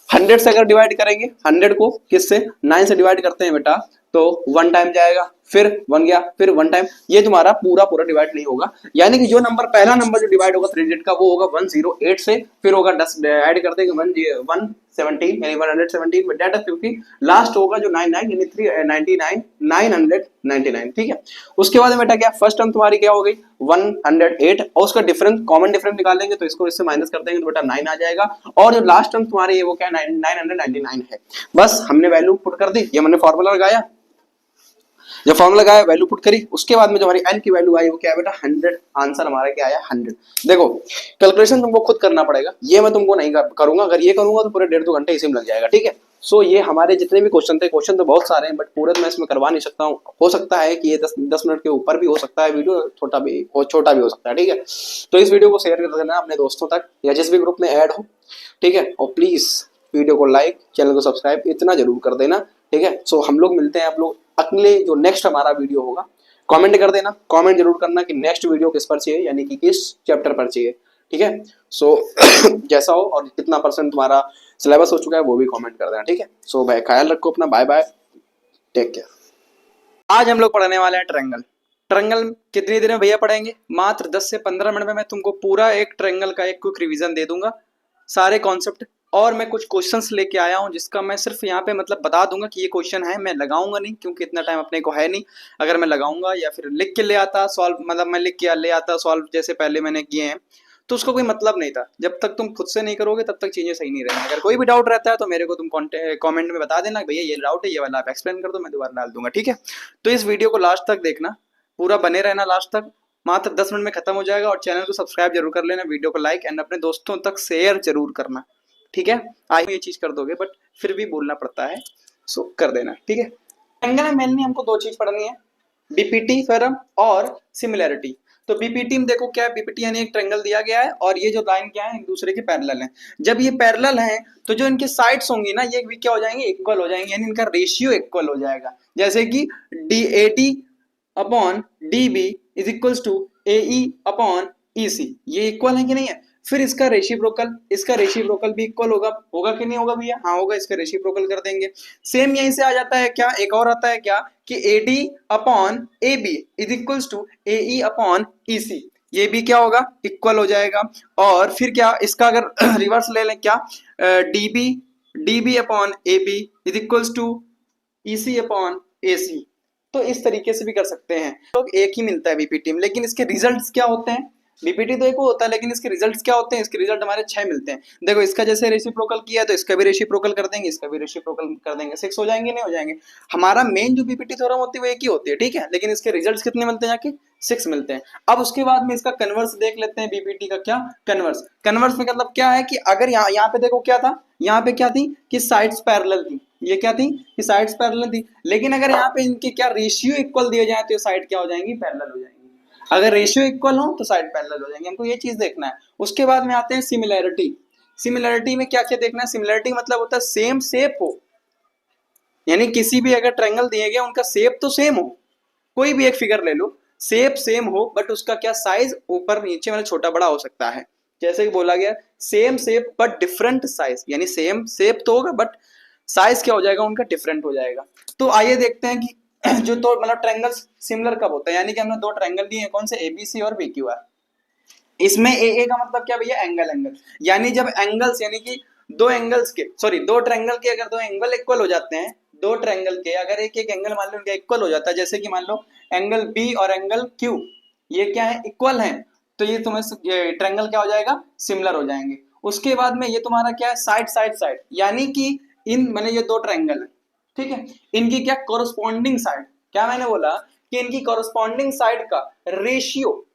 100 से अगर डिवाइड करेंगे 100 को किससे 9 से डिवाइड करते हैं बेटा तो 1 टाइम जाएगा, फिर 1 गया, फिर 1 टाइम, ये तुम्हारा पूरा डिवाइड नहीं होगा। यानी कि जो नंबर पहला नंबर जो डिवाइड होगा 3 डिजिट का वो होगा 108 से, फिर होगा 10 ऐड कर देंगे 117 यानी 117 में डेटा, क्योंकि लास्ट होगा जो 99 यानी 399 999। ठीक है, उसके बाद बेटा क्या फर्स्ट टर्म तुम्हारी क्या हो गई 108 और उसका डिफरेंस कॉमन डिफरेंस निकालेंगे तो इसको इससे माइनस कर देंगे तो बेटा 9 आ जाएगा, और जो लास्ट टर्म तुम्हारी है वो क्या 999 है। बस हमने वैल्यू पुट कर दी, ये हमने फॉर्मूला लगाया, जब फॉर्मूला लगाया वैल्यू पुट करी, उसके बाद में जो हमारी n की वैल्यू आई वो क्या है बेटा 100, आंसर हमारा क्या आया 100। देखो कैलकुलेशन तुमको खुद करना पड़ेगा, ये मैं तुमको नहीं करूंगा, अगर ये करूंगा तो पूरे 1.5-2 घंटे इसी में लग जाएगा। ठीक है, सो ये हमारे जितने भी क्वेश्चन थे, क्वेश्चन तो बहुत सारे हैं बट पूरे तो मैं इसमें करवा नहीं सकता हूँ, हो सकता है कि ये 10 मिनट के ऊपर भी हो सकता है, वीडियो छोटा भी हो सकता है। ठीक है, तो इस वीडियो को शेयर कर देना अपने दोस्तों तक या जिस भी ग्रुप में ऐड हो। ठीक है, और प्लीज वीडियो को लाइक, चैनल को सब्सक्राइब इतना जरूर कर देना। ठीक है, सो हम लोग मिलते हैं आप लोग अगले जो नेक्स्ट हमारा वीडियो होगा। कमेंट कर देना, कमेंट जरूर करना कि नेक्स्ट वीडियो किस पर चाहिए, यानी कि किस चैप्टर पर चाहिए। ठीक है, सो जैसा हो और कितना परसेंट तुम्हारा सिलेबस हो चुका है वो भी कमेंट कर देना। ठीक है, सो भाई ख्याल रखो अपना, बाय बाय, टेक केयर। आज हम लोग पढ़ने वाले हैं ट्रायंगल। ट्रायंगल कितनी देर में भैया पढ़ेंगे, मात्र 10 से 15 मिनट में मैं तुमको पूरा एक ट्रायंगल का एक क्विक रिवीजन दे दूंगा, सारे कॉन्सेप्ट और मैं कुछ क्वेश्चंस लेके आया हूँ जिसका मैं सिर्फ यहाँ पे मतलब बता दूंगा कि ये क्वेश्चन है, मैं लगाऊंगा नहीं क्योंकि इतना टाइम अपने को है नहीं। अगर मैं लगाऊंगा या फिर लिख के ले आता सॉल्व, मतलब मैं लिख के ले आता सॉल्व जैसे पहले मैंने किए हैं, तो उसका कोई मतलब नहीं था। जब तक तुम खुद से नहीं करोगे तब तक चीजें सही नहीं रहेंगी। अगर कोई भी डाउट रहता है तो मेरे को तुम कमेंट में बता देना भैया ये डाउट है, ये वाला आप एक्सप्लेन कर दो, मैं दोबारा डाल दूंगा, ठीक है। तो इस वीडियो को लास्ट तक देखना, पूरा बने रहना लास्ट तक, मात्र 10 मिनट में खत्म हो जाएगा। और चैनल को सब्सक्राइब जरूर कर लेना, वीडियो को लाइक एंड अपने दोस्तों तक शेयर जरूर करना, ठीक है। आई ये चीज कर दोगे बट फिर भी बोलना पड़ता है, सो कर देना, ठीक है। एंगल में मेनली हमको दो चीज पढ़नी है, बीपीटी थ्योरम और सिमिलैरिटी। तो बीपीटी में देखो क्या है, बीपीटी यानी एक ट्रायंगल दिया गया है और ये जो लाइन क्या है एक दूसरे के पैरेलल है। जब ये पैरेलल हैं तो जो इनके साइड्स होंगी ना ये भी क्या हो जाएंगे, इक्वल हो जाएंगे, यानी इनका रेशियो इक्वल हो जाएगा। जैसे कि DAD upon DB is equals to AE upon EC, ये इक्वल है कि नहीं है। फिर इसका रेसिप्रोकल भी इक्वल होगा, होगा कि नहीं होगा भैया, हाँ होगा, इसका रेसिप्रोकल कर देंगे। सेम यहीं से आ जाता है क्या, एक और आता है क्या कि AD upon AB is equals to AE upon EC, ये भी क्या होगा, इक्वल हो जाएगा। और फिर क्या इसका अगर रिवर्स ले लें क्या, DB upon AB is equals to EC upon AC। तो इस तरीके से भी कर सकते हैं। तो एक ही मिलता है बीपीटी में, लेकिन इसके रिजल्ट्स क्या होते हैं, बीपीटी तो एक होता है लेकिन इसके रिजल्ट्स क्या होते हैं, इसके रिजल्ट हमारे 6 मिलते हैं। देखो इसका जैसे रेसिप्रोकल किया है तो इसका भी रेसिप्रोकल कर देंगे, इसका भी रेसिप्रोकल कर देंगे, 6 हो जाएंगे, नहीं हो जाएंगे। हमारा मेन जो बीपीटी थ्योरम होती है वो एक ही होती है, ठीक है, लेकिन इसके रिजल्ट्स कितने मिलते हैं, जाके 6 मिलते हैं। अब उसके बाद में इसका कन्वर्स देख लेते हैं, बीपीटी का क्या कन्वर्स में मतलब क्या है कि अगर यहाँ पे देखो क्या था, यहाँ पे क्या थी कि साइड्स पैरेलल थी, ये क्या थी कि साइड्स पैरेलल थी, लेकिन अगर यहाँ पे इनके क्या रेशियो इक्वल दिए जाए तो ये साइड क्या हो जाएंगी, पैरेलल हो जाएंगी। अगर रेशियो इक्वल हो तो साइड पैरेलल हो जाएंगे, हमको ये चीज देखना है। उसके बाद में आते हैं सिमिलैरिटी में क्या क्या देखना है, सिमिलैरिटी मतलब होता है सेम शेप हो, यानी किसी भी अगर ट्रायंगल दिए गए उनका शेप तो सेम हो, कोई भी एक फिगर ले लो, शेप सेम हो बट उसका क्या साइज ऊपर नीचे मतलब छोटा बड़ा हो सकता है। जैसे कि बोला गया same shape but different size, यानी सेम शेप तो होगा बट साइज क्या हो जाएगा उनका, डिफरेंट हो जाएगा। तो आइए देखते हैं कि जो तो मतलब ट्रायंगल्स सिमिलर कब होता है, यानी कि हमने दो ट्रायंगल दिए हैं, कौन से ABC और BQR। इसमें AA का मतलब क्या भैया, एंगल, यानी जब एंगल्स यानी कि दो एंगल्स के दो ट्रायंगल के अगर दो एंगल इक्वल हो जाते हैं, दो ट्रायंगल के अगर एक एंगल मान लो उनका इक्वल हो जाता है, जैसे कि मान लो एंगल B और एंगल Q ये क्या है, इक्वल है, तो ये तुम्हें ट्रायंगल क्या हो जाएगा, सिमिलर हो जाएंगे। उसके बाद में ये तुम्हारा क्या है, साइड, यानी कि इन मैंने ये दो ट्रायंगल है, ठीक है, इनकी क्या कोरस्पॉन्डिंग साइड, क्या मैंने बोला कि इनकी कोरस्पॉन्डिंग साइड का रेशियो,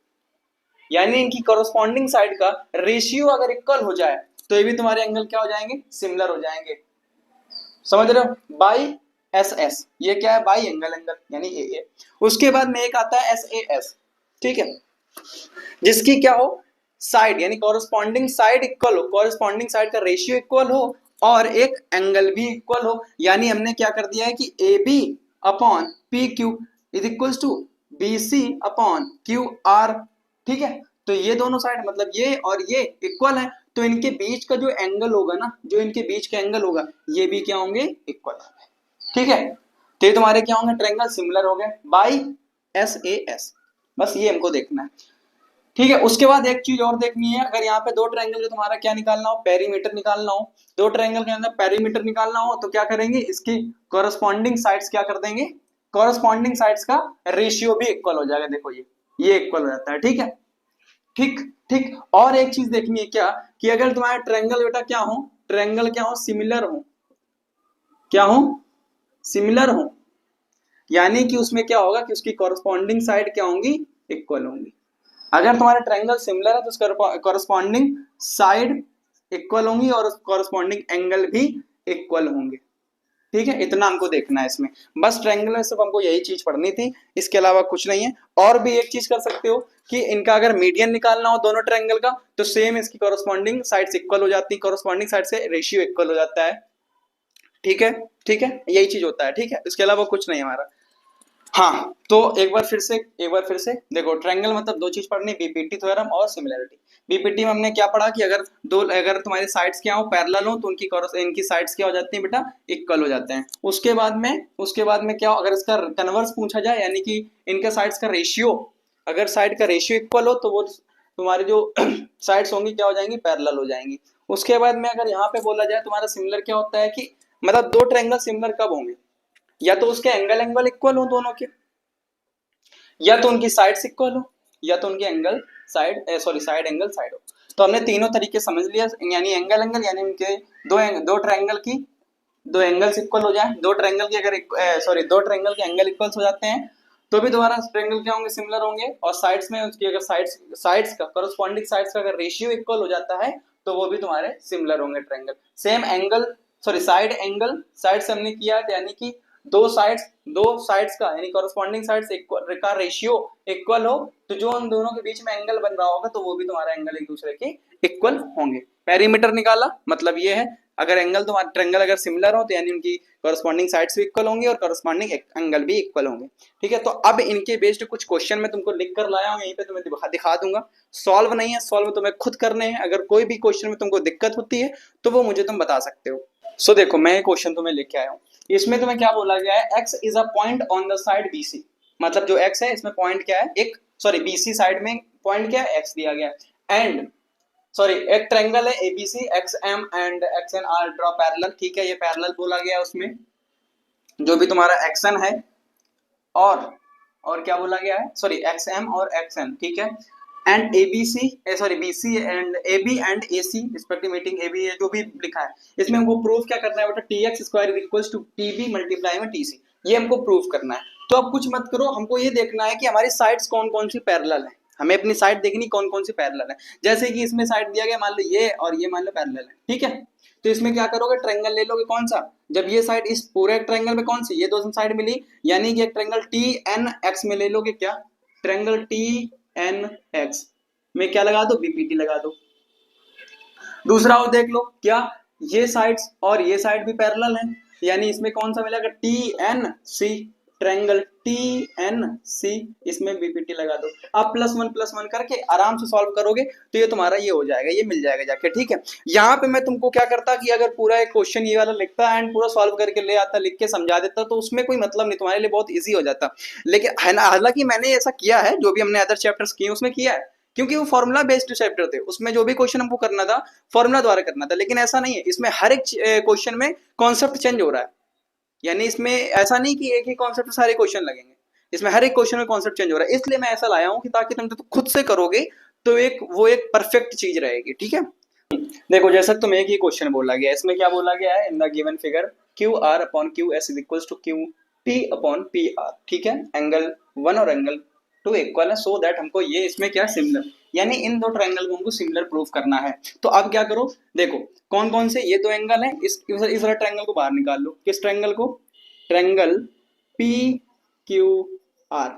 यानी इनकी कोरस्पॉन्डिंग साइड का रेशियो अगर इक्वल हो जाए तो ये भी तुम्हारे एंगल क्या हो जाएंगे, सिमिलर हो जाएंगे। समझ रहे हो, बाई SS ये क्या है, बाई एंगल यानी AA। उसके बाद में एक आता है SAS, ठीक है, जिसकी क्या हो, साइड यानी कोरस्पॉन्डिंग साइड इक्वल हो, कोरस्पॉन्डिंग साइड का रेशियो इक्वल हो और एक एंगल भी इक्वल हो, यानी हमने क्या कर दिया है कि AB upon PQ is equal to BC upon QR, ठीक है। तो ये दोनों साइड मतलब ये और ये इक्वल है, तो इनके बीच का जो एंगल होगा ना, जो इनके बीच का एंगल होगा ये भी क्या होंगे, इक्वल होंगे, ठीक है। तो ये तुम्हारे क्या होंगे, ट्रायंगल सिमिलर हो गए बाई SAS, बस ये हमको देखना है, ठीक है। उसके बाद एक चीज और देखनी है, अगर यहाँ पे दो ट्रायंगल का तुम्हारा क्या निकालना हो, पेरीमीटर निकालना हो, दो ट्रायंगल के अंदर पेरीमीटर निकालना हो तो क्या करेंगे, इसकी कोरस्पॉन्डिंग साइड्स क्या कर देंगे, कोरस्पॉन्डिंग साइड्स का रेशियो भी इक्वल हो जाएगा, देखो ये इक्वल हो जाता है, ठीक है, ठीक। और एक चीज देखनी है क्या कि अगर तुम्हारा ट्रायंगल बेटा क्या हो, ट्रायंगल क्या हो, सिमिलर हो, क्या हो, सिमिलर हो, यानी कि उसमें क्या होगा कि उसकी कोरस्पॉन्डिंग साइड क्या होंगी, इक्वल होंगी। अगर तुम्हारे ट्रायंगल सिमिलर है तो उसका कोरस्पॉन्डिंग साइड इक्वल होंगी और कोरस्पॉन्डिंग एंगल भी इक्वल होंगे, ठीक है। इतना हमको देखना है इसमें, बस ट्रायंगल में सिर्फ हमको यही चीज पढ़नी थी, इसके अलावा कुछ नहीं है। और भी एक चीज कर सकते हो कि इनका अगर मीडियन निकालना हो दोनों ट्रायंगल का तो सेम इसकी कोरस्पॉन्डिंग साइड्स इक्वल हो जाती है, कोरस्पॉन्डिंग साइड से रेशियो इक्वल हो जाता है, ठीक है, यही चीज होता है, ठीक है, इसके अलावा कुछ नहीं हमारा। हाँ तो एक बार फिर से देखो, ट्रायंगल मतलब दो चीज पढ़नी, बीपीटी थ्योरम और सिमिलैरिटी। बीपीटी में हमने क्या पढ़ा कि अगर तुम्हारी साइड्स क्या हो, पैरेलल हो, तो इनकी साइड्स क्या हो जाती हैं बेटा, इक्वल हो जाते हैं। उसके बाद में क्या हो, अगर इसका कन्वर्स पूछा जाए, यानी कि इनके साइड्स का रेशियो, अगर साइड का रेशियो इक्वल हो तो वो तुम्हारी जो साइड्स होंगी क्या हो जाएंगी, पैरेलल हो जाएंगी। उसके बाद में अगर यहाँ पे बोला जाए तुम्हारा सिमिलर क्या होता है कि मतलब दो ट्रायंगल सिमिलर कब होंगे, या तो उसके एंगल एंगल इक्वल हो दोनों के, या तो उनकी साइड्स इक्वल हो, या तो उनके angle side side angle side हो। तो हमने तीनों तरीके समझ लिया, यानी एंगल एंगल यानी उनके दो ट्रायंगल की दो एंगल्स इक्वल हो जाए, दो ट्रायंगल के अगर दो ट्रायंगल के एंगल इक्वल्स हो जाते हैं तो भी दोबारा ट्रायंगल क्या होंगे, सिमिलर होंगे। और साइड्स में उसकी अगर साइड्स का कॉरेस्पॉन्डिंग साइड्स का अगर रेशियो इक्वल हो जाता है तो वो भी तुम्हारे सिमिलर होंगे triangle. Same angle side angle side से हमने किया है, यानी कि दो साइड्स का यानी कॉरेस्पॉन्डिंग साइड्स का रेशियो इक्वल हो तो जो उन दोनों के बीच में एंगल बन रहा होगा तो वो भी तुम्हारा एंगल एक दूसरे के इक्वल होंगे। पेरीमीटर निकाला, मतलब ये है अगर एंगल तुम्हारे ट्रायंगल अगर सिमिलर हो तो यानी उनकी कॉरेस्पॉन्डिंग साइड्स भी इक्वल होंगी और कॉरेस्पॉन्डिंग एंगल भी इक्वल होंगे। ठीक है, तो अब इनके बेस्ड कुछ क्वेश्चन मैं तुमको लिख कर लाया हूँ, यहीं पे तुम्हें दिखा दूंगा। सॉल्व नहीं है, सॉल्व तुम्हें खुद करने हैं। अगर कोई भी क्वेश्चन में तुमको दिक्कत होती है तो वो मुझे तुम बता सकते हो। सो देखो मैं क्वेश्चन तुम्हें लेके आया हूँ, इसमें तुम्हें क्या बोला गया है, x is a point on the side BC। मतलब जो x है इसमें पॉइंट क्या है, एक BC साइड में पॉइंट क्या है, x दिया गया है। एंड एक ट्रायंगल है ABC, XM and XN are draw parallel. ठीक है, ये पैरेलल बोला गया है उसमें जो भी तुम्हारा XN है और क्या बोला गया है, XM और XN। ठीक है, and ABC BC and AB and AC respective meeting AB जो भी लिखा है इसमें हमको प्रूफ क्या करना है बेटा, TX square equals to TB multiply में TC, ये हमको प्रूफ करना है। तो अब कुछ मत करो, हमको ये देखना है कि हमारी साइड्स कौन कौन सी पैरेलल है, हमें अपनी साइड देखनी कौन कौन सी पैरेलल है। जैसे कि इसमें साइड दिया गया मान लो ये और ये मान लो पैरेलल है। ठीक है, तो इसमें क्या करोगे, ट्रायंगल ले लोगे कौन सा, जब ये साइड इस पूरे ट्रायंगल में कौन सी ये दो साइड मिली, यानी कि एक ट्रायंगल TNX में ले लोगे, क्या ट्रायंगल TNX में क्या लगा दो, BPT लगा दो। दूसरा और देख लो, क्या ये साइड्स और ये साइड भी पैरेलल हैं, यानी इसमें कौन सा मिलेगा, TNC ट्रायंगल TNC, इसमें BPT लगा दो। आप +1 करके आराम से सॉल्व करोगे तो ये तुम्हारा ये हो जाएगा, ये मिल जाएगा जाके। ठीक है, यहाँ पे मैं तुमको क्या करता कि अगर पूरा एक क्वेश्चन ये वाला लिखता एंड पूरा सॉल्व करके ले आता, लिख के समझा देता, तो उसमें कोई मतलब नहीं, तुम्हारे लिए बहुत ईजी हो जाता। लेकिन है ना, हालांकि मैंने ऐसा किया है, जो भी हमने अदर चैप्टर्स किए उसमें किया है, क्योंकि वो फॉर्मूला बेस्ड चैप्टर थे, उसमें जो भी क्वेश्चन हमको करना था फॉर्मूला द्वारा करना था। लेकिन ऐसा नहीं है, इसमें हर एक क्वेश्चन में कॉन्सेप्ट चेंज हो रहा है, यानी इसमें ऐसा नहीं कि एक ही कॉन्सेप्ट सारे क्वेश्चन लगेंगे, इसमें हर एक क्वेश्चन में कॉन्सेप्ट चेंज हो रहा है। इसलिए मैं ऐसा लाया हूं कि ताकि तुम तो खुद से करोगे तो एक परफेक्ट चीज रहेगी। ठीक है, देखो जैसा तुम एक ही क्वेश्चन बोला गया, इसमें क्या बोला गया है, in the given figure QR upon QS is equals to QP upon PR। ठीक है, एंगल 1 और एंगल 2 इक्वल है, सो दैट हमको ये इसमें क्या सिमिलर, यानी इन दो ट्रायंगल को हमको सिमिलर प्रूफ करना है। तो अब क्या करो, देखो कौन कौन से ये दो एंगल है, इस वाला ट्रायंगल को बाहर निकाल लो। किस ट्रायंगल को, ट्रायंगल PQR,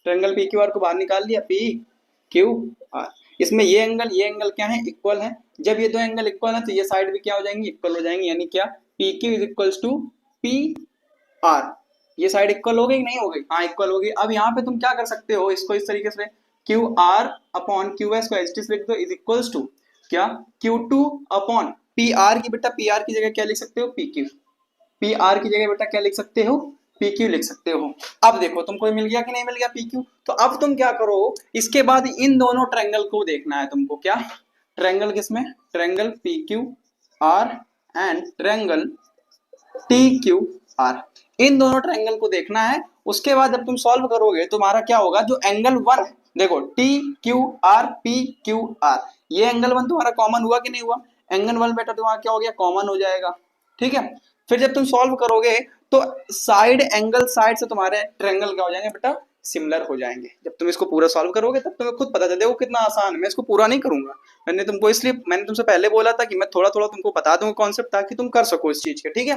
ट्रायंगल PQR को बाहर निकाल लिया, PQR। इसमें ये एंगल क्या है, इक्वल है। जब ये दो एंगल इक्वल है तो ये साइड भी क्या हो जाएंगी, इक्वल हो जाएंगी, यानी क्या PQ is equals to PR। ये साइड इक्वल हो गई नहीं हो गई, हाँ इक्वल हो गई। अब यहाँ पे तुम क्या कर सकते हो, इसको इस तरीके से QR अपॉन QS को एज लिख दो, इज इक्वल्स टू क्या Q2 अपॉन PR की, बेटा PR की जगह क्या लिख सकते हो, PQ। PR की जगह बेटा क्या लिख सकते हो, PQ लिख सकते हो। अब देखो तुमको मिल गया कि नहीं मिल गया PQ। तो अब तुम क्या करो, इसके बाद इन दोनों ट्रायंगल को देखना है तुमको, क्या ट्रायंगल किसमें, triangle PQR and triangle TQR, इन दोनों ट्रायंगल को देखना है। उसके बाद जब तुम सॉल्व करोगे तुम्हारा क्या होगा, जो एंगल 1 देखो TQR PQR, ये एंगल 1 तुम्हारा कॉमन हुआ कि नहीं हुआ, एंगल 1 बेटा तुम्हारा क्या हो गया, कॉमन हो जाएगा। ठीक है, फिर जब तुम सॉल्व करोगे तो साइड एंगल साइड से तुम्हारे ट्रायंगल क्या हो जाएंगे बेटा, सिमिलर हो जाएंगे। जब तुम इसको पूरा सॉल्व करोगे तब तुम्हें खुद पता चल जाएगा कितना आसान है। मैं इसको पूरा नहीं करूंगा, मैंने तुमसे पहले बोला था कि मैं थोड़ा थोड़ा तुमको बता दूंगा कॉन्सेप्ट, ताकि तुम कर सको इस चीज के। ठीक है,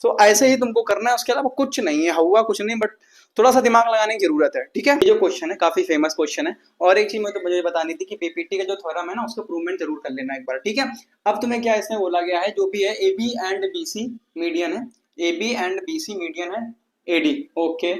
तो ऐसे ही तुमको करना है, उसके अलावा कुछ नहीं है, हुआ कुछ नहीं, बट थोड़ा सा दिमाग लगाने की जरूरत है। ठीक है, ये जो क्वेश्चन है काफी फेमस क्वेश्चन है। और एक चीज मुझे बतानी थी कि PPT का जो थ्योरम है ना, उसको प्रूवमेंट जरूर कर लेना एक बार। ठीक है, अब तुम्हें क्या इसमें बोला गया है, जो भी है AB एंड BC मीडियन है, AB एंड BC मीडियन है AD। ओके,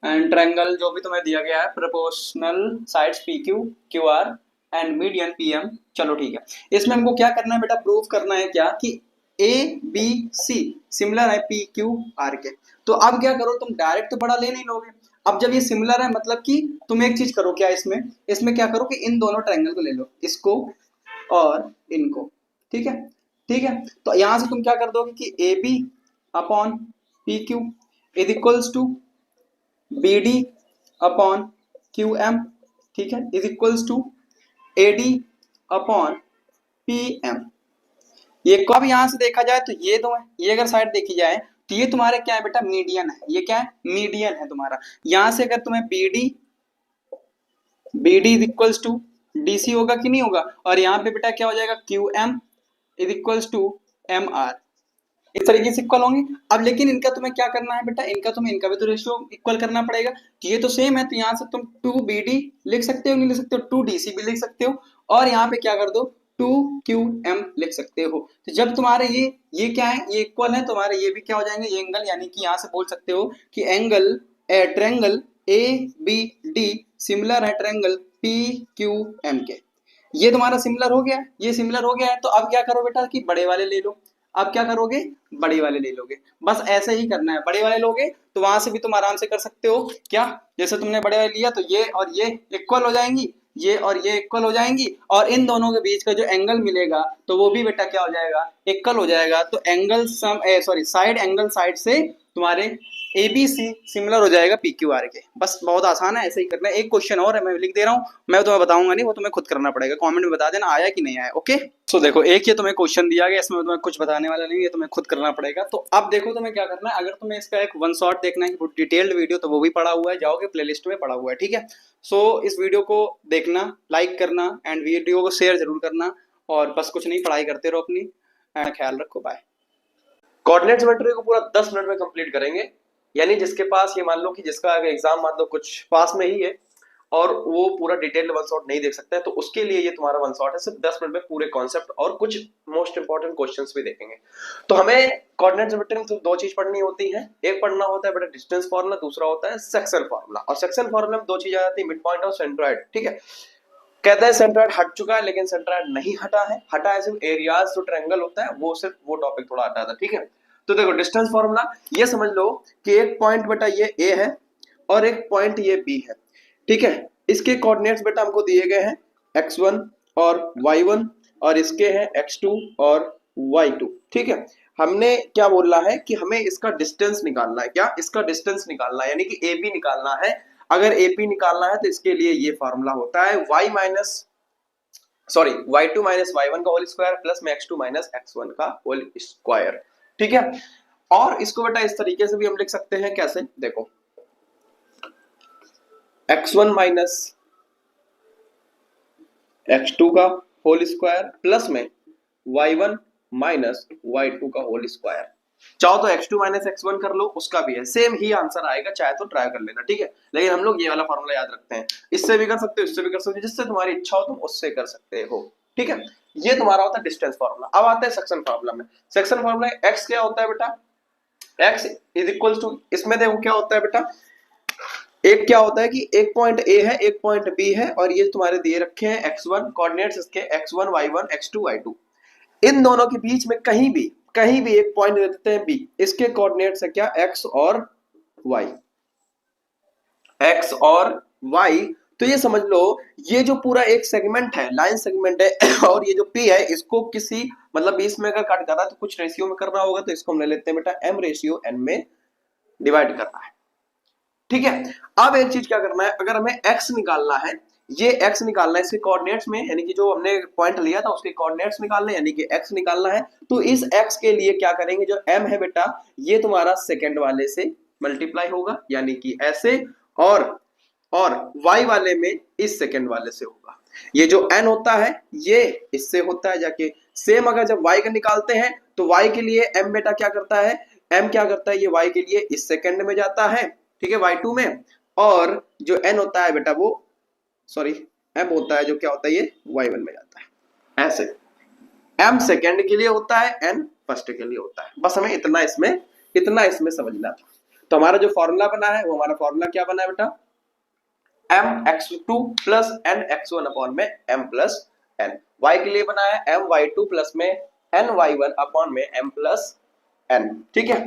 एंड ट्रायंगल जो भी तुम्हें दिया गया है, proportional sides PQ QR and median PM। चलो ठीक है, इसमें हमको क्या करना है बेटा, प्रूव करना है क्या कि ABC सिमिलर है PQR के। तो अब क्या करो, तुम डायरेक्ट तो बड़ा ले नहीं लोगे। अब जब ये सिमिलर है मतलब कि तुम एक चीज करो, क्या इसमें क्या करो कि इन दोनों ट्रायंगल को ले लो, इसको और इनको। ठीक है, ठीक है। तो यहां से तुम क्या कर दोगे कि A B upon P Q is equals to B D upon Q M, ठीक है, is equals to A D upon P M. ये कब यहां से देखा जाए तो ये दो है, ये अगर साइड देखी जाए तो ये तुम्हारे क्या है बेटा, मीडियन है। ये क्या है, मीडियन है तुम्हारा। यहां से अगर तुम्हें B D is equals to D C होगा कि नहीं होगा, और यहाँ पे बेटा क्या हो जाएगा, Q M is equals to M R, इस तरीके से इक्वल होंगे। अब लेकिन इनका तुम्हें क्या करना है बेटा, इनका भी तो रेशियो इक्वल करना पड़ेगा। तो ये तो सेम है, तो यहाँ से तुम 2BD लिख सकते हो, नहीं लिख सकते हो, 2DC भी लिख सकते हो, और यहाँ पे क्या कर दो 2QM लिख सकते हो। तो जब तुम्हारे ये क्या है, ये इक्वल है, तुम्हारे ये भी क्या हो जाएंगे, ये एंगल, यानी कि यहाँ से बोल सकते हो कि एंगल ट्रायंगल ABD सिमिलर है ट्रायंगल PQM के। ये तुम्हारा सिमिलर हो गया, ये सिमिलर हो गया है। तो अब क्या करो बेटा कि बड़े वाले ले लो। अब क्या करोगे, बड़े वाले ले लोगे, बस ऐसे ही करना है। बड़े वाले लोगे तो वहां से भी तुम आराम से कर सकते हो। क्या, जैसे तुमने बड़े वाले लिया तो ये और ये इक्वल हो जाएंगी, ये और ये इक्वल हो जाएंगी, और इन दोनों के बीच का जो एंगल मिलेगा तो वो भी बेटा क्या हो जाएगा, इक्वल हो जाएगा। तो angle sum side angle side से तुम्हारे ABC सिमिलर हो जाएगा PQR के। बस बहुत आसान है, ऐसे ही करना है। एक क्वेश्चन और है, मैं लिख दे रहा हूँ, मैं तुम्हें बताऊंगा नहीं, वो तुम्हें खुद करना पड़ेगा। कमेंट में बता देना आया कि नहीं आया। ओके, सो देखो एक ये तुम्हें क्वेश्चन दिया गया, इसमें तुम्हें कुछ बताने वाला नहीं है, तुम्हें खुद करना पड़ेगा। तो अब देखो तुम्हें क्या करना है, अगर तुम्हें इसका एक वन शॉट देखना है डिटेल्ड वीडियो, तो वो भी पड़ा हुआ है, जाओगे प्लेलिस्ट में पड़ा हुआ है, ठीक है। सो इस वीडियो को देखना, लाइक करना एंड वीडियो को शेयर जरूर करना, और बस कुछ नहीं, पढ़ाई करते रहो अपनी, ख्याल रखो, बाय। कोऑर्डिनेट ज्योमेट्री को पूरा 10 मिनट में कंप्लीट करेंगे। यानी जिसके पास, ये मान लो कि जिसका एग्जाम मान लो कुछ पास में ही है और वो पूरा डिटेल्ड वन शॉट नहीं देख सकता है, तो उसके लिए ये तुम्हारा वन शॉट है। सिर्फ 10 मिनट में पूरे कॉन्सेप्ट और कुछ मोस्ट इंपॉर्टेंट क्वेश्चंस भी देखेंगे। तो हमें कोऑर्डिनेट ज्योमेट्री में तो दो चीज पढ़नी होती है, एक पढ़ना होता है बेटा डिस्टेंस फार्मूला, दूसरा होता है सेक्शन फार्मूला। और सेक्शन फार्मूला में दो चीज आ जाती है, मिड पॉइंट और सेंट्रोइड, ठीक है। कहता है सेंट्रोइड हट चुका है, लेकिन सेंट्रोइड नहीं हटा है, हटा है सिर्फ एरियाज जो ट्रायंगल होता है वो, सिर्फ वो टॉपिक थोड़ा हटा था, ठीक है। तो देखो डिस्टेंस फार्मूला ये समझ लो कि एक पॉइंट बेटा ये A है और एक पॉइंट ये B है, ठीक है। इसके कोऑर्डिनेट्स बेटा हमको दिए गए हैं x1 और y1, और इसके हैं x2 और y2, ठीक है। हमने क्या बोलना है कि हमें इसका डिस्टेंस निकालना है। क्या, इसका डिस्टेंस निकालना है, यानी कि AB निकालना है। अगर AP निकालना है तो इसके लिए ये फार्मूला होता है y2 माइनस y1 का होल स्क्वायर प्लस में x2 माइनस x1 का होल स्क्वायर, ठीक है। और इसको बेटा इस तरीके से भी हम लिख सकते हैं, कैसे, देखो x1 माइनस x2 का होल स्क्वायर प्लस में y1 माइनस y2 का होल स्क्वायर। चाहो तो x2 माइनस x1 कर लो, उसका भी है, सेम ही आंसर आएगा, चाहे तो ट्राई कर लेना, ठीक है। लेकिन हम लोग ये वाला फॉर्मूला याद रखते हैं, इससे भी कर सकते हो, इससे भी कर सकते हो, जिससे तुम्हारी इच्छा हो तुम उससे कर सकते हो, ठीक है। ये तुम्हारा होता है डिस्टेंस फार्मूला। अब आता है सेक्शन फार्मूला में। सेक्शन फार्मूला x क्या होता है बेटा, x इज इक्वल टू, इसमें देखो क्या होता है बेटा, एक क्या होता है कि एक पॉइंट A है, एक पॉइंट B है, और ये तुम्हारे दिए रखे हैं x1, कोऑर्डिनेट्स इसके x1 y1 x2 y2। इन दोनों के बीच में कहीं भी एक पॉइंट दे देते हैं B, इसके कोऑर्डिनेट्स है क्या, x और y। तो ये समझ लो ये जो पूरा एक सेगमेंट है, लाइन सेगमेंट है, और ये जो P है इसको किसी मतलब बीच में अगर काट करना है तो कुछ रेशियो में करना होगा, तो इसको हम ले लेते हैं बेटा m रेशियो n में डिवाइड करना है, ठीक है। अब एक चीज क्या करना है, अगर हमें x निकालना है, ये x निकालना है इसके कोऑर्डिनेट्स में, यानी कि जो हमने पॉइंट लिया था उसके कोऑर्डिनेट्स निकालने, यानी कि x निकालना है, तो इस x के लिए क्या करेंगे, जो m है बेटा ये तुम्हारा सेकंड वाले से मल्टीप्लाई होगा, यानी कि ऐसे, और y वाले में इस सेकंड वाले से होगा। ये जो n होता है ये इससे होता है जाके, सेम अगर जब y का निकालते हैं तो y के लिए m बेटा क्या करता है, m क्या करता है, ये y के लिए इस सेकंड में जाता है, ठीक है, y2 में, और जो n होता है बेटा वो m होता है जो क्या होता है, ये y1 में जाता है। ऐसे m सेकंड के लिए होता है, n फर्स्ट के लिए होता है। बस हमें इतना इसमें समझना था। तो हमारा जो फॉर्मूला बना है वो, हमारा फॉर्मूला क्या बना है बेटा, m x2 plus n x1 upon में m प्लस n। y के लिए बना है m y2 प्लस में n y1 अपॉन में m प्लस n, ठीक है।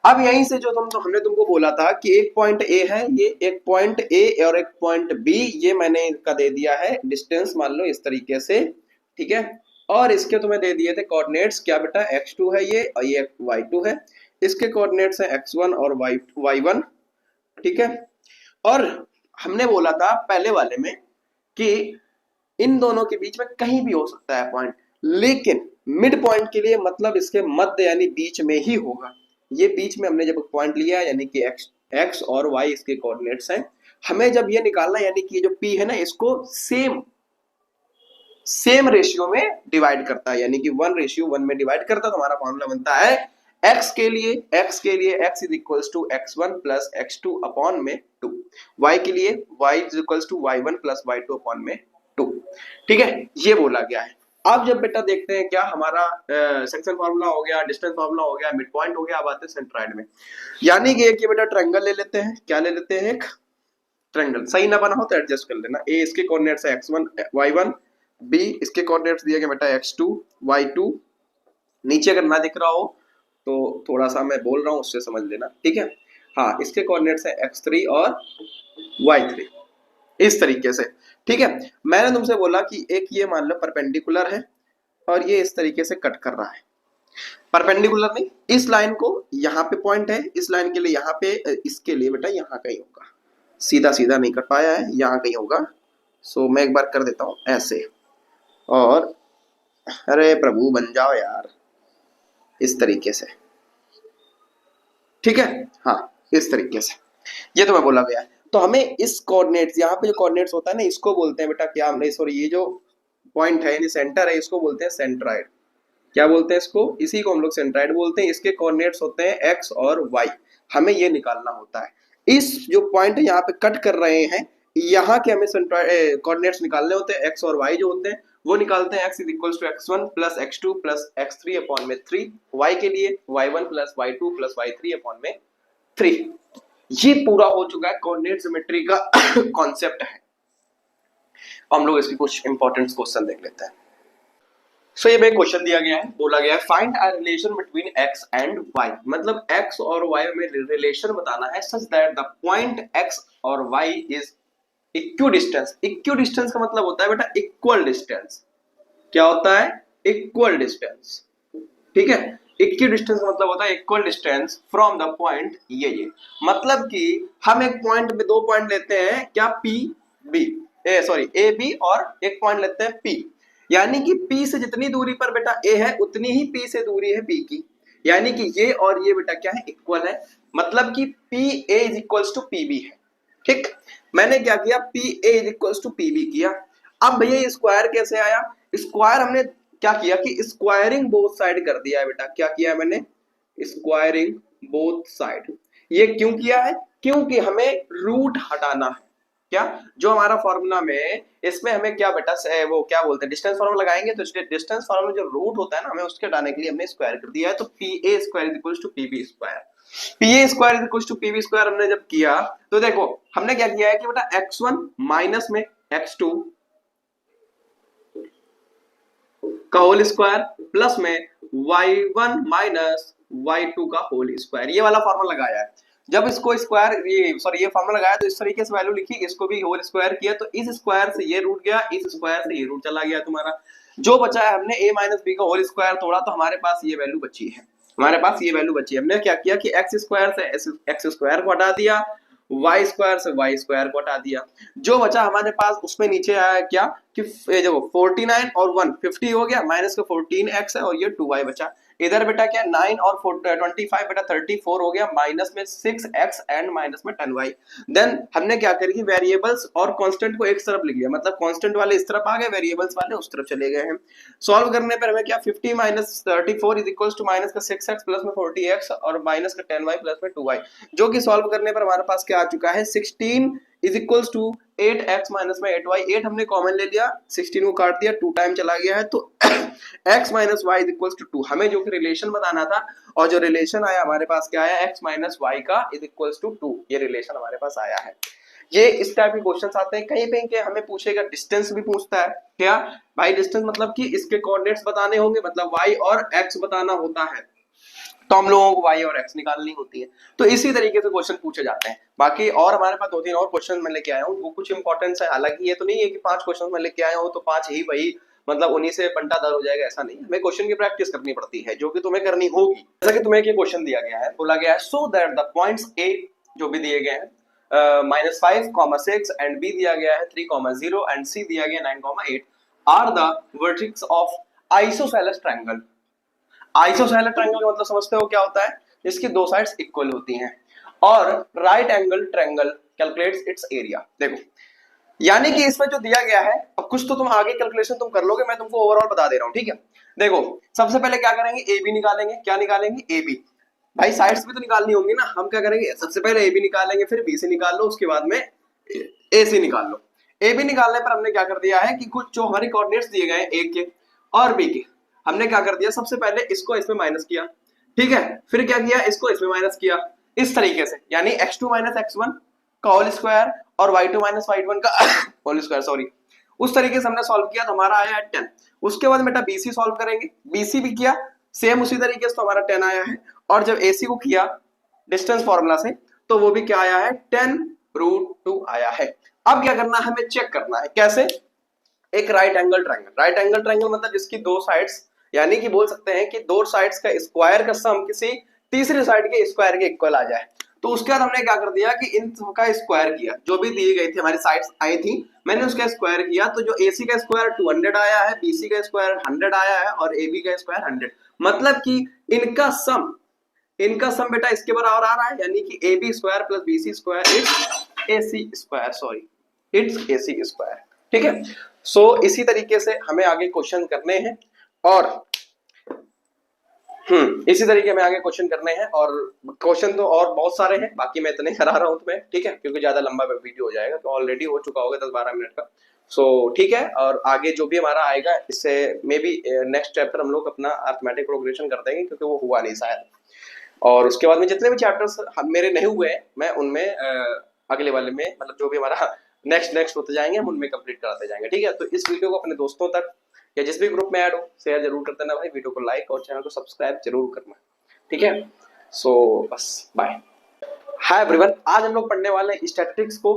अब यहीं से जो हमने तुमको बोला था कि एक पॉइंट A है, ये एक पॉइंट A और एक पॉइंट B, ये मैंने इनका दे दिया है डिस्टेंस, मान लो इस तरीके से, ठीक है। और इसके तुम्हें दे दिए थे कोऑर्डिनेट्स, क्या बेटा x2 है ये और ये y2 है, इसके कोऑर्डिनेट्स है x1 और y1, ठीक है। और हमने बोला था पहले वाले में कि इन दोनों के बीच में कहीं भी हो सकता है पॉइंट, लेकिन मिड पॉइंट के लिए मतलब इसके मध्य यानी बीच में ही होगा। ये बीच में हमने जब पॉइंट लिया यानी कि x और y इसके कोऑर्डिनेट्स हैं, हमें जब ये निकालना यानी कि जो p है ना इसको सेम रेशियो में डिवाइड करता है, यानी कि 1:1 में डिवाइड करता है, तो हमारा फॉर्मूला बनता है x के लिए x is equals to x1 plus x2 upon में 2, y के लिए y is equals to y1 plus y2 upon में 2, ठीक है, ये बोला गया है। अब जब बेटा देखते हैं क्या हमारा सेक्शन फार्मूला हो गया, डिस्टेंस फार्मूला हो गया, मिड पॉइंट हो गया, अब आते हैं सेंट्रॉइड में। यानी कि एक ये बेटा ट्रायंगल ले लेते हैं, क्या ले लेते हैं, एक ट्रायंगल, सही ना बना हो तो एडजस्ट कर लेना। ए इसके कोऑर्डिनेट्स है x1 y1, बी इसके कोऑर्डिनेट्स दिए गए बेटा x2 y2, नीचे अगर ना दिख रहा हो तो थोड़ा सा मैं बोल रहा हूं उससे समझ लेना, ठीक है। हाँ, इसके कोऑर्डिनेट्स है x3 और y3, इस तरीके से, ठीक है। मैंने तुमसे बोला कि एक ये मान लो परपेंडिकुलर है और ये इस तरीके से कट कर रहा है, परपेंडिकुलर नहीं, इस लाइन को यहाँ पे पॉइंट है, इस लाइन के लिए यहाँ पे, इसके लिए बेटा यहाँ कहीं होगा, सीधा सीधा नहीं कट पाया है, यहाँ कहीं होगा। सो मैं एक बार कर देता हूँ ऐसे, और अरे प्रभु बन जाओ यार, इस तरीके से, ठीक है, हाँ इस तरीके से, ये तो मैं बोला गया है। तो हमें इस कोऑर्डिनेट्स, यहाँ पे जो कोऑर्डिनेट्स होता है ना, इसको बोलते हैं बेटा क्या, हमने सॉरी ये जो पॉइंट है यानी सेंटर है, इसको बोलते हैं सेंट्रॉइड। क्या बोलते हैं इसको, इसी को हम लोग सेंट्रॉइड बोलते हैं। इसके कोऑर्डिनेट्स होते हैं x और y, हमें ये निकालना होता है। इस जो पॉइंट है यहाँ पे कट कर रहे हैं, यहाँ के हमें सेंट्रॉइड कोऑर्डिनेट्स निकालने होते हैं, x और y जो होते हैं वो निकालते हैं। x is equals to x1 plus x2 plus x3 upon में 3, y के लिए y1 plus y2 plus y3 upon में 3। ये पूरा हो चुका है, कोऑर्डिनेट ज्योमेट्री का कॉन्सेप्ट है। हम लोग इसकी कुछ इंपॉर्टेंट क्वेश्चन देख लेते हैं। सो ये में क्वेश्चन दिया गया है, बोला गया है find a relation between x and y, मतलब x और y में रिलेशन बताना है such that the point x और y इज इक्विडिस्टेंस। इक्विडिस्टेंस का मतलब होता है बेटा इक्वल डिस्टेंस। क्या होता है, इक्वल डिस्टेंस, ठीक है। इक्विडिस्टेंस का मतलब होता है equal distance from the point, ये मतलब कि हम एक पॉइंट में दो पॉइंट लेते हैं, क्या p b sorry a b, और एक पॉइंट लेते हैं p, यानी कि p से जितनी दूरी पर बेटा a है उतनी ही p से दूरी है b की, यानी कि ये और ये बेटा क्या है, इक्वल है, मतलब कि pa is equals to pb है, ठीक। मैंने क्या किया, pa is equals to pb किया। अब भैया स्क्वायर कैसे आया, स्क्वायर हमने क्या किया कि स्क्वायरिंग बोथ साइड कर दिया है बेटा। क्या किया है मैंने, स्क्वायरिंग बोथ साइड। ये क्यों किया है, क्योंकि हमें रूट हटाना है। क्या, जो हमारा फॉर्मूला में इसमें हमें क्या बेटा वो क्या बोलते हैं, डिस्टेंस फॉर्मूला लगाएंगे, तो डिस्टेंस फॉर्मूला जो रूट होता है ना, हमें उसके हटाने के लिए हमने स्क्वायर कर दिया है। तो pa square is equals to pb square, pa square is equals to pb square हमने जब किया तो देखो हमने क्या किया है कि बेटा x1 माइनस में x2 का होल स्क्वायर प्लस में y1 माइनस y2 का होल स्क्वायर, ये वाला फॉर्मूला लगाया है। जब इसको स्क्वायर ये फॉर्मूला लगाया तो इस तरीके से वैल्यू लिखी, इसको भी होल स्क्वायर किया, तो इस स्क्वायर से ये रूट गया, इस स्क्वायर से ये रूट चला गया तुम्हारा। जो बचा है हमने a माइनस बी का होल स्क्वायर तोड़ा, तो हमारे पास ये वैल्यू बची है, हमारे पास ये वैल्यू बची है। हमने क्या किया कि एक्स स्क्वायर से एक्स स्क्वायर को हटा दिया, वाई स्क्वायर से वाई स्क्वायर को हटा दिया, जो बचा हमारे पास उसमें नीचे आया क्या कि देखो 49 और 1 50 हो गया, माइनस का 14x है और ये 2y बचा। इधर बेटा क्या 9 और 25 बेटा 34 हो गया, माइनस में 6x एंड माइनस में 10y। देन हमने क्या करी, वेरिएबल्स और कांस्टेंट को एक तरफ लिख लिया, मतलब कांस्टेंट वाले इस तरफ आ गए, वेरिएबल्स वाले उस तरफ चले गए हैं। सॉल्व करने पर हमें क्या 50 minus 34 is equals to minus का 6x प्लस में 40x और माइनस का 10y प्लस में 2y, जो कि सॉल्व करने पर हमारे पास क्या आ चुका है 16 is equals to 8x minus में 8y। 8 हमने कॉमन ले लिया, 16 को काट दिया, 2 टाइम चला गया है, तो x minus y is equals to 2। हमें जो कि रिलेशन बताना था और जो रिलेशन आया हमारे पास क्या आया, x माइनस वाई का इज इक्वल्स टू 2, ये रिलेशन हमारे पास आया है। ये इस टाइप के क्वेश्चंस आते हैं, कहीं पे हमें पूछेगा, डिस्टेंस भी पूछता है क्या भाई, डिस्टेंस मतलब कि इसके कोऑर्डिनेट्स बताने होंगे, मतलब y और x बताना होता है, तो हम लोगों को y और x निकालनी होती है। तो इसी तरीके से क्वेश्चन पूछे जाते हैं। बाकी और हमारे पास 2-3 और क्वेश्चन मैं लेके आया हूँ, वो कुछ इंपॉर्टेंस है, हालांकि ये तो नहीं है कि 5 क्वेश्चन मैं लेके आया हूँ तो 5 ही वही मतलब उन्हीं से बंटा दर हो जाएगा, ऐसा नहीं, हमें क्वेश्चन की प्रैक्टिस करनी पड़ती है जो कि तुम्हें करनी होगी। जैसा कि तुम्हें एक क्वेश्चन दिया गया है, बोला गया है so that the points A जो भी दिए गए हैं -5, 6 एंड बी दिया गया है 3, 0 एंड सी दिया गया 9, 8 are the vertex of isosceles triangle. Isosceles triangle का मतलब समझते हो क्या होता है, जिसकी दो साइड्स इक्वल होती हैं। और right angle triangle calculates it's area. देखो यानी कि इसमें जो दिया गया है, अब कुछ तो तुम आगे कैलकुलेशन तुम कर लोगे, मैं तुमको ओवरऑल बता दे रहा हूं, ठीक है। देखो सबसे पहले क्या करेंगे, ए बी निकालेंगे। क्या निकालेंगे, ए बी। भाई साइड्स भी तो निकालनी होंगी ना, हम क्या करेंगे, सबसे पहले ए बी निकालेंगे, फिर बी से निकाल लो, उसके बाद में ए से निकाल लो। ए बी निकालने पर हमने क्या कर दिया है कि कुछ जो हमारे कोऑर्डिनेट्स दिए गए ए के और बी के, हमने क्या कर दिया, सबसे पहले इसको इसमें माइनस किया, ठीक है, फिर क्या किया, इसको इसमें माइनस किया, इस तरीके से, यानी x2 - x1 का होल स्क्वायर और y2 - y1 का होल स्क्वायर, सॉरी, उस तरीके से हमने सॉल्व किया तो हमारा आया है 10। उसके बाद बेटा BC सॉल्व करेंगे, BC भी किया सेम उसी तरीके से, तो हमारा 10 आया है। और जब AC को किया डिस्टेंस फॉर्मूला से, तो वो भी क्या आया है, 10√2 आया है। अब क्या करना है, हमें चेक करना है, कैसे, एक right angle triangle. Right angle triangle मतलब जिसकी दो साइड्स, यानी कि बोल सकते हैं कि दो साइड्स का स्क्वायर का सम किसी तीसरी साइड के स्क्वायर के इक्वल आ जाए। तो उसके बाद हमने क्या कर दिया कि इन का स्क्वायर किया, जो भी दी गई थी हमारी साइड्स आई थी, मैंने उसका स्क्वायर किया, तो जो AC का स्क्वायर 200 आया है, BC का स्क्वायर 100 आया है और AB का स्क्वायर 100। मतलब कि इनका सम बेटा इसके बराबर आ रहा है, यानी कि AB square plus BC square its AC square, sorry it's AC square, ठीक है। सो इसी तरीके से हमें आगे क्वेश्चन करने हैं, और इसी तरीके में आगे क्वेश्चन करने हैं, और क्वेश्चन तो और बहुत सारे हैं, बाकी मैं इतने करा रहा हूं तुम्हें, ठीक है, क्योंकि ज्यादा लंबा वीडियो हो जाएगा, तो ऑलरेडी हो चुका होगा 10-12 मिनट का। सो ठीक है, और आगे जो भी हमारा आएगा, इससे मे बी नेक्स्ट चैप्टर हम लोग अपना अरिथमेटिक प्रोग्रेशन कर देंगे, क्योंकि वो हुआ नहीं शायद। और उसके बाद में जितने भी चैप्टर्स मेरे नहीं हुए हैं, मैं उनमें अगले वाले में, मतलब जो भी हमारा नेक्स्ट होते जाएंगे, हम उनमें कंप्लीट कराते जाएंगे, ठीक है। तो इस वीडियो को अपने दोस्तों तक या जिस भी ग्रुप में ऐड हो शेयर जरूर कर देना भाई, वीडियो को लाइक और चैनल को सब्सक्राइब जरूर करना, ठीक है। सो बस बाय। हाय एवरीवन, आज हम लोग पढ़ने वाले हैं स्टैटिस्टिक्स को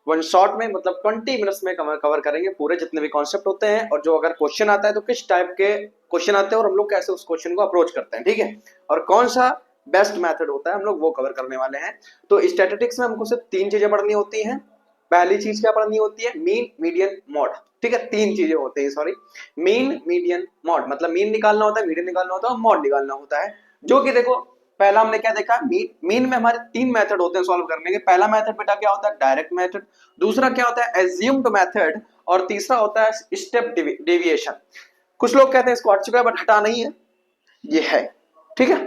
वन शॉट में, मतलब 20 मिनट्स में कवर करेंगे पूरे जितने भी कॉन्सेप्ट होते हैं, और जो अगर क्वेश्चन आता है तो किस टाइप के क्वेश्चन आते हैं और हम लोग कैसे उस क्वेश्चन को अप्रोच करते हैं, ठीक है, और कौन सा बेस्ट मेथड होता है, हम लोग वो कवर करने वाले हैं। तो स्टैटिस्टिक्स में हमको सिर्फ 3 चीजें पढ़नी होती हैं। पहली चीज क्या पढ़नी होती है, मीन मीडियन मॉड, ठीक है, 3 चीजें होती हैं, सॉरी, मीन मीडियन मॉड, मतलब मीन निकालना होता है, मीडियन निकालना होता है और मॉड निकालना होता है। जो कि देखो पहला हमने क्या देखा, मीन में हमारे 3 मेथड होते हैं सॉल्व करने के। पहला मेथड बेटा क्या होता है, डायरेक्ट मेथड, दूसरा क्या होता है, एज्यूम्ड मेथड, और तीसरा होता है स्टेप डेविएशन। कुछ लोग कहते हैं इसको हट चुका है, बट हटा नहीं है, ये है, ठीक है।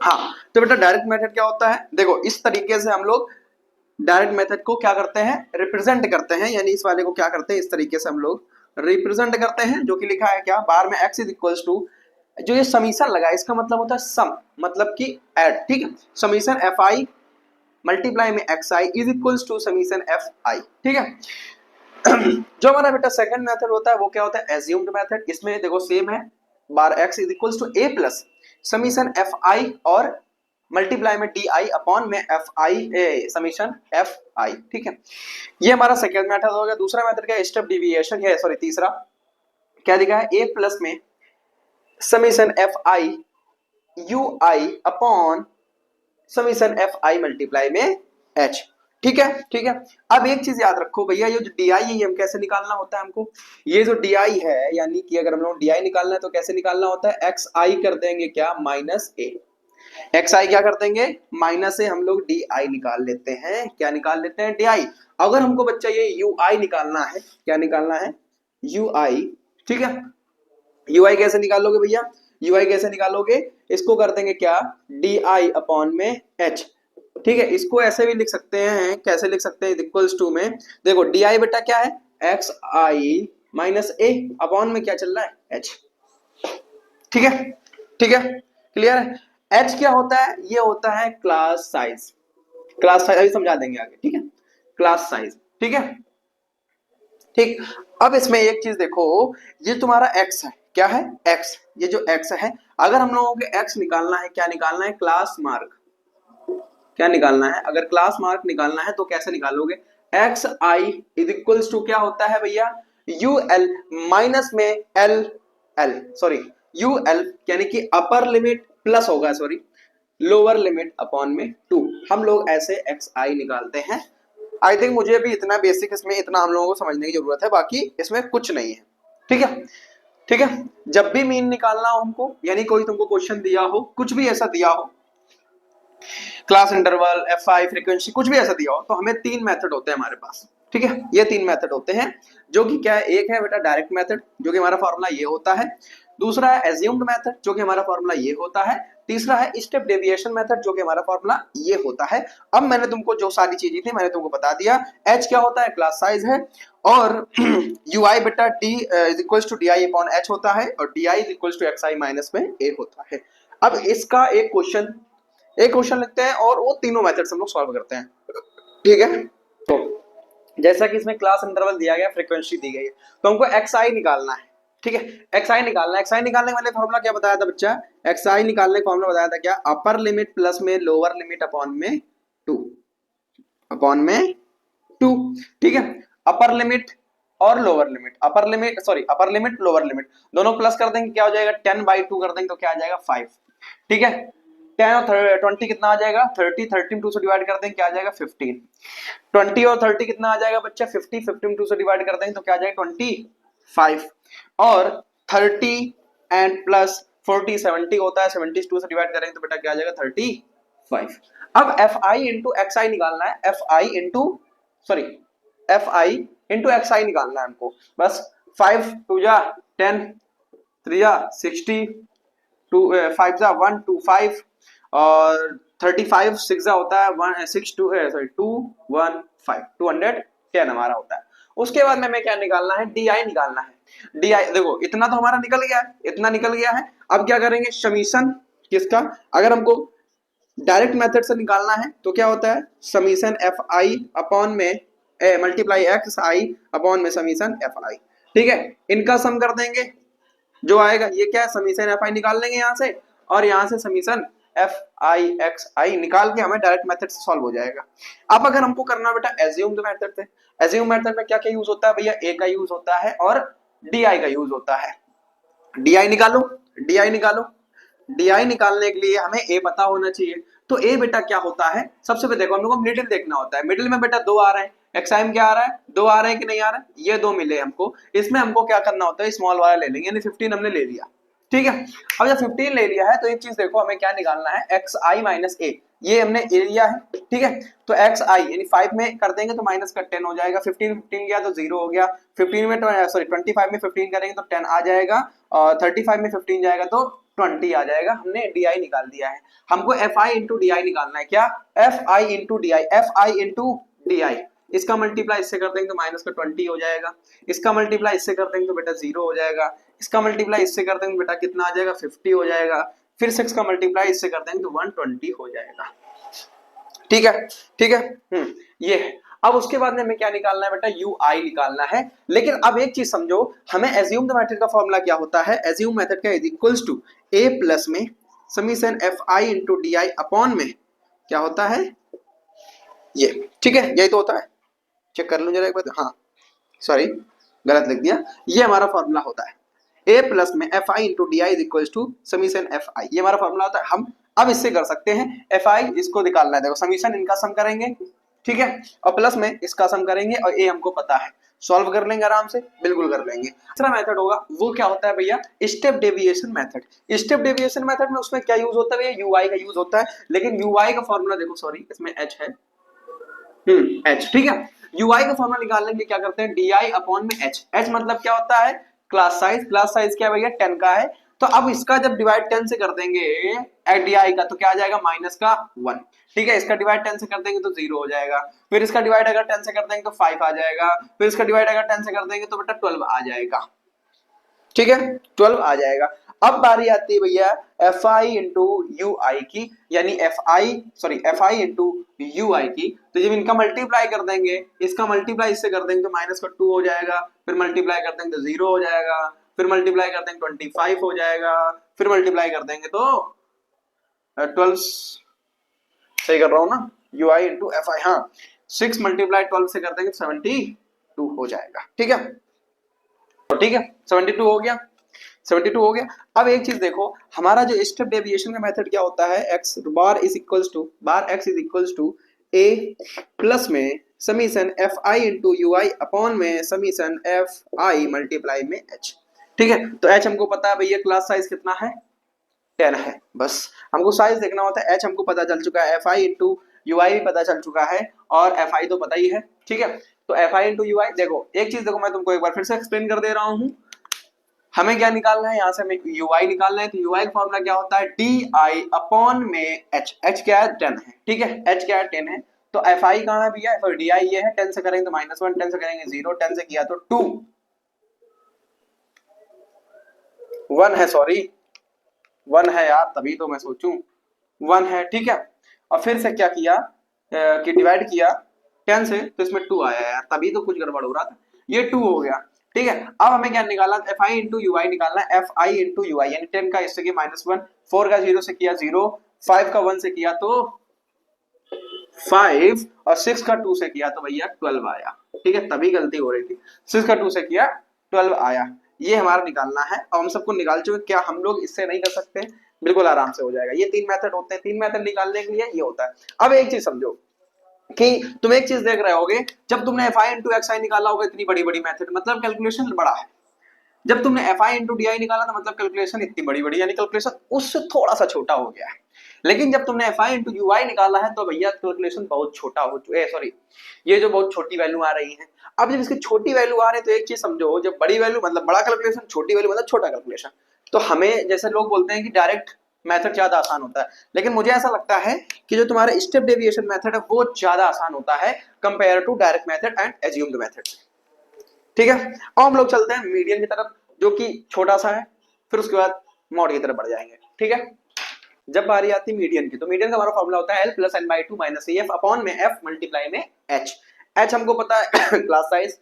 हाँ, तो बेटा डायरेक्ट मेथड क्या होता है, देखो इस तरीके से हम लोग डायरेक्ट मेथड को क्या करते हैं, रिप्रेजेंट करते हैं, यानी इस वाले को क्या करते हैं, इस तरीके से हम लोग रिप्रेजेंट करते हैं, जो कि लिखा है क्या, बार में x इज इक्वल्स टू, जो ये समीशन लगा इसका मतलब होता है सम, मतलब कि ऐड, ठीक है, समीशन fi मल्टीप्लाई में xi is equals to summation fi, ठीक है। जो हमारा बेटा सेकंड मेथड होता है वो क्या होता है, एज्यूम्ड मेथड। इसमें देखो सेम है, bar x is equals to a plus summation fi और मल्टीप्लाई में di अपॉन में fi समीशन fi, ठीक है। ये हमारा सेकंड मेथड हो गया। दूसरा मेथड क्या है, स्टेप डेविएशन, है सॉरी तीसरा क्या दिखा है, a प्लस में summation fi ui upon summation fi multiply में h, ठीक है, ठीक है। अब एक चीज याद रखो भैया, ये जो di है ये हम कैसे निकालना होता है हमको, ये जो di है, यानी कि अगर हम लोग di निकालना है तो कैसे निकालना होता है, xi कर देंगे क्या, माइनस a, xi क्या कर देंगे, माइनस से हम लोग di निकाल लेते हैं, क्या निकाल लेते हैं, di। अगर हमको बच्चा ये ui निकालना है, क्या निकालना है, ui, ठीक है। ui कैसे निकालोगे भैया, ui कैसे निकालोगे, इसको कर देंगे क्या, di अपॉन में h, ठीक है। इसको ऐसे भी लिख सकते हैं, कैसे लिख सकते हैं, इक्वल्स टू में, देखो di बेटा क्या है, xi माइनस a अपॉन में क्या चल रहा है, h, ठीक है, ठीक है, क्लियर है। h क्या होता है, ये होता है क्लास साइज, क्लास साइज अभी समझा देंगे आगे, ठीक है, क्लास साइज, ठीक है, ठीक। अब इसमें एक चीज देखो, ये तुम्हारा x है, क्या है, x, ये जो x है, अगर हम लोगों के x निकालना है, क्या निकालना है, क्लास मार्क, क्या निकालना है, अगर क्लास मार्क निकालना है तो कैसे निकालोगे, xi इज इक्वल्स टू क्या होता है भैया, यू एल माइनस में L L sorry U L यानी कि अपर लिमिट प्लस होगा सॉरी लोअर लिमिट अपॉन में 2। हम लोग ऐसे एक्स आई निकालते हैं। आई थिंक मुझे भी इतना बेसिक इसमें इतना हम लोगों को समझने की जरूरत है, बाकी इसमें कुछ नहीं है। ठीक है, ठीक है। जब भी मीन निकालना हो हमको, यानी कोई तुमको क्वेश्चन दिया हो, कुछ भी ऐसा दिया हो, class interval, F I, frequency, कुछ भी ऐसा दिया हो, तो हमें 3 मेथड होते हैं हमारे पास। ठीक है, ये 3 मेथड होते हैं, जो कि क्या है, एक है बेटा डायरेक्ट मेथड, जो कि हमारा फॉर्मूला ये होता है। दूसरा है एज्यूम्ड मेथड, जो कि हमारा फॉर्मूला ये होता है। तीसरा है स्टेप डेविएशन मेथड, जो कि हमारा फॉर्मूला ये होता है। अब मैंने तुमको जो सारी चीजें थी मैंने तुमको बता दिया। एच क्या होता है, क्लास साइज है, और यू आई बेटा d is equal to d I upon h होता है, और d i is equal to x i minus में ए होता है। अब इसका एक क्वेश्चन लिखते हैं और वो तीनों मेथड्स हम लोग सॉल्व करते हैं। ठीक है, तो जैसा कि इसमें क्लास इंटरवल दिया गया, फ्रीक्वेंसी दी गई है, तो हमको एक्स आई निकालना है। ठीक है, एक्स आई निकालना है। एक्स आई निकालने वाले फॉर्मूला क्या बताया था बच्चा, एक्स आई निकालने का फॉर्मूला बताया था क्या, अपर लिमिट प्लस में लोअर लिमिट अपॉन में 2 अपॉन में 2। ठीक है, अपर लिमिट और lower limit, upper limit lower limit दोनों प्लस कर देंगे, क्या हो जाएगा, 10/2 कर देंगे तो क्या आ जाएगा 5। ठीक है, 10 और 20 कितना आ जाएगा 30, 13 2 से डिवाइड कर देंगे क्या आ जाएगा 15। 20 और 30 कितना आ जाएगा बच्चा 50, 15 2 से डिवाइड कर देंगे तो क्या आ जाएगा 25। और 30 एंड प्लस 40 70 होता है, 70 2 से डिवाइड करेंगे तो बेटा क्या आ जाएगा 35। अब एफ आई इंटू एक्स आई निकालना है, एफ आई इंटू एक्स आई निकालना है हमको। बस 5 2 जा 10, 3 जा 60, 2 5 जा 1 2 5, और 35 6 जा होता है 1 6 2 सॉरी 2 1 5 210 हमारा होता है। उसके बाद में हमें क्या निकालना है, डी आई निकालना है। डी आई देखो इतना तो हमारा निकल गया है, इतना निकल गया है। अब क्या करेंगे, समीशन किसका, अगर हमको डायरेक्ट मेथड से निकालना है तो क्या होता है, समीशन एफ आई अपॉन में मल्टीप्लाई एक्स आई अपॉन में समीशन एफ आई। ठीक है, इनका सम कर देंगे, जो आएगा ये क्या है, समीशन एफ आई निकाल लेंगे यहाँ से, और यहाँ से समीशन एफ आई एक्स आई निकाल के हमें डायरेक्ट मेथड से सॉल्व हो जाएगा। अब अगर हमको करना बेटा एज्यूम्ड मेथड से, एज्यूम मेथड में क्या क्या यूज होता है भैया, ए का यूज होता है और डी आई का यूज होता है। डी आई निकालो, डी आई निकालो। डी आई निकालने के लिए हमें ए पता होना चाहिए। तो ए बेटा क्या होता है, सबसे पहले देखो हम लोग को मिडिल देखना होता है। मिडिल में बेटा 2 आ रहे हैं, एक्स आई में क्या आ रहा है, 2 आ रहे हैं कि नहीं आ रहा है, ये 2 मिले हमको। इसमें हमको क्या करना होता है, स्मॉल वाला ले लेंगे, यानी 15 हमने ले लिया। ठीक है, अब जब 15 ले लिया है तो एक चीज देखो हमें क्या निकालना है, एक्स आई माइनस ए, ये हमने ए लिया है। ठीक है, तो एक्स आई यानी 5 में कर देंगे तो माइनस का 10 हो जाएगा, 15 गया तो 0 हो गया, 15 में सॉरी 25 में 15 करेंगे तो 10 आ जाएगा, और 35 में 15 जाएगा तो 20 आ जाएगा। हमने डी आई निकाल दिया है। हमको F I into D I निकालना है, क्या, F I into D I, F I into D I. इसका मल्टीप्लाई इससे कर देंगे तो माइनस का 20 हो जाएगा, इसका मल्टीप्लाई इससे कर देंगे तो बेटा 0 हो जाएगा, इसका मल्टीप्लाई इससे कर देंगे बेटा कितना आ जाएगा 50 हो जाएगा, फिर 6 का मल्टीप्लाई इससे कर देंगे तो 120 हो जाएगा। ठीक है, ठीक है, ये है। अब उसके बाद में हमें क्या निकालना है बेटा, यू आई निकालना है। लेकिन अब एक चीज समझो, हमें एज्यूम्ड मेथड का फॉर्मूला क्या होता है, एज्यूम मेथड का is equals to A plus में summation F I into D I upon में क्या होता है ये। ठीक है, यही तो होता है, चेक कर लूं जरा एक बार, हाँ सॉरी गलत लिख दिया, ये हमारा फॉर्मूला होता है ए प्लस में f I into D i is equals to summation F i, ये हमारा फॉर्मूला होता है। हम अब इससे कर सकते हैं, एफ आई इसको निकालना है, देखो समीशन इनका सम करेंगे, ठीक है, और प्लस में इसका सम करेंगे, और ए हमको पता है, सॉल्व कर लेंगे आराम से, बिल्कुल कर लेंगे। दूसरा मेथड होगा वो क्या होता है भैया, step deviation method. Step deviation method में उसमें क्या यूज होता है, यू आई का यूज होता है। लेकिन यू आई का फॉर्मूला देखो, सॉरी इसमें एच है, एच, ठीक है, यू आई का फॉर्मूला निकालने के लिए क्या करते हैं, डी आई अपॉन में एच। एच मतलब क्या होता है, क्लास साइज, क्लास साइज क्या है भैया 10 का है। तो अब इसका जब डिवाइड 10 से कर देंगे डी आई का तो क्या आ जाएगा माइनस का 1। ठीक है, इसका डिवाइड 10 से कर देंगे तो 0 हो जाएगा, फिर इसका डिवाइड अगर 10 से कर देंगे तो 5 आ जाएगा, फिर इसका डिवाइड अगर 10 से कर देंगे तो बेटा 12 आ जाएगा। ठीक है, 12 आ जाएगा। अब बारी आती है भैया एफ आई इंटू यू आई की, यानी एफ आई इंटू यू आई की। तो जब इनका मल्टीप्लाई कर देंगे, इसका मल्टीप्लाई इससे कर देंगे तो माइनस का 2 हो जाएगा, फिर मल्टीप्लाई कर देंगे तो 0 हो जाएगा, फिर मल्टीप्लाई कर देंगे 25 हो जाएगा, फिर मल्टीप्लाई कर देंगे तो 12, सही कर रहा हूं ना, you I into F I, हाँ 6 मल्टीप्लाई 12 से कर देंगे 72 हो जाएगा। ठीक है, ठीक है 72 हो गया, 72 हो गया। अब एक चीज देखो, हमारा जो स्टेप डेविएशन का मेथड क्या होता है, x bar is equals to a plus में summation fi into U I upon में समीशन fi मल्टीप्लाई में h। ठीक है, तो h हमको पता है भैया क्लास साइज कितना है 10 है, बस हमको साइज देखना होता है। h हमको पता चल चुका है, fi इंटू यू आई भी पता चल चुका है, और fi तो पता ही है। ठीक है, तो fi इंटू यू आई, देखो एक चीज देखो, मैं तुमको एक बार फिर से एक्सप्लेन कर दे रहा हूं। हमें क्या निकालना है, यहाँ से हमें यू आई निकालना है, तो यू आई का फॉर्मूला क्या होता है, डी आई अपॉन में एच। एच क्या है 10 है, ठीक है, एच क्या है 10 है, तो एफ आई कहाँ है भैया, डी आई ये है, 10 से करेंगे तो -1, 10 से करेंगे 0, 10 से किया तो 2, 1 है, सॉरी 1 है यार, तभी तो मैं सोचूं 1 है। ठीक है, और फिर से क्या किया कि डिवाइड किया 10 से, तो इसमें 2 आया यार, तभी तो कुछ गड़बड़ हो रहा था, ये 2 हो गया। ठीक है, अब हमें क्या निकालना, एफ आई इंटू यू आई निकालना है, एफ आई इंटू यू आई, यानी 10 का इससे किया -1, 4 का 0 से किया 0, 5 का 1 से किया तो 5, और 6 का 2 से किया तो भैया 12 आया। ठीक है, तभी गलती हो रही थी, 6 का 2 से किया 12 आया, ये हमारा निकालना है। और हम सबको निकाल चुके, क्या हम लोग इससे नहीं कर सकते, बिल्कुल आराम से हो जाएगा। ये 3 मेथड होते हैं, 3 मेथड निकालने के लिए ये होता है। अब एक चीज समझो कि तुम एक चीज देख रहे होगे, जब तुमने एफ आई इंटू एक्स आई निकाला होगा, इतनी बड़ी बड़ी मेथड, मतलब कैलकुलेशन बड़ा है। जब तुमने F I into D I निकाला था, मतलब कैलकुलेशन इतनी बड़ी बड़ी, यानी कैलकुलेशन उससे थोड़ा सा छोटा हो गया है। लेकिन जब तुमने एफ आई इंटू यू आई निकाला है, तो भैया कैलकुलेशन बहुत छोटा हो चुका है, सॉरी ये जो बहुत छोटी वैल्यू आ रही है। अब जब इसकी छोटी वैल्यू आ रही है, तो एक चीज समझो, जब बड़ी वैल्यू मतलब बड़ा कैलकुलेशन, छोटी वैल्यू मतलब छोटा कैलकुलेशन, तो हमें जैसे लोग बोलते हैं कि डायरेक्ट मेथड ज्यादा आसान होता है, लेकिन मुझे ऐसा लगता है कि जो तुम्हारा स्टेप डेविएशन मेथड है वो ज्यादा आसान होता है compare to direct method and assumed method. ठीक है, और हम लोग चलते हैं मीडियन की तरफ, जो कि छोटा सा है, फिर उसके बाद मॉड की तरफ बढ़ जाएंगे। ठीक है, जब बारी आती है मीडियन की, तो मीडियन का हमारा फॉर्मूला होता है L plus n by 2 minus c f upon में F मल्टीप्लाई में H। H हमको पता है क्लास साइज,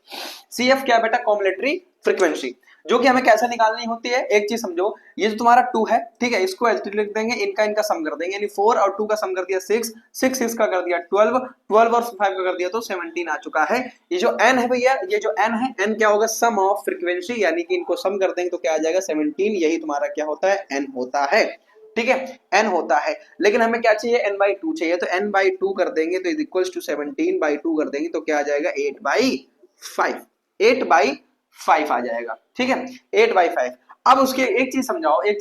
CF क्या है बेटा, कॉम्बिनेटरी फ्रीक्वेंसी, जो कि हमें कैसे निकालनी होती है। एक चीज समझो, ये जो तुम्हारा 2 है, ठीक है, इसको एच लिख देंगे, इनका सम कर देंगे, यानी 4 और 2 का सम कर दिया 6, 6 का कर दिया 12, 12 और 5 का कर दिया तो 17 आ चुका है। ये जो n है भैया, ये जो n है, n क्या होगा, सम ऑफ फ्रीक्वेंसी, यानी कि इनको सम कर देंगे तो क्या आ जाएगा 17, यही तुम्हारा क्या होता है, n होता है। ठीक है, n होता है, लेकिन हमें क्या चाहिए, n बाई 2 चाहिए, तो n बाई 2 कर देंगे तो इज इक्वल्स टू 17 बाई 2 कर देंगे तो क्या आ जाएगा 8 बाई 5, 8 बाई 5 आ जाएगा। ठीक है, 8 बाई 5। अब उसके एक चीज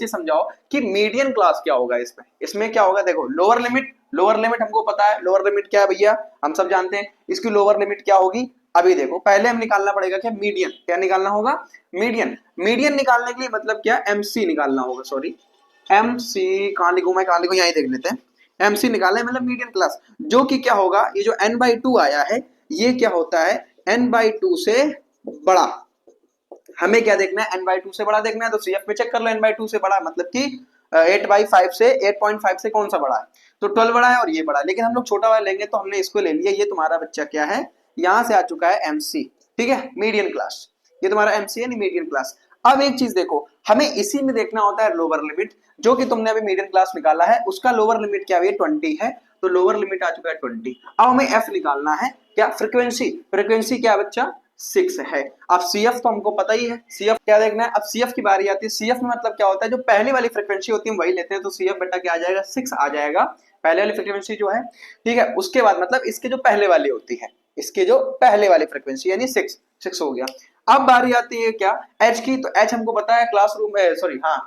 समझाओ कि मीडियन क्लास क्या होगा, इसमें क्या होगा, देखो लोअर लिमिट हमको पता है, लोअर लिमिट क्या है भैया, हम सब जानते हैं, इसकी लोअर लिमिट क्या होगी। अभी देखो, पहले हम निकालना पड़ेगा क्या, मीडियन, क्या निकालना होगा, मीडियन निकालने के लिए मतलब क्या, MC निकालना होगा, सॉरी MC कहां लिखूं मैं, कहां लिखूं, यहीं देख लेते हैं। MC निकालना है मतलब मीडियन क्लास, जो कि क्या होगा, ये जो n बाई 2 आया है, ये क्या होता है, n बाई 2 से बड़ा। हमें क्या देखना है, n बाई 2 से बड़ा देखना है, तो CF में चेक कर लो, n बाई 2 से बड़ा मतलब कि 8 बाई 5 से 8.5 से कौन सा बड़ा है, तो 12 बड़ा है और ये बड़ा है, लेकिन हम लोग छोटा वाला लेंगे, तो हमने इसको ले लिया, ये तुम्हारा बच्चा क्या है, यहां से आ चुका है MC। ठीक है, मीडियन क्लास, ये तुम्हारा MC है, मीडियन क्लास। अब एक चीज देखो, हमें इसी में देखना होता है लोअर लिमिट, जो कि तुमने अभी मीडियन क्लास निकाला है, उसका लोअर लिमिट क्या है, 20 है, तो लोअर लिमिट आ चुका है 20। अब हमें F निकालना है, क्या, फ्रीक्वेंसी क्या बच्चा, 6 है। अब CF तो हमको पता ही है, CF क्या देखना है। अब CF की बारी आती है, CF में मतलब क्या होता है, जो पहली वाली फ्रीक्वेंसी होती है वही लेते हैं, तो CF बेटा क्या आ जाएगा, 6 आ जाएगा, पहले वाली फ्रीक्वेंसी जो है। ठीक है, उसके बाद मतलब इसके जो पहले वाली होती है, इसके जो पहले वाली फ्रीक्वेंसी यानी 6 हो गया। अब बारी आती है क्या, H की, तो H हमको पता है क्लासरूम में, सॉरी हाँ,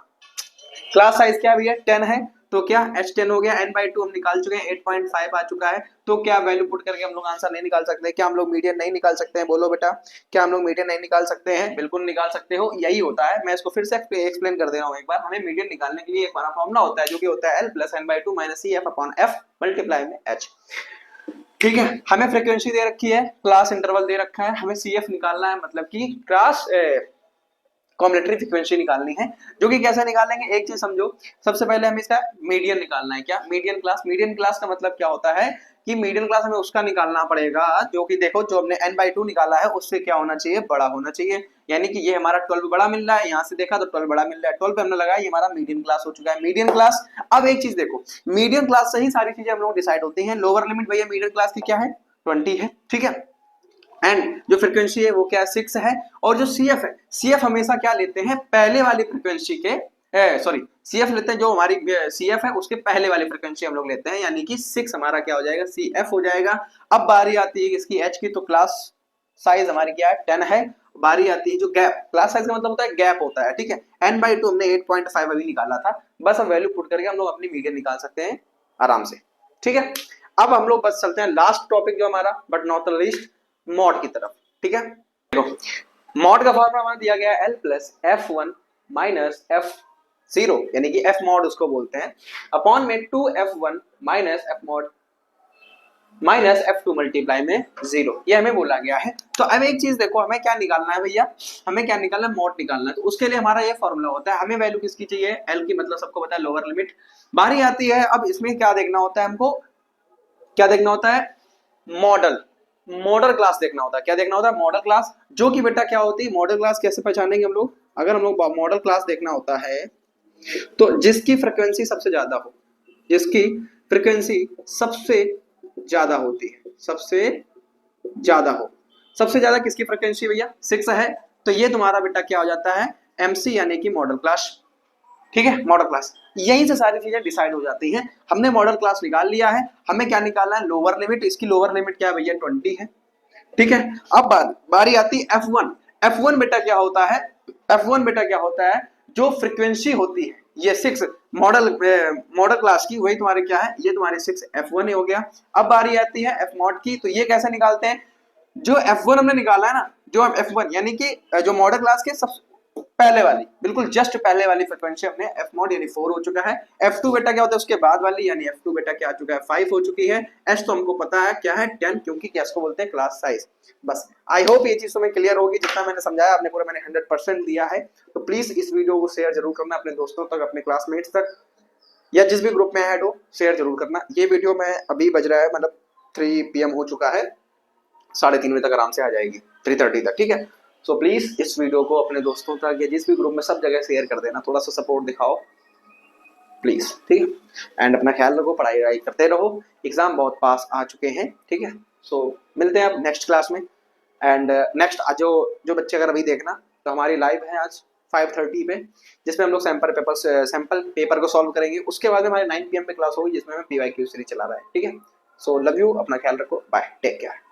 क्लास साइज क्या भी है 10 है, तो क्या H 10 हो गया, n बाई 2 हम निकाल चुके हैं, 8.5 आ चुका है, तो क्या वैल्यू पुट करके हम लोग आंसर नहीं निकाल सकते, क्या हम लोग मीडियन नहीं निकाल सकते हैं, बोलो बेटा, क्या हम लोग मीडियन नहीं निकाल सकते हैं, बिल्कुल निकाल सकते हो, यही होता है। मैं इसको फिर से एक्सप्लेन कर दे रहा हूँ एक बार, हमें मीडियन निकालने के लिए एक हमारा फॉर्मूला होता है, जो कि होता है L plus n by 2 minus CF upon F multiply में H। ठीक है, हमें फ्रीक्वेंसी दे रखी है, क्लास इंटरवल दे रखा है, हमें CF निकालना है, मतलब कि क्लास कॉम्बिनेटरी फ्रीक्वेंसी निकालनी है, जो कि कैसे निकालेंगे, एक चीज समझो, सबसे पहले हमें इसका मीडियन निकालना है, क्या, मीडियन क्लास का मतलब क्या होता है कि मीडियन क्लास हमें उसका निकालना पड़ेगा, जो कि देखो, जो हमने n बाई 2 निकाला है उससे क्या होना चाहिए, बड़ा होना चाहिए, यानी कि ये हमारा 12 बड़ा मिल रहा है, यहाँ से देखा तो 12 बड़ा मिल रहा है, 12 पे हमने लगाया, ये हमारा मीडियन क्लास हो चुका है, मीडियन क्लास। अब एक चीज देखो, मीडियन क्लास से ही सारी चीजें हम लोग डिसाइड होती हैं। लोअर लिमिट भैया मीडियन क्लास की क्या है, 20 है। ठीक है, एंड जो फ्रीक्वेंसी है वो क्या है 6 है। और जो CF है, CF हमेशा क्या लेते हैं पहले वाली फ्रीक्वेंसी के सॉरी CF लेते हैं जो हमारी CF है उसके पहले वाली फ्रीक्वेंसी हम लोग लेते हैं, यानी कि 6 हमारा क्या हो जाएगा CF हो जाएगा। अब बारी आती है इसकी H की, तो क्लास साइज हमारी क्या है 10 है। बारी आती है जो गैप, क्लास साइज का मतलब होता है गैप होता है, ठीक है। n/2 हमने 8.5 अभी निकाला था, बस अब वैल्यू पुट करके हम लोग अपनी मीडियन निकाल सकते हैं आराम से, ठीक है। अब हम लोग बस चलते हैं लास्ट टॉपिक जो हमारा but not the least, mod की तरफ, ठीक है। देखो मॉड का फॉर्मूला हमारा दिया गया है L plus F1 minus F0, यानी कि F मॉड उसको बोलते हैं, अपॉन में 2F1 minus F mod minus F2 multiply में 0, ये हमें बोला गया है। तो अब एक चीज देखो, हमें क्या निकालना है भैया, हमें क्या निकालना है मॉड निकालना है। तो उसके लिए हमारा ये फॉर्मूला होता है, हमें वैल्यू किसकी चाहिए L की, मतलब सबको पता है लोअर लिमिट। बारी आती है अब इसमें क्या देखना होता है हमको, क्या देखना होता है मॉडल क्लास देखना होता है। क्या देखना होता है मॉडल क्लास, जो कि बेटा क्या होती है मॉडल क्लास कैसे पहचानेंगे हम लोग, अगर हम लोग मॉडल क्लास देखना होता है तो जिसकी फ्रीक्वेंसी सबसे ज्यादा हो, जिसकी फ्रीक्वेंसी सबसे ज्यादा होती है, सबसे ज्यादा हो, सबसे ज्यादा किसकी फ्रीक्वेंसी भैया 6 है, तो ये तुम्हारा बेटा क्या हो जाता है MC यानी कि मॉडल क्लास, ठीक है। मॉडल क्लास, यहीं से सारी चीजें डिसाइड हो जाती हैं। हमने मॉडल क्लास निकाल लिया है, हमें क्या निकालना है लोअर लिमिट, इसकी लोअर लिमिट क्या है भैया 20 है, ठीक है। अब बारी आती है F1, F1 बेटा क्या होता है, F1 बेटा क्या होता है जो फ्रीक्वेंसी होती है ये 6 मॉडल क्लास की, वही तुम्हारे क्या है ये तुम्हारे 6 F1 हो गया। अब बारी आती है F मॉड की, तो ये कैसे निकालते हैं, जो F1 हमने निकाला है ना, जो F1 यानी कि जो मॉडल क्लास के सब पहले वाली, बिल्कुल जस्ट पहले वाली फ्रीक्वेंसी अपने F मॉड यानी 4 हो चुका है। F2 बेटा क्या होता है उसके बाद वाली, यानी F2 बेटा क्या आ चुका है 5 हो चुकी है। H तो हमको पता है क्या है 10, क्योंकि क्या इसको बोलते हैं क्लास साइज। बस आई होप ये चीज तुम्हें क्लियर होगी, जितना मैंने समझाया आपने पूरा मैंने 100% दिया है। तो प्लीज इस वीडियो को शेयर जरूर करना अपने दोस्तों तक, अपने क्लासमेट्स तक, या जिस भी ग्रुप में ऐड हो शेयर जरूर करना। ये वीडियो में अभी बज रहा है मतलब 3 PM हो चुका है, 3:30 बजे तक आराम से आ जाएगी, 3:30 तक, ठीक है। सो प्लीज इस वीडियो को अपने दोस्तों तक या जिस भी ग्रुप में सब जगह शेयर कर देना, थोड़ा सा सपोर्ट दिखाओ प्लीज, ठीक है। एंड अपना ख्याल रखो, पढ़ाई वढ़ाई करते रहो, एग्जाम बहुत पास आ चुके हैं, ठीक है। सो मिलते हैं अब नेक्स्ट क्लास में। एंड नेक्स्ट जो बच्चे अगर अभी देखना, तो हमारी लाइव है आज 5:30 पे, जिसमें हम लोग सैंपल पेपर को सॉल्व करेंगे। उसके बाद हमारे 9 PM पे क्लास होगी, जिसमें हमें PYQ सीरीज चला रहा है, ठीक है। सो लव यू, अपना ख्याल रखो, बाय, टेक केयर।